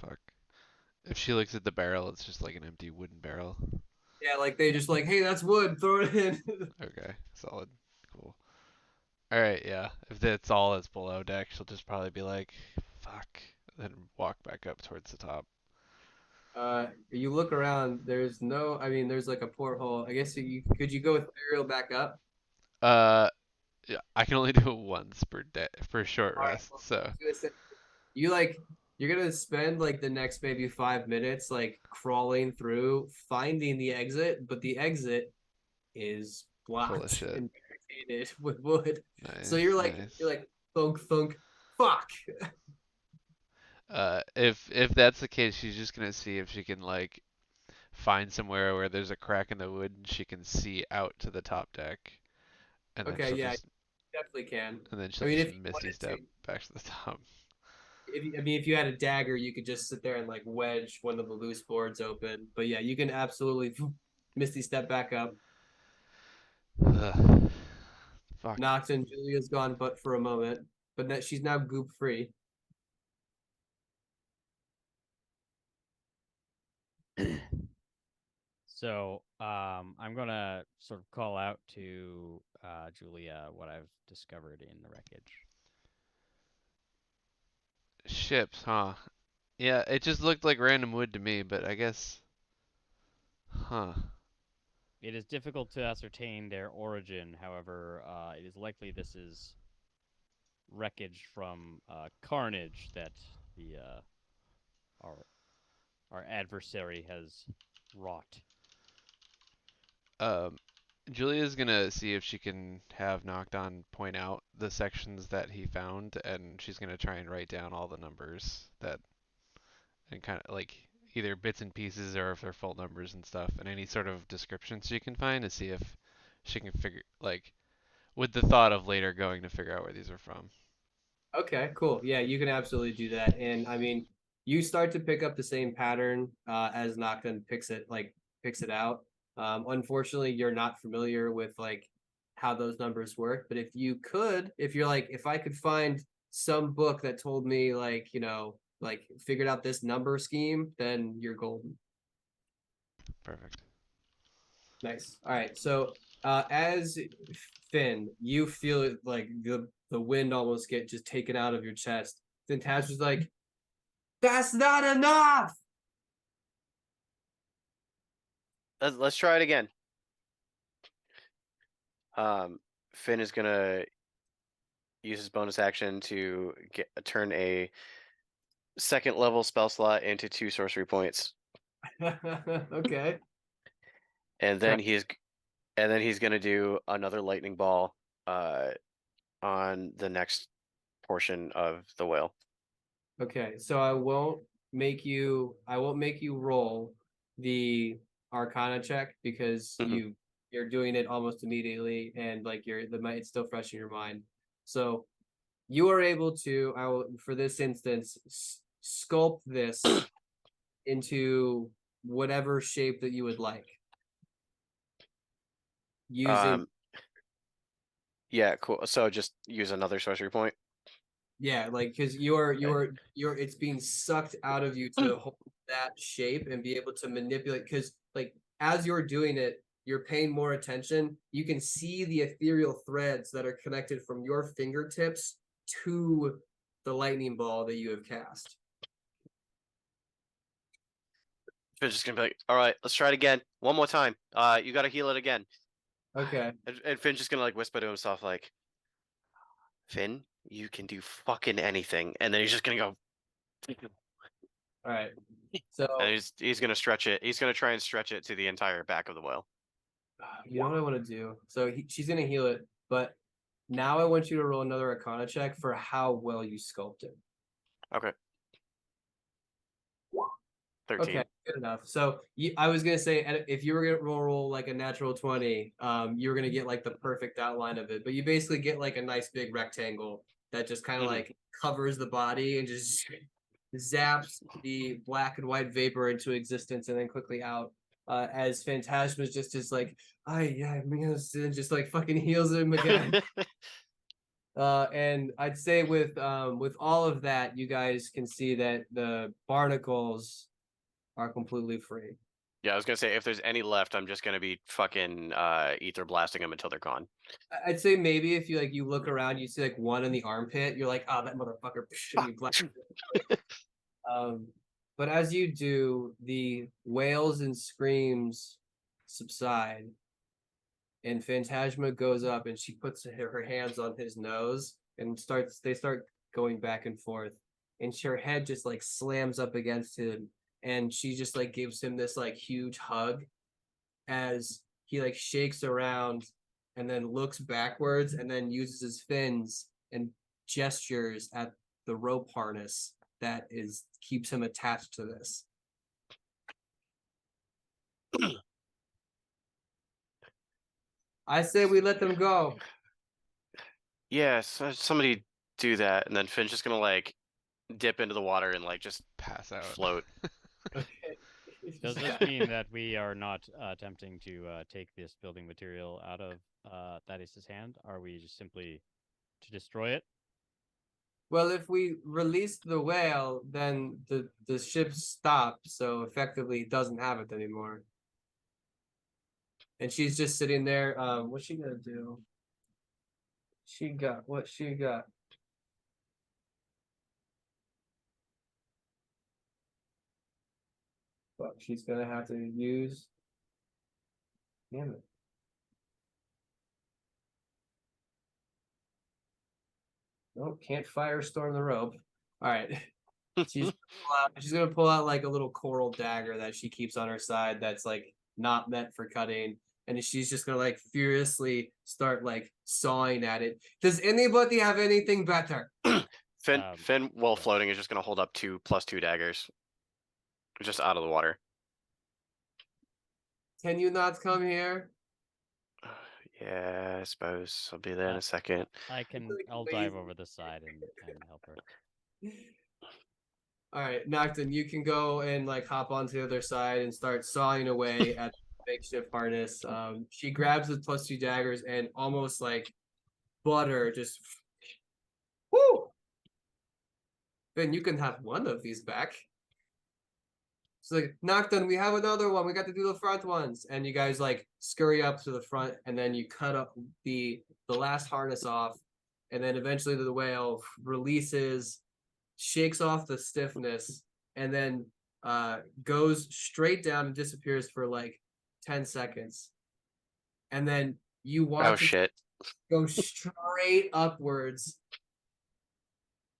Fuck. If she looks at the barrel, it's just like an empty wooden barrel. Yeah, like they just like, hey, that's wood, throw it in. Okay, solid. Cool. Alright, yeah. If that's all that's below deck, she'll just probably be like, fuck. Then walk back up towards the top. You look around, there's no, I mean, there's like a porthole. I guess could you go with aerial back up? Yeah, I can only do it once per day for short All right, rest, well, so. You're gonna spend like the next maybe 5 minutes like crawling through finding the exit, but the exit is Full of blocked shit. and barricaded with wood. Nice, So you're like nice. thunk thunk, fuck. If that's the case, she's just gonna see if she can like find somewhere where there's a crack in the wood and she can see out to the top deck, and then Okay, she'll yeah, just definitely can. and then I she'll mean, just if you misty wanted step to, back to the top. if you had a dagger, you could just sit there and like wedge one of the loose boards open. But yeah, you can absolutely misty step back up. Ugh. Fuck. Knox and Julia's gone, but for a moment, but she's now goop free. So I'm gonna sort of call out to Julia what I've discovered in the wreckage. Ships, huh? Yeah, it just looked like random wood to me, but I guess, huh? It is difficult to ascertain their origin. However, it is likely this is wreckage from carnage that the our adversary has wrought. Julia's gonna see if she can have Nocton point out the sections that he found, and she's gonna try and write down all the numbers that, and kind of like either bits and pieces or if they're full numbers and stuff, and any sort of descriptions she can find to see if she can figure, like, with the thought of later going to figure out where these are from. Okay, cool. Yeah, you can absolutely do that. And I mean, you start to pick up the same pattern as Nocton picks it out. Unfortunately, you're not familiar with like how those numbers work. But if you're like, if I could find some book that told me like, like figured out this number scheme, then you're golden. Perfect. Nice. All right. So as Finn, you feel it like the wind almost get just taken out of your chest. Then Taz was like, "That's not enough." Let's try it again. Finn is gonna use his bonus action to turn a second level spell slot into 2 sorcery points, Okay. and then he's gonna do another lightning ball on the next portion of the whale. Okay. So I won't make you roll the Arcana check because Mhm. you're doing it almost immediately, and like it's still fresh in your mind. So you are able to, I will, for this instance, sculpt this into whatever shape that you would like. Using, Yeah, cool. So just use another sorcery point. yeah, like because it's being sucked out of you to hold that shape and be able to manipulate. Because like as you're doing it, you're paying more attention. You can see the ethereal threads that are connected from your fingertips to the lightning ball that you have cast. Finn's just gonna be like, all right, let's try it again. One more time. You gotta heal it again. Okay. And Finn's just gonna like whisper to himself like, Finn, you can do fucking anything. And then he's just gonna go. All right. So And he's gonna stretch it. He's gonna try and stretch it to the entire back of the whale. you know what I want to do? So she's gonna heal it, but now I want you to roll another Arcana check for how well you sculpt it. Okay. 13. Okay, good enough. So I was gonna say if you were gonna roll like a natural 20, you were gonna get like the perfect outline of it, but you basically get like a nice big rectangle that just kind of like covers the body and just zaps the black and white vapor into existence and then quickly out. As Phantasma's just is like, yeah, and just like fucking heals him again. And I'd say with all of that, you guys can see that the barnacles are completely free. Yeah, I was gonna say if there's any left, I'm just gonna be fucking ether blasting them until they're gone. I'd say maybe if you look around, you see like one in the armpit, you're like, oh, that motherfucker. And you blast it. But as you do, the wails and screams subside, and Phantasma goes up and she puts her hands on his nose and they start going back and forth, and her head just like slams up against him, and she just like gives him this like huge hug as he like shakes around and then looks backwards and then uses his fins and gestures at the rope harness that keeps him attached to this. I say we let them go. Yeah, so somebody do that, and then Finn's just gonna like dip into the water and like just Pass out. float. Okay. Does this mean that we are not attempting to take this building material out of Thaddeus' hand? Are we just simply to destroy it? Well, if we release the whale, then the ship stops, so effectively it doesn't have it anymore. And she's just sitting there. What's she gonna do? What she got? Fuck, she's gonna have to use. Damn it. Nope, can't firestorm the rope. All right. She's gonna pull out like a little coral dagger that she keeps on her side that's like not meant for cutting. And she's just gonna like furiously start like sawing at it. Does anybody have anything better? Finn, while floating, is just gonna hold up 2+2 daggers, just out of the water. Can you not come here? Yeah, I suppose I'll be there in a second. I'll dive over the side and help her. All right, Nocton, you can go and like hop onto the other side and start sawing away at the makeshift harness. She grabs the +2 daggers and almost like butter just whoo! Then you can have one of these back. It's like, Nocturne, we have another one. We got to do the front ones. And you guys like scurry up to the front, and then you cut up the last harness off. And then eventually the whale releases, shakes off the stiffness, and then goes straight down and disappears for like 10 seconds. And then you watch shit. Go straight upwards,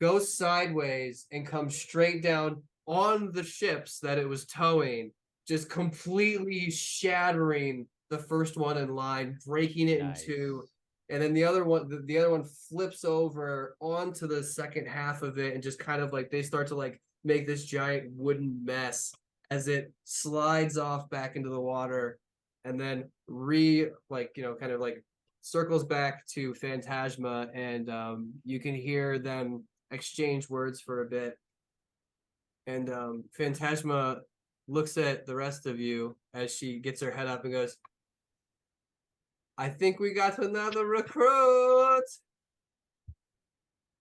go sideways, and come straight down on the ships that it was towing, just completely shattering the first one in line, breaking it in two. And then the other one flips over onto the second half of it, and just kind of like they start to like make this giant wooden mess as it slides off back into the water, and then kind of like circles back to Phantasma, and you can hear them exchange words for a bit. And Phantasma looks at the rest of you as she gets her head up and goes, I think we got another recruit.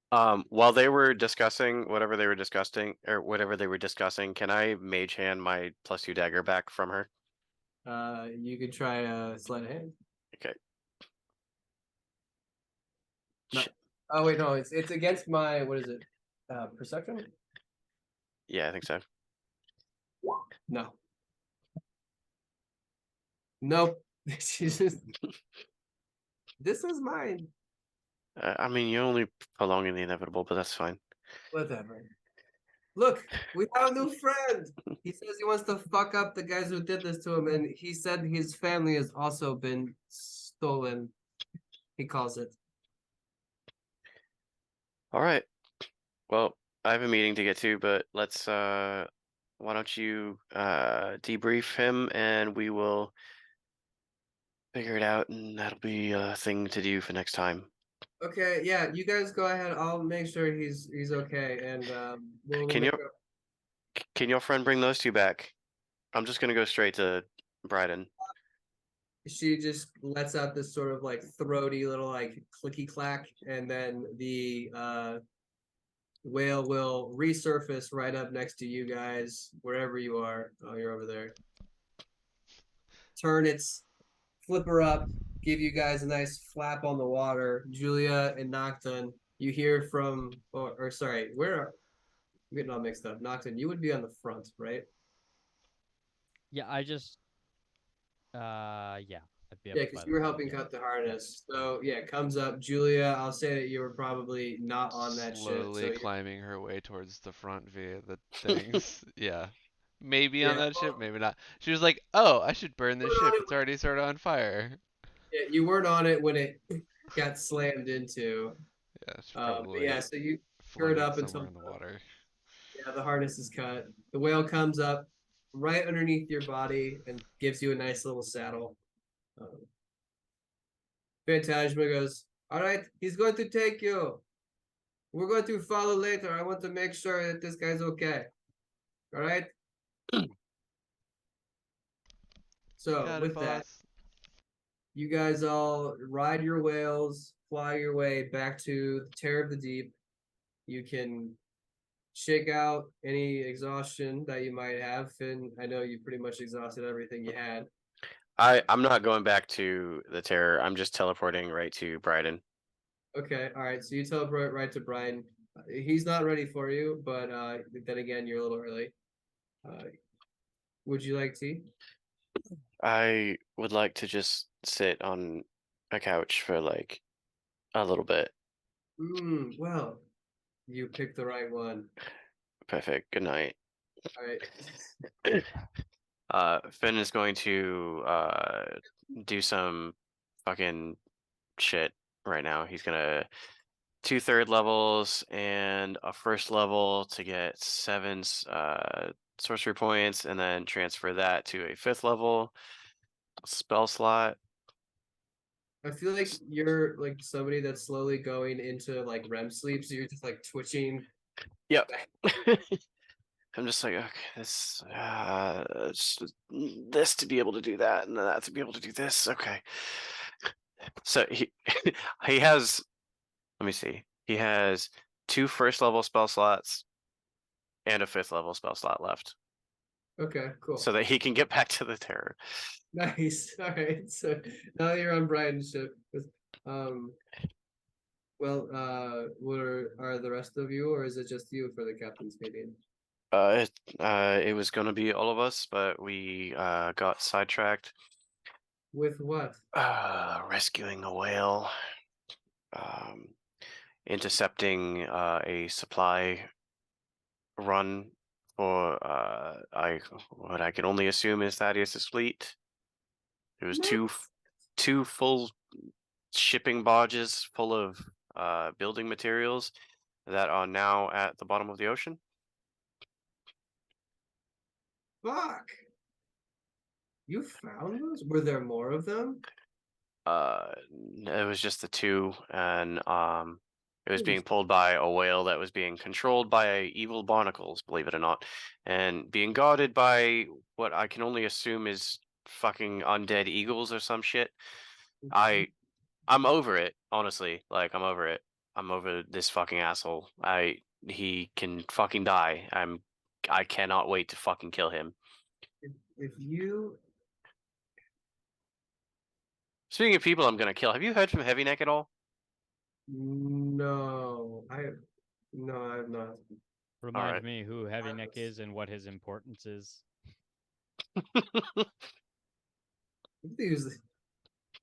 While they were discussing whatever they were discussing, can I mage hand my +2 dagger back from her? You could try a sleight of hand. Okay. No. Oh wait, no, it's against my, what is it? Perception? Yeah, I think so. No. Nope. She's just, this is mine. I mean, you're only prolonging the inevitable, but that's fine. Whatever. Look, we have a new friend. He says he wants to fuck up the guys who did this to him, and he said his family has also been stolen. He calls it. All right. Well, I have a meeting to get to, but let's why don't you debrief him, and we will figure it out, and that'll be a thing to do for next time. Okay, yeah, you guys go ahead. I'll make sure he's okay, and we'll Can your friend bring those two back? I'm just gonna go straight to Bryden. She just lets out this sort of like throaty little like clicky clack, and then the whale will resurface right up next to you guys, wherever you are. Oh, you're over there. Turn its flipper up, give you guys a nice flap on the water. Julia and Nocturne, you hear from, or sorry, I'm getting all mixed up. Nocturne, you would be on the front, right? Yeah, I just, yeah. Yeah, because you were helping cut the harness. So yeah, it comes up. Julia, I'll say that you were probably not on that ship. Slowly climbing her way towards the front via the things. Yeah. Maybe on that ship, maybe not. She was like, oh, I should burn this ship. It's already sort of on fire. Yeah, you weren't on it when it got slammed into. Yeah, it's probably yeah, so you skirt up somewhere until in the water. Yeah, the harness is cut. The whale comes up right underneath your body and gives you a nice little saddle. Phantasma goes, all right, he's going to take you. We're going to follow later. I want to make sure that this guy's okay. All right? So with that, you guys all ride your whales, fly your way back to the Terror of the Deep. You can shake out any exhaustion that you might have. Finn, I know you pretty much exhausted everything you had. I'm not going back to the Terror. I'm just teleporting right to Bryden. Okay, all right. So you teleport right to Brian. He's not ready for you, but then again, you're a little early. Would you like tea? I would like to just sit on a couch for like a little bit. Well, you picked the right one. Perfect. Good night. All right. Finn is going to do some fucking shit right now. He's gonna 2 third levels and a first level to get 7 sorcery points, and then transfer that to a 5th level spell slot. I feel like you're like somebody that's slowly going into like REM sleep, so you're just like twitching. Yep. I'm just like, okay, this to be able to do that, and then that to be able to do this. Okay. So he he has, let me see. He has 2 first level spell slots and a 5th level spell slot left, Okay, cool. so that he can get back to the terror. Nice. All right. So now you're on Brighton's ship. Well, where are the rest of you, or is it just you for the captain's meeting? It was gonna be all of us, but we got sidetracked. With what? Rescuing a whale, intercepting a supply run for what I can only assume is Thaddeus's fleet. There was two full shipping barges full of building materials that are now at the bottom of the ocean. Fuck. You found those? Were there more of them? It was just the 2, and it was Holy being pulled by a whale that was being controlled by evil barnacles, believe it or not, and being guarded by what I can only assume is fucking undead eagles or some shit. I'm over it, honestly. Like, I'm over it. I'm over this fucking asshole. He can fucking die. I cannot wait to fucking kill him. If you Speaking of people I'm gonna kill, have you heard from Heavy Neck at all? No, I've not. Remind Alright. me who Heavy Neck is and what his importance is.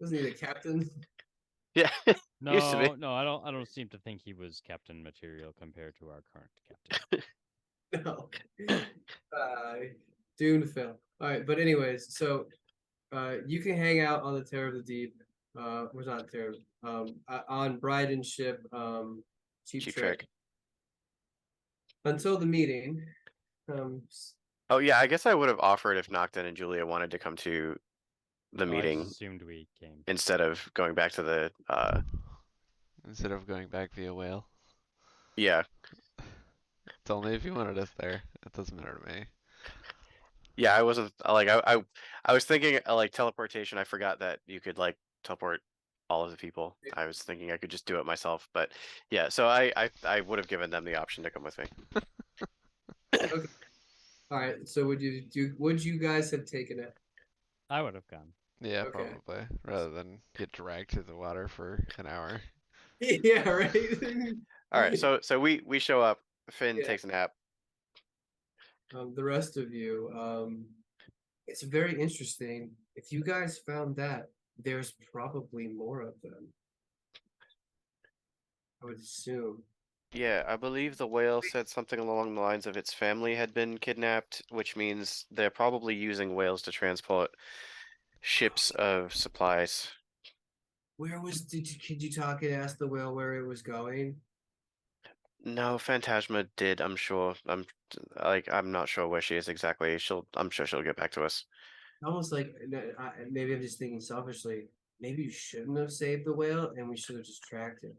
Wasn't he the captain? Yeah. Used to be. No, I don't seem to think he was captain material compared to our current captain. No. Doomed Phil. All right, but anyways, so you can hang out on the Terror of the Deep. Was not Terror. On Bryden's ship. Cheap Trick. Until the meeting. Oh yeah, I guess I would have offered if Nocton and Julia wanted to come to the I meeting just assumed we came. instead of going back to the Instead of going back via whale. yeah. It's only if you wanted us there. It doesn't matter to me. Yeah, I wasn't like I was thinking like teleportation. I forgot that you could like teleport all of the people. I was thinking I could just do it myself, but yeah, so I would have given them the option to come with me. Okay. All right. So would you guys have taken it? I would have gone. Yeah, Okay. probably. Rather than get dragged through the water for an hour. Yeah, right. All right, so we show up. Finn Yeah. takes a nap. The rest of you, it's very interesting. If you guys found that, there's probably more of them. I would assume. Yeah, I believe the whale said something along the lines of its family had been kidnapped, which means they're probably using whales to transport ships of supplies. Could you talk and ask the whale where it was going? No, Phantasma did, I'm sure. I'm not sure where she is exactly. I'm sure she'll get back to us. Almost like maybe I'm just thinking selfishly. Maybe you shouldn't have saved the whale, and we should have just tracked it.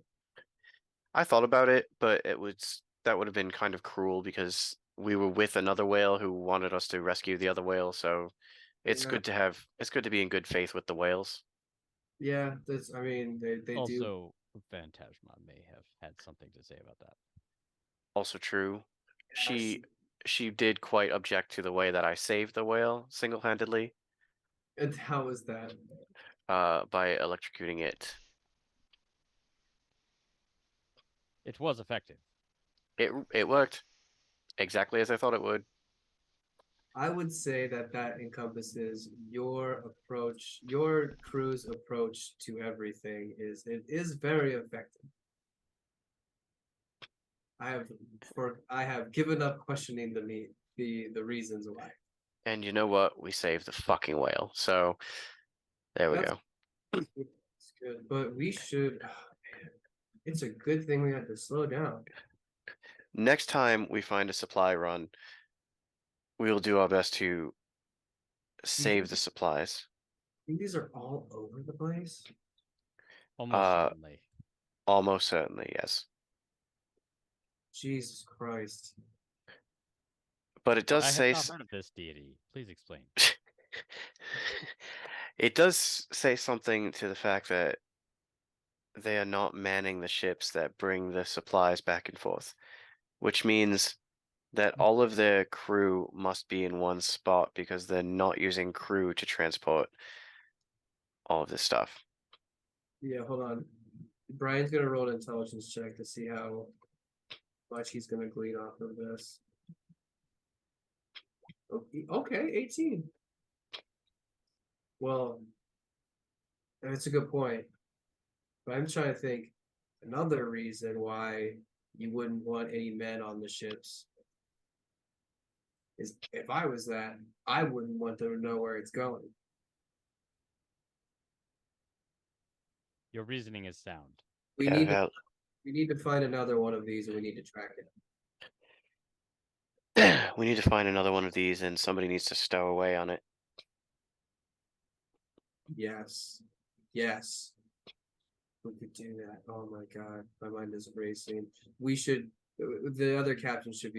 I thought about it, but that would have been kind of cruel because we were with another whale who wanted us to rescue the other whale, so it's Yeah. good to be in good faith with the whales. Yeah, that's. I mean, they do. Also, Phantasma may have had something to say about that. Also true. She did quite object to the way that I saved the whale single-handedly, And how was that? by electrocuting it. It was effective. It worked exactly as I thought it would. I would say that encompasses your approach, your crew's approach to everything. It is very effective. I have given up questioning the reasons why. And you know what? We saved the fucking whale. So there we That's- go. It's good, but we should. Man, it's a good thing we had to slow down. Next time we find a supply run, we will do our best to save the supplies. I think these are all over the place. Almost certainly. Almost certainly, yes. Jesus Christ. But it does I say have not heard of this deity. Please explain. it does say something to the fact that they are not manning the ships that bring the supplies back and forth, which means that all of their crew must be in one spot because they're not using crew to transport all of this stuff. Yeah, hold on. Brian's gonna roll an intelligence check to see how much he's gonna glean off of this. Okay, 18. Well, that's a good point. But I'm trying to think another reason why you wouldn't want any men on the ships is if I was that, I wouldn't want them to know where it's going. Your reasoning is sound. We need to find another one of these and we need to track it. We need to find another one of these and somebody needs to stow away on it. Yes. Yes. We could do that. Oh my god. My mind is racing. We should the other captain should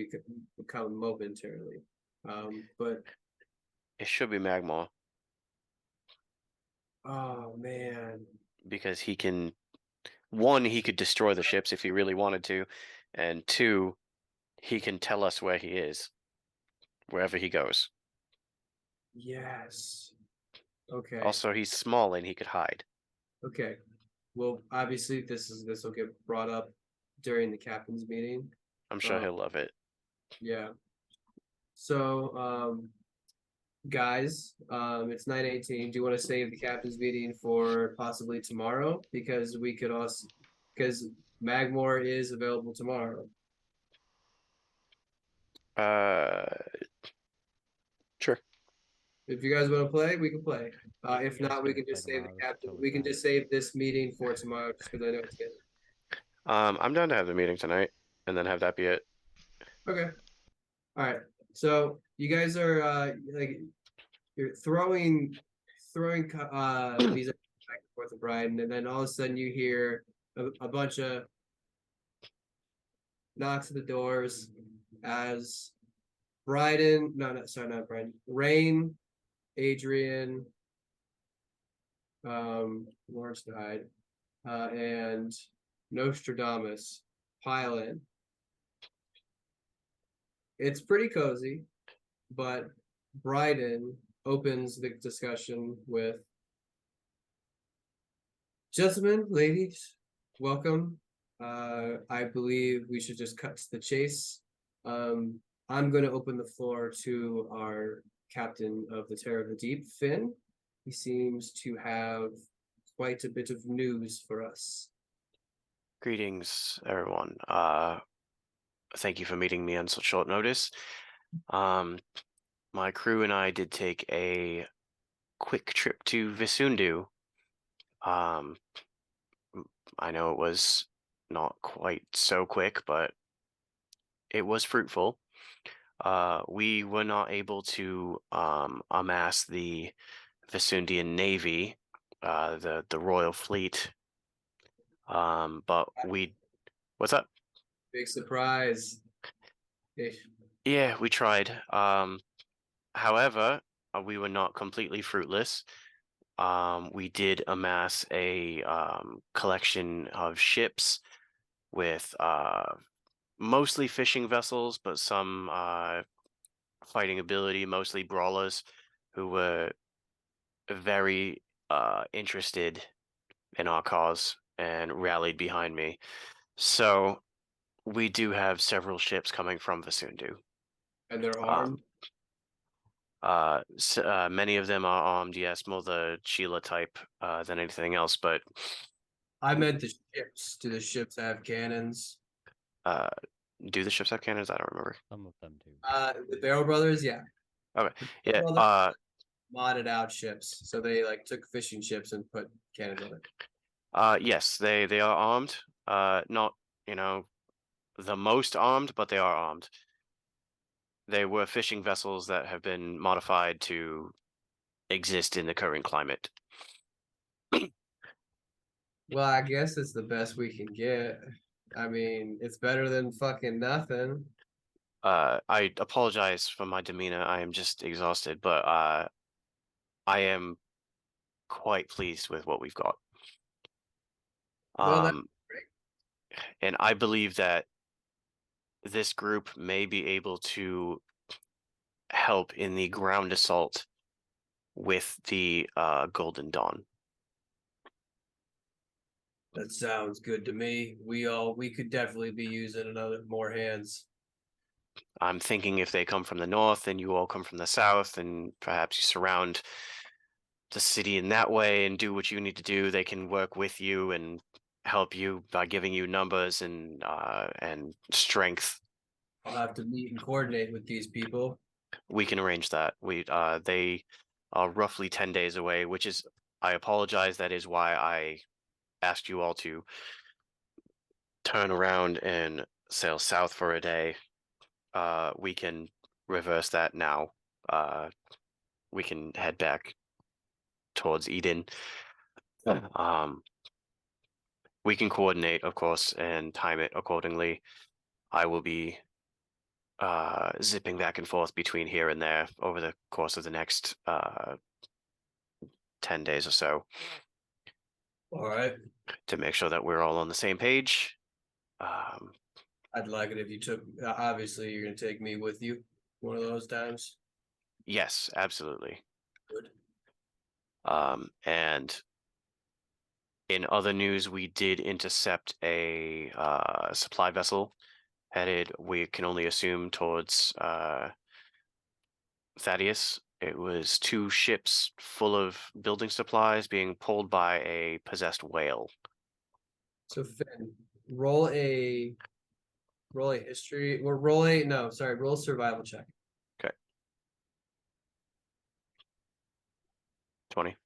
become momentarily. But it should be Magmar. Oh man. Because he can, one, he could destroy the ships if he really wanted to, and two, he can tell us where he is, wherever he goes. Yes. Okay. Also, he's small and he could hide. Okay. Well, obviously this will get brought up during the captain's meeting. I'm sure he'll love it. Yeah. So, guys, it's 9:18. Do you want to save the captain's meeting for possibly tomorrow? Because Magmore is available tomorrow. Sure. If you guys want to play, we can play. If not, we can just save the captain. We can just save this meeting for tomorrow, just because I know it's good. I'm down to have the meeting tonight, and then have that be it. Okay. All right. So you guys are you're throwing these back and forth with Brian, and then all of a sudden you hear a bunch of knocks at the doors as Bryden, not Bryden, Rain, Adrian, Lawrence died, and Nostradamus pile in. It's pretty cozy, but Bryden opens the discussion with, "Gentlemen, ladies, welcome. I believe we should just cut to the chase. I'm going to open the floor to our captain of the Terror of the Deep, Finn. He seems to have quite a bit of news for us." Greetings, everyone. Thank you for meeting me on such short notice. My crew and I did take a quick trip to Vissundu. I know it was not quite so quick, but it was fruitful. We were not able to amass the Vissundian Navy, the Royal Fleet, but what's up? Big surprise. Yeah, we tried. However, we were not completely fruitless. We did amass a collection of ships with mostly fishing vessels, but some fighting ability, mostly brawlers who were very interested in our cause and rallied behind me. So we do have several ships coming from Vissundu. And they're armed? Many of them are armed, yes, more the Sheila type than anything else, but I meant the ships. Do the ships have cannons? do the ships have cannons? I don't remember. Some of them do. The Barrel Brothers, yeah. Okay, yeah. Modded out ships, so they took fishing ships and put cannons on it. Yes, they are armed. Not the most armed, but they are armed. They were fishing vessels that have been modified to exist in the current climate. Well, I guess it's the best we can get. I mean, it's better than fucking nothing. I apologize for my demeanor. I am just exhausted, but I am quite pleased with what we've got. Well, that's great. And I believe that this group may be able to help in the ground assault with the Golden Dawn. That sounds good to me. We could definitely be using more hands. I'm thinking if they come from the north and you all come from the south, and perhaps you surround the city in that way and do what you need to do, they can work with you and help you by giving you numbers and strength. I'll have to meet and coordinate with these people. We can arrange that. They are roughly 10 days away, which is, I apologize, that is why I asked you all to turn around and sail south for a day. We can reverse that now. We can head back towards Eden. We can coordinate, of course, and time it accordingly. I will be zipping back and forth between here and there over the course of the next 10 days or so. All right. To make sure that we're all on the same page. I'd like it if you took, obviously you're going to take me with you one of those times. Yes, absolutely. Good. And in other news, we did intercept a supply vessel headed, we can only assume, towards Thaddeus. It was 2 ships full of building supplies being pulled by a possessed whale. So Finn, roll a history or roll a survival check. Okay. 20.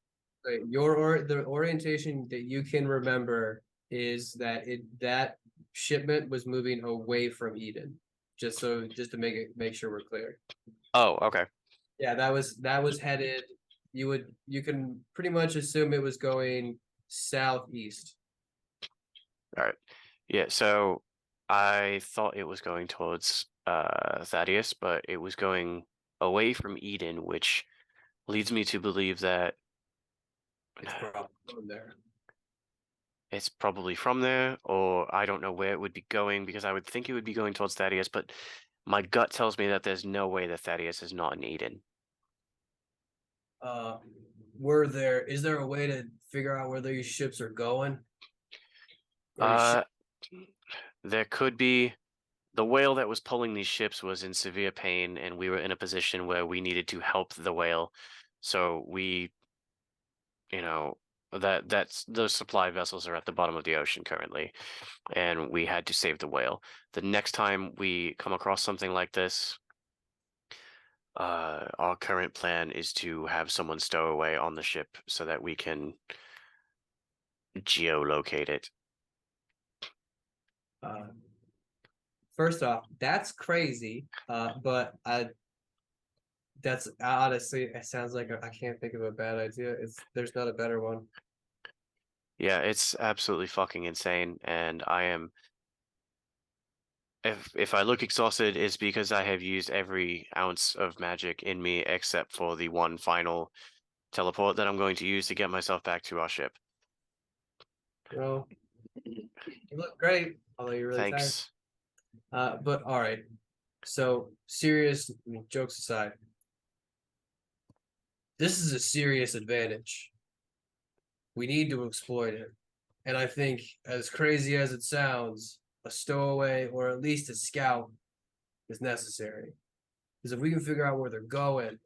Right, the orientation that you can remember is that that shipment was moving away from Eden. Just to make sure we're clear. Oh, okay. Yeah, that was headed. You can pretty much assume it was going southeast. All right. Yeah, so I thought it was going towards Thaddeus, but it was going away from Eden, which leads me to believe that It's probably from there. it's probably from there, or I don't know where it would be going, because I would think it would be going towards Thaddeus, but my gut tells me that there's no way that Thaddeus is not in Eden. Is there a way to figure out where these ships are going? There could be. The whale that was pulling these ships was in severe pain, and we were in a position where we needed to help the whale. So we, that's those supply vessels are at the bottom of the ocean currently, and we had to save the whale. The next time we come across something like this, our current plan is to have someone stow away on the ship so that we can geolocate it. First off, that's crazy. But that's honestly, it sounds like I can't think of a bad idea. There's not a better one. Yeah, it's absolutely fucking insane, and I am. If I look exhausted, it's because I have used every ounce of magic in me except for the one final teleport that I'm going to use to get myself back to our ship. Well, you look great, although you're really Thanks. tired. But all right. So serious jokes aside, this is a serious advantage. We need to exploit it. And I think, as crazy as it sounds, a stowaway or at least a scout is necessary. Because if we can figure out where they're going,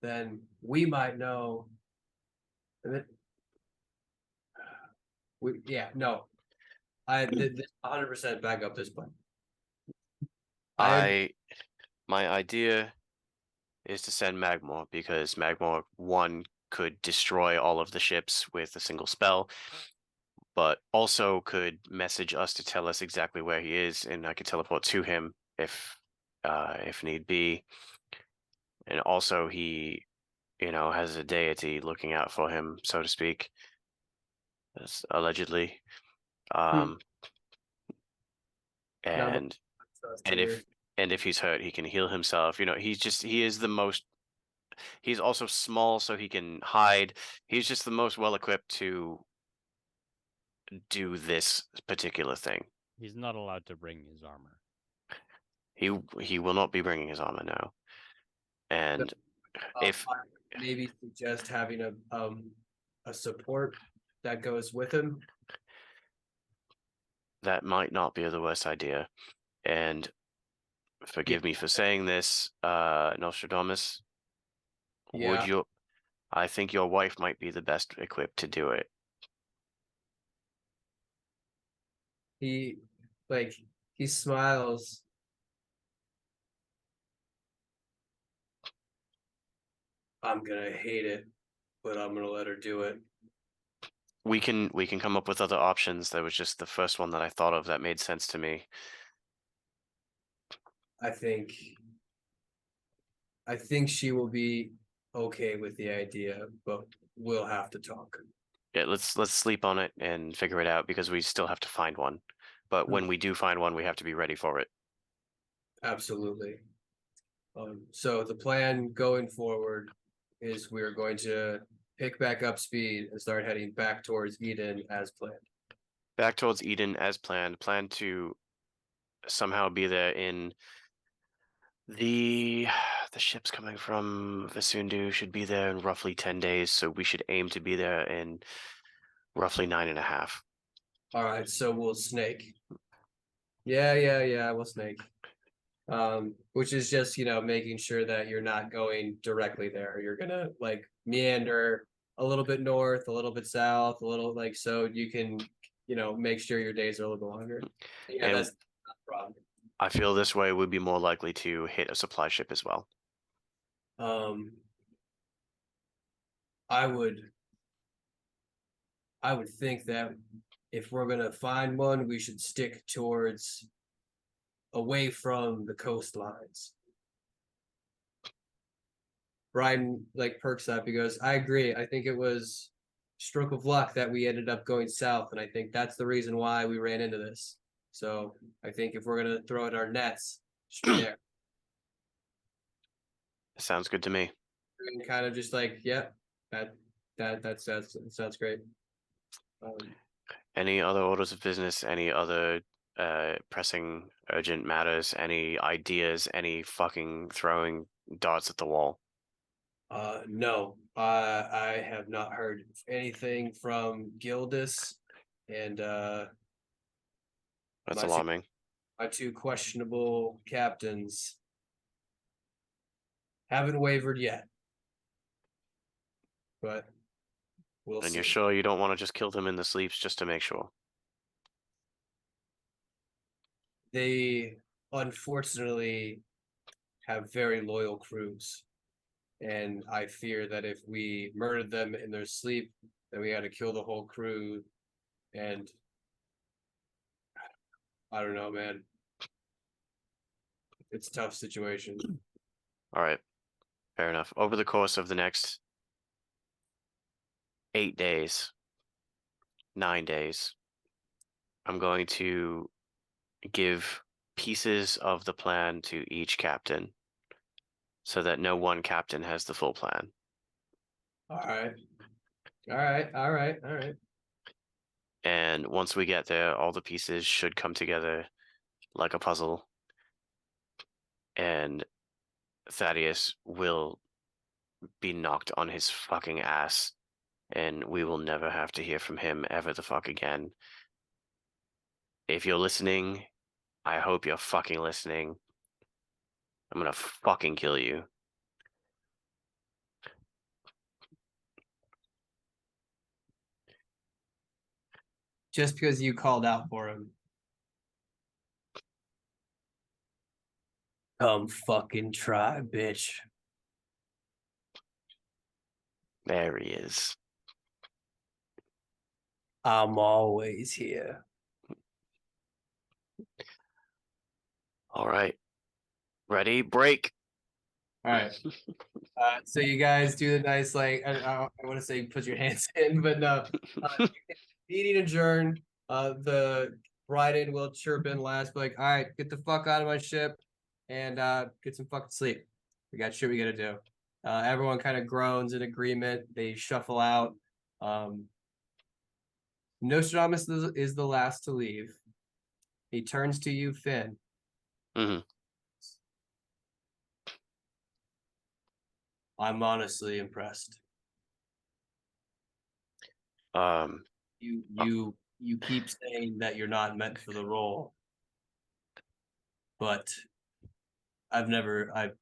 then we might know. I 100% back up this plan. My idea is to send Magmor, because Magmor, one, could destroy all of the ships with a single spell, but also could message us to tell us exactly where he is, and I could teleport to him if need be. And also he, has a deity looking out for him, so to speak, allegedly. And if he's hurt, he can heal himself. He's also small, so he can hide. He's just the most well equipped to do this particular thing. He's not allowed to bring his armor. He will not be bringing his armor now. And if I maybe suggest having a support that goes with him. that might not be the worst idea. And forgive me for saying this, Nostradamus. Yeah. I think your wife might be the best equipped to do it. He smiles. I'm gonna hate it, but I'm gonna let her do it. We can come up with other options. That was just the first one that I thought of that made sense to me. I think she will be okay with the idea, but we'll have to talk. Yeah, let's sleep on it and figure it out because we still have to find one. But when we do find one, we have to be ready for it. Absolutely. So the plan going forward is we're going to pick back up speed and start heading back towards Eden as planned. Back towards Eden as planned. Plan to somehow be there in the ships coming from Vissundu should be there in roughly 10 days, so we should aim to be there in roughly 9.5. All right, so we'll snake. Yeah, we'll snake. Which is just, making sure that you're not going directly there. You're gonna like meander a little bit north, a little bit south, a little so you can, make sure your days are a little bit longer. Yeah, And that's not a problem. I feel this way would be more likely to hit a supply ship as well. I would think that if we're gonna find one, we should stick towards away from the coastlines. Brian perks up. He goes, I agree. I think it was stroke of luck that we ended up going south, and I think that's the reason why we ran into this. So I think if we're gonna throw in our nets, should be there. Sounds good to me. And kind of just that sounds great. Any other orders of business? Any other pressing, urgent matters? Any ideas? Any fucking throwing darts at the wall? No. I have not heard anything from Gildus, and That's my alarming. My two questionable captains haven't wavered yet, but we'll And see. you're sure you don't want to just kill them in the sleeps just to make sure? They unfortunately have very loyal crews, and I fear that if we murdered them in their sleep, then we had to kill the whole crew, and I don't know, man. It's a tough situation. All right, fair enough. Over the course of the next 8 days, 9 days, I'm going to give pieces of the plan to each captain so that no one captain has the full plan. All right. And once we get there, all the pieces should come together like a puzzle. And Thaddeus will be knocked on his fucking ass. And we will never have to hear from him ever the fuck again. If you're listening, I hope you're fucking listening. I'm gonna fucking kill you. Just because you called out for him. Come fucking try, bitch. There he is. I'm always here. All right. Ready? Break. All right. So you guys do the nice, I want to say put your hands in, but no. Meeting adjourned. The Bryden will chirp in last, all right, get the fuck out of my ship and get some fucking sleep. We got shit we gotta do. Everyone kind of groans in agreement. They shuffle out. Nostradamus is the last to leave. He turns to you, Finn. Mm-hmm. I'm honestly impressed. You keep saying that you're not meant for the role, but the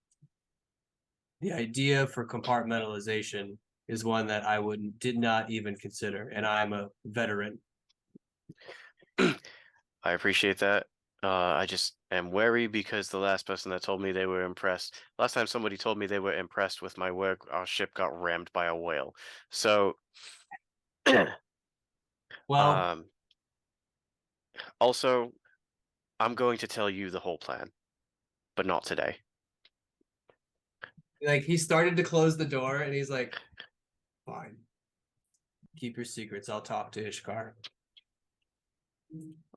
idea for compartmentalization is one that I did not even consider, and I'm a veteran. I appreciate that. I just am wary because the last person that told me they were impressed, last time somebody told me they were impressed with my work, our ship got rammed by a whale. So, Well, also, I'm going to tell you the whole plan, but not today. like he started to close the door, and he's like, "Fine, keep your secrets. I'll talk to Ishkar."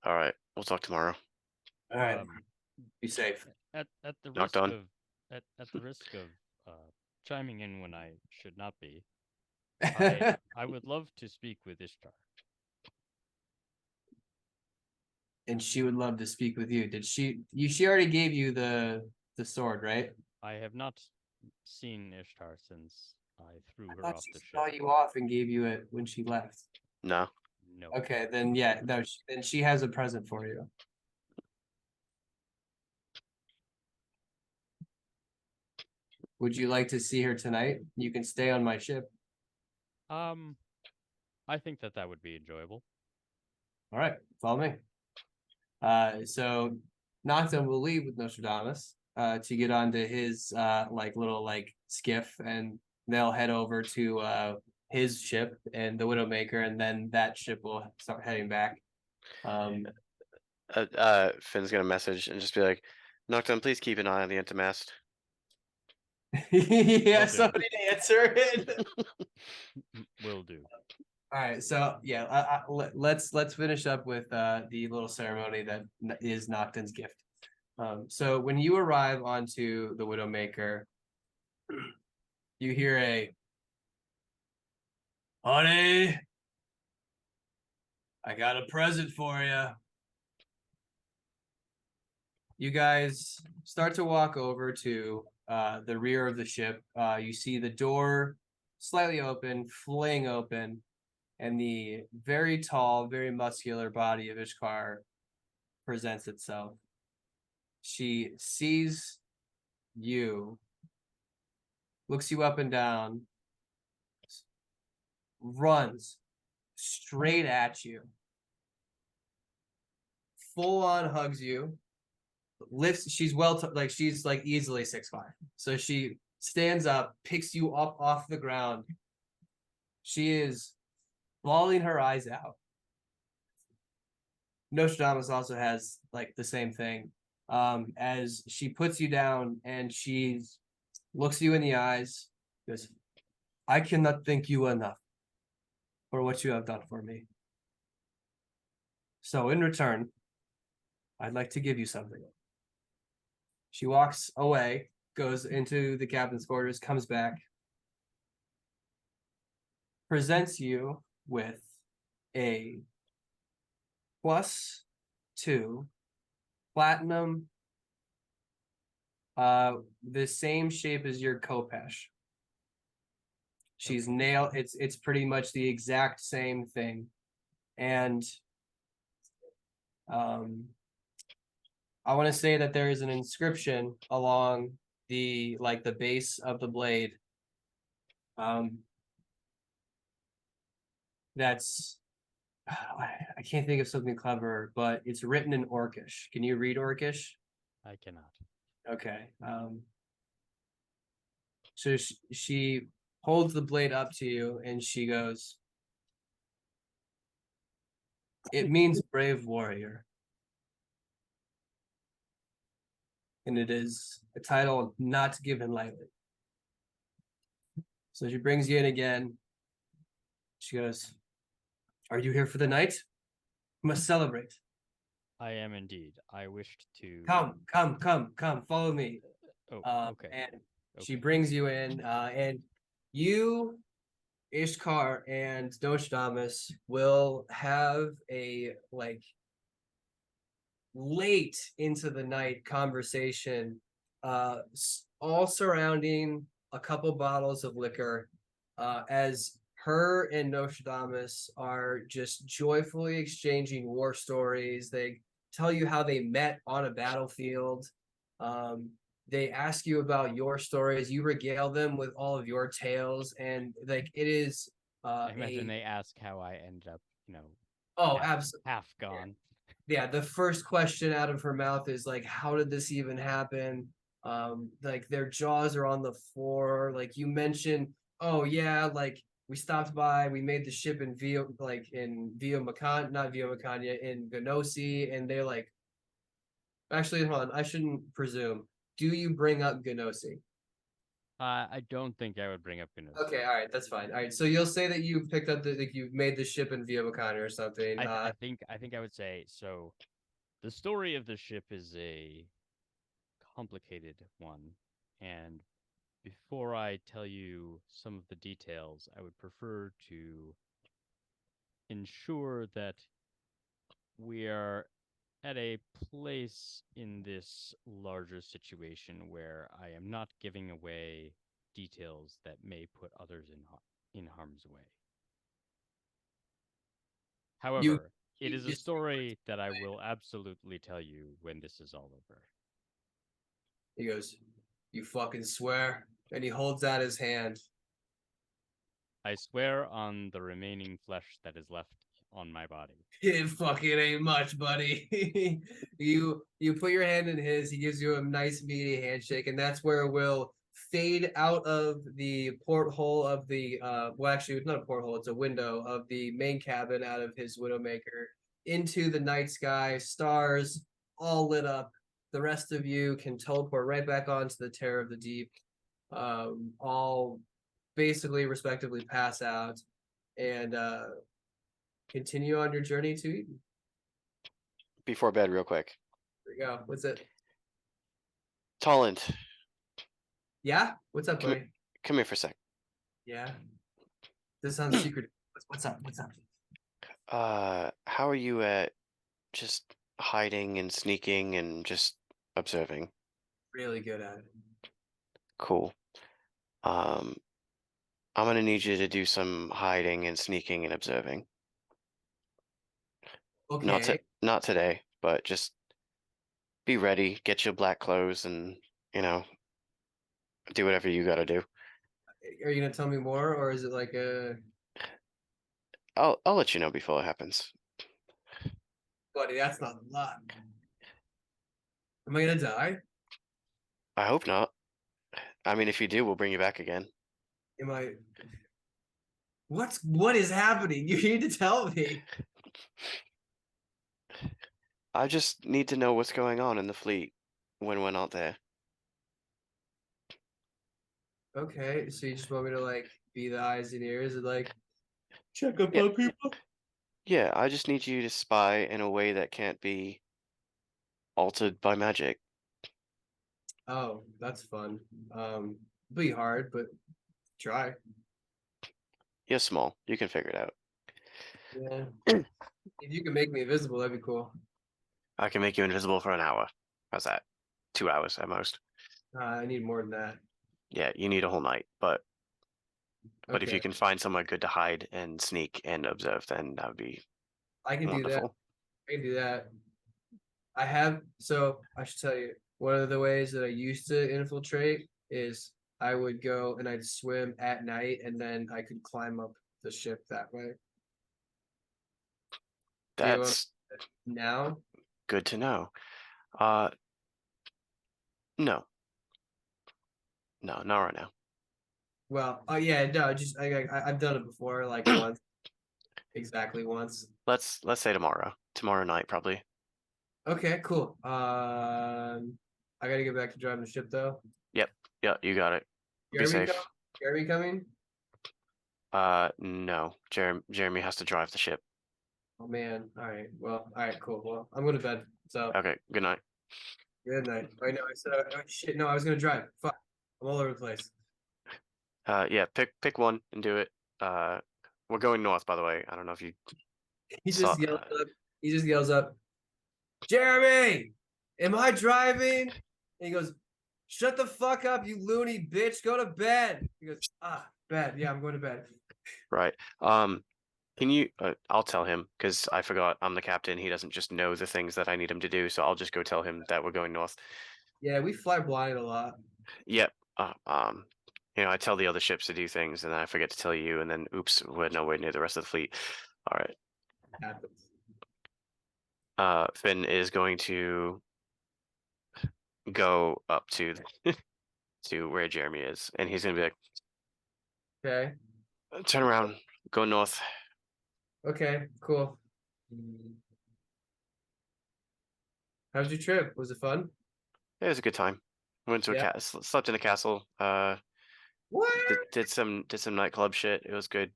All right, we'll talk tomorrow. All right, be safe. At the Knocked risk on. of at the risk of chiming in when I should not be, I would love to speak with Ishtar. And she would love to speak with you. Did she? She already gave you the sword, right? I have not seen Ishtar since I threw I her thought off she the saw ship. you off and gave you it when she left. No. No. Okay, then yeah, no, then she has a present for you. Would you like to see her tonight? You can stay on my ship. I think that would be enjoyable. All right, follow me. So Noctem will leave with Nostradamus to get onto his little skiff, and they'll head over to his ship and the Widowmaker, and then that ship will start heading back. Finn's gonna message and just be like, Nocturne, please keep an eye on the anti-mast. Yeah, somebody to answer it. Will do. All right, so yeah, let's finish up with the little ceremony that is Nocton's gift. So when you arrive onto the Widowmaker, you hear a, "Honey, I got a present for you." You guys start to walk over to the rear of the ship. You see the door slightly open, fling open, and the very tall, very muscular body of Ishkar presents itself. She sees you, looks you up and down, runs straight at you, full on hugs you, lifts. She's she's like easily 6'5", so she stands up, picks you up off the ground. She is bawling her eyes out. Nostradamus also has like the same thing. As she puts you down and she looks you in the eyes, goes, "I cannot thank you enough for what you have done for me. So in return, I'd like to give you something." She walks away, goes into the captain's quarters, comes back, presents you with a +2 platinum, the same shape as your Kopesh. She's nailed. It's pretty much the exact same thing, and I want to say that there is an inscription along the base of the blade. That's I can't think of something clever, but it's written in Orcish. Can you read Orcish? I cannot. Okay. So she holds the blade up to you and she goes, "It means brave warrior." And it is a title not given lightly. So she brings you in again. She goes, "Are you here for the night? We must celebrate. I am indeed. I wished to Come, follow me." Oh, okay. And she brings you in, and you, Ishkar, and Nostradamus will have a late into the night conversation, all surrounding a couple bottles of liquor, as her and Nostradamus are just joyfully exchanging war stories. They tell you how they met on a battlefield. They ask you about your stories. You regale them with all of your tales, and like it is. I imagine they ask how I ended up, Oh, absolutely. half gone. Yeah, the first question out of her mouth is like, "How did this even happen?" Like their jaws are on the floor. Like you mentioned, oh yeah, like we stopped by, we made the ship in Via Macan, not Via Macania, in Ganosi, and they're like, actually, hold on, I shouldn't presume. Do you bring up Ganosi? I don't think I would bring up Ganosi. Okay, all right, that's fine. All right, so you'll say that you picked up like you've made the ship in Via Macania or something. I think I would say so. The story of the ship is a complicated one, and before I tell you some of the details, I would prefer to ensure that we are at a place in this larger situation where I am not giving away details that may put others in harm's way. However, it is a story that I will absolutely tell you when this is all over. He goes, "You fucking swear?" And he holds out his hand. I swear on the remaining flesh that is left on my body. It fucking ain't much, buddy. you put your hand in his, he gives you a nice meaty handshake, and that's where we'll fade out of the porthole of the well actually it's not a porthole, it's a window of the main cabin out of his Widowmaker into the night sky, stars all lit up. The rest of you can teleport right back onto the Terror of the Deep. All basically respectively pass out and continue on your journey to Eden. Before bed, real quick. There you go. What's it? Tolland, Yeah? What's up, buddy? come here for a sec. Yeah. This sounds secret. What's up? What's up? How are you at just hiding and sneaking and just observing? Really good at it. Cool. I'm gonna need you to do some hiding and sneaking and observing. Okay. Not today, but just be ready, get your black clothes, and do whatever you gotta do. Are you gonna tell me more, or is it like a I'll let you know before it happens. buddy, that's not a lot. Am I gonna die? I hope not. I mean, if you do, we'll bring you back again. Am I what is happening? You need to tell me. I just need to know what's going on in the fleet when we're not there. Okay, so you just want me to like be the eyes and ears and like check up Yeah. on people? Yeah, I just need you to spy in a way that can't be altered by magic. Oh, that's fun. Be hard, but try. You're small. You can figure it out. Yeah. If you can make me invisible, that'd be cool. I can make you invisible for an hour. How's that? 2 hours at most. I need more than that. Yeah, you need a whole night. But if you Okay, can find somewhere good to hide and sneak and observe, then that would be I can do that. wonderful. I can do that. So I should tell you, one of the ways that I used to infiltrate is I would go and I'd swim at night and then I could climb up the ship that way. Do you want That's now? good to know. No. No, not right now. Well, oh yeah, no, just I've done it before, like once, exactly once. Let's say tomorrow. Tomorrow night, probably. Okay, cool. I gotta get back to driving the ship though. Yep. Yeah, you got it. Be safe. Jeremy coming? No. Jeremy has to drive the ship. Oh man. All right. Well, all right, cool. Well, I'm going to bed. So Okay, good night. good night. Right now I said oh, shit, no, I was gonna drive. Fuck. I'm all over the place. Yeah, pick one and do it. We're going north, by the way. I don't know if you He saw. just yells up. He just yells up, Jeremy, am I driving? And he goes, shut the fuck up, you loony bitch. Go to bed. He goes, bed. Yeah, I'm going to bed. Right. Can you? I'll tell him because I forgot I'm the captain. He doesn't just know the things that I need him to do, so I'll just go tell him that we're going north. Yeah, we fly blind a lot. Yep. I tell the other ships to do things, and then I forget to tell you, and then oops, we're nowhere near the rest of the fleet. All right. Happens. Finn is going to go up to to where Jeremy is, and he's gonna be like, Okay. turn around, go north. Okay, cool. How was your trip? Was it fun? It was a good time. Went to Yeah. slept in a castle. What? Did some nightclub shit. It was good.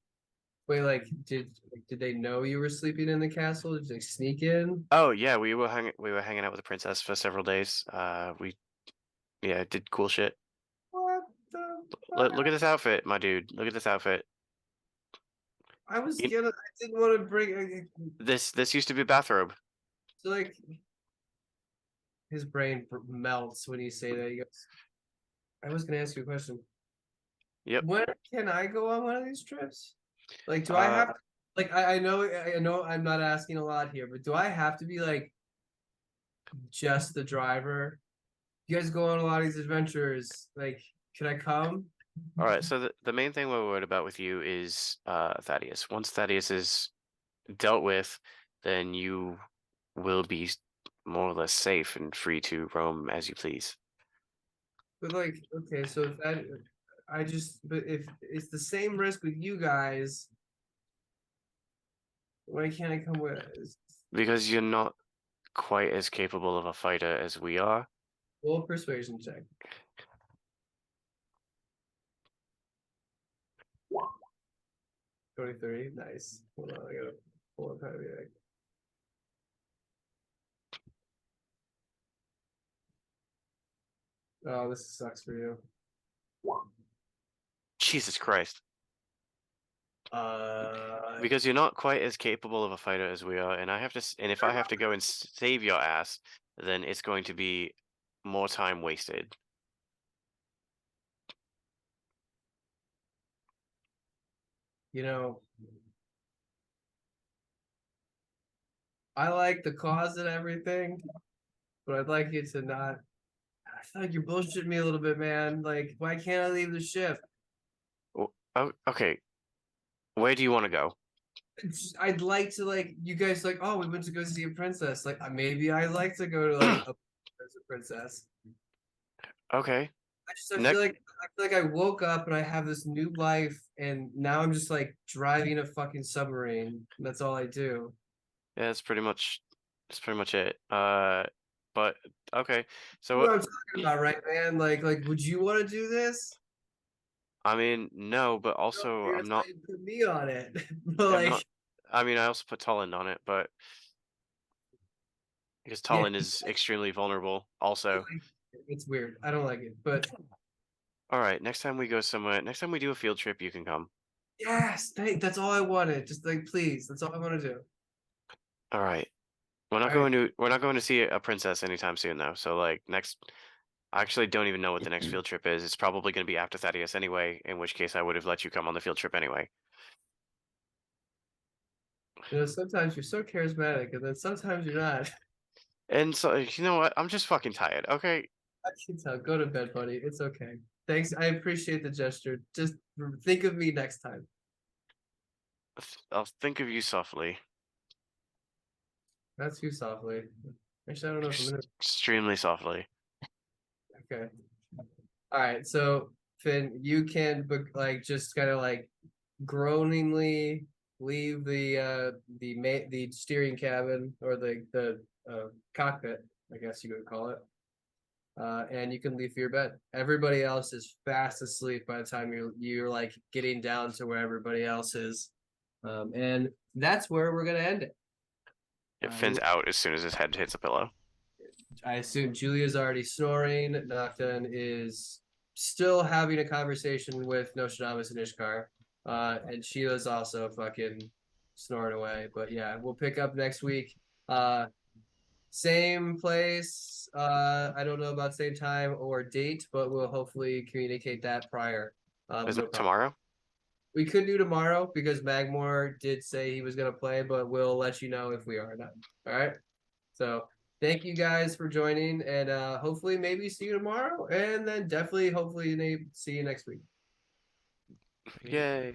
Wait, like, did they know you were sleeping in the castle? Did they sneak in? Oh yeah, we were hanging out with the princess for several days. We did cool shit. What the Look fuck? at this outfit, my dude. Look at this outfit. I was You- gonna. I didn't want to bring. This used to be a bathrobe. So like, his brain melts when you say that. He goes, I was gonna ask you a question. Yep. When can I go on one of these trips? Like, do I have to, like I know I'm not asking a lot here, but do I have to be like just the driver? You guys go on a lot of these adventures. Like, can I come? All right. So the main thing we're worried about with you is Thaddeus. Once Thaddeus is dealt with, then you will be more or less safe and free to roam as you please. But like, okay, so if that but if it's the same risk with you guys, why can't I come with? Because you're not quite as capable of a fighter as we are. Roll persuasion check. 23, nice. Hold on, I gotta pull up how to be like. Oh, this sucks for you. Jesus Christ. Uh, Because you're not quite as capable of a fighter as we are, and if I have to go and save your ass, then it's going to be more time wasted. you know, I like the cause and everything, but I'd like you to not. I feel like you're bullshitting me a little bit, man. Like, why can't I leave the ship? Oh, okay. Where do you want to go? I'd like to like you guys like. Oh, we went to go see a princess. Like, maybe I'd like to go to like a princess. Okay. I feel like I woke up and I have this new life, and now I'm just like driving a fucking submarine. That's all I do. Yeah, that's pretty much it. But okay. So You know what I'm talking about, right, man? Like, would you want to do this? I mean, no, but also No, I'm not you put me on it, but I'm like, not I mean, I also put Tallinn on it, but because yeah, Tallinn is extremely vulnerable also. it's weird. I don't like it, but All right, next time we do a field trip, you can come. yes, that's all I wanted. Just like, please, that's all I want to do. All right. All right. We're not going to see a princess anytime soon though. So like I actually don't even know what the next field trip is. It's probably going to be after Thaddeus anyway, in which case I would have let you come on the field trip anyway. You know, sometimes you're so charismatic, and then sometimes you're not. And so you know what? I'm just fucking tired. Okay. I can tell. Go to bed, buddy. It's okay. Thanks. I appreciate the gesture. Just think of me next time. I'll think of you softly. Not too softly. Actually, I don't know if I'm gonna. Extremely softly. Okay. All right. So Finn, you can like just kind of like groaningly leave the steering cabin or the cockpit, I guess you would call it. And you can leave for your bed. Everybody else is fast asleep by the time you're like getting down to where everybody else is. And that's where we're gonna end it. It fins out as soon as his head hits a pillow. I assume Julia's already snoring. Nocton is still having a conversation with Nostradamus and Ishkar. And Sheila's also fucking snoring away. But yeah, we'll pick up next week. Same place. I don't know about same time or date, but we'll hopefully communicate that prior. Is No it problem. tomorrow? We could do tomorrow because Magmore did say he was gonna play, but we'll let you know if we are or not. All right. So thank you guys for joining, and hopefully maybe see you tomorrow, and then definitely hopefully see you next week. Yay.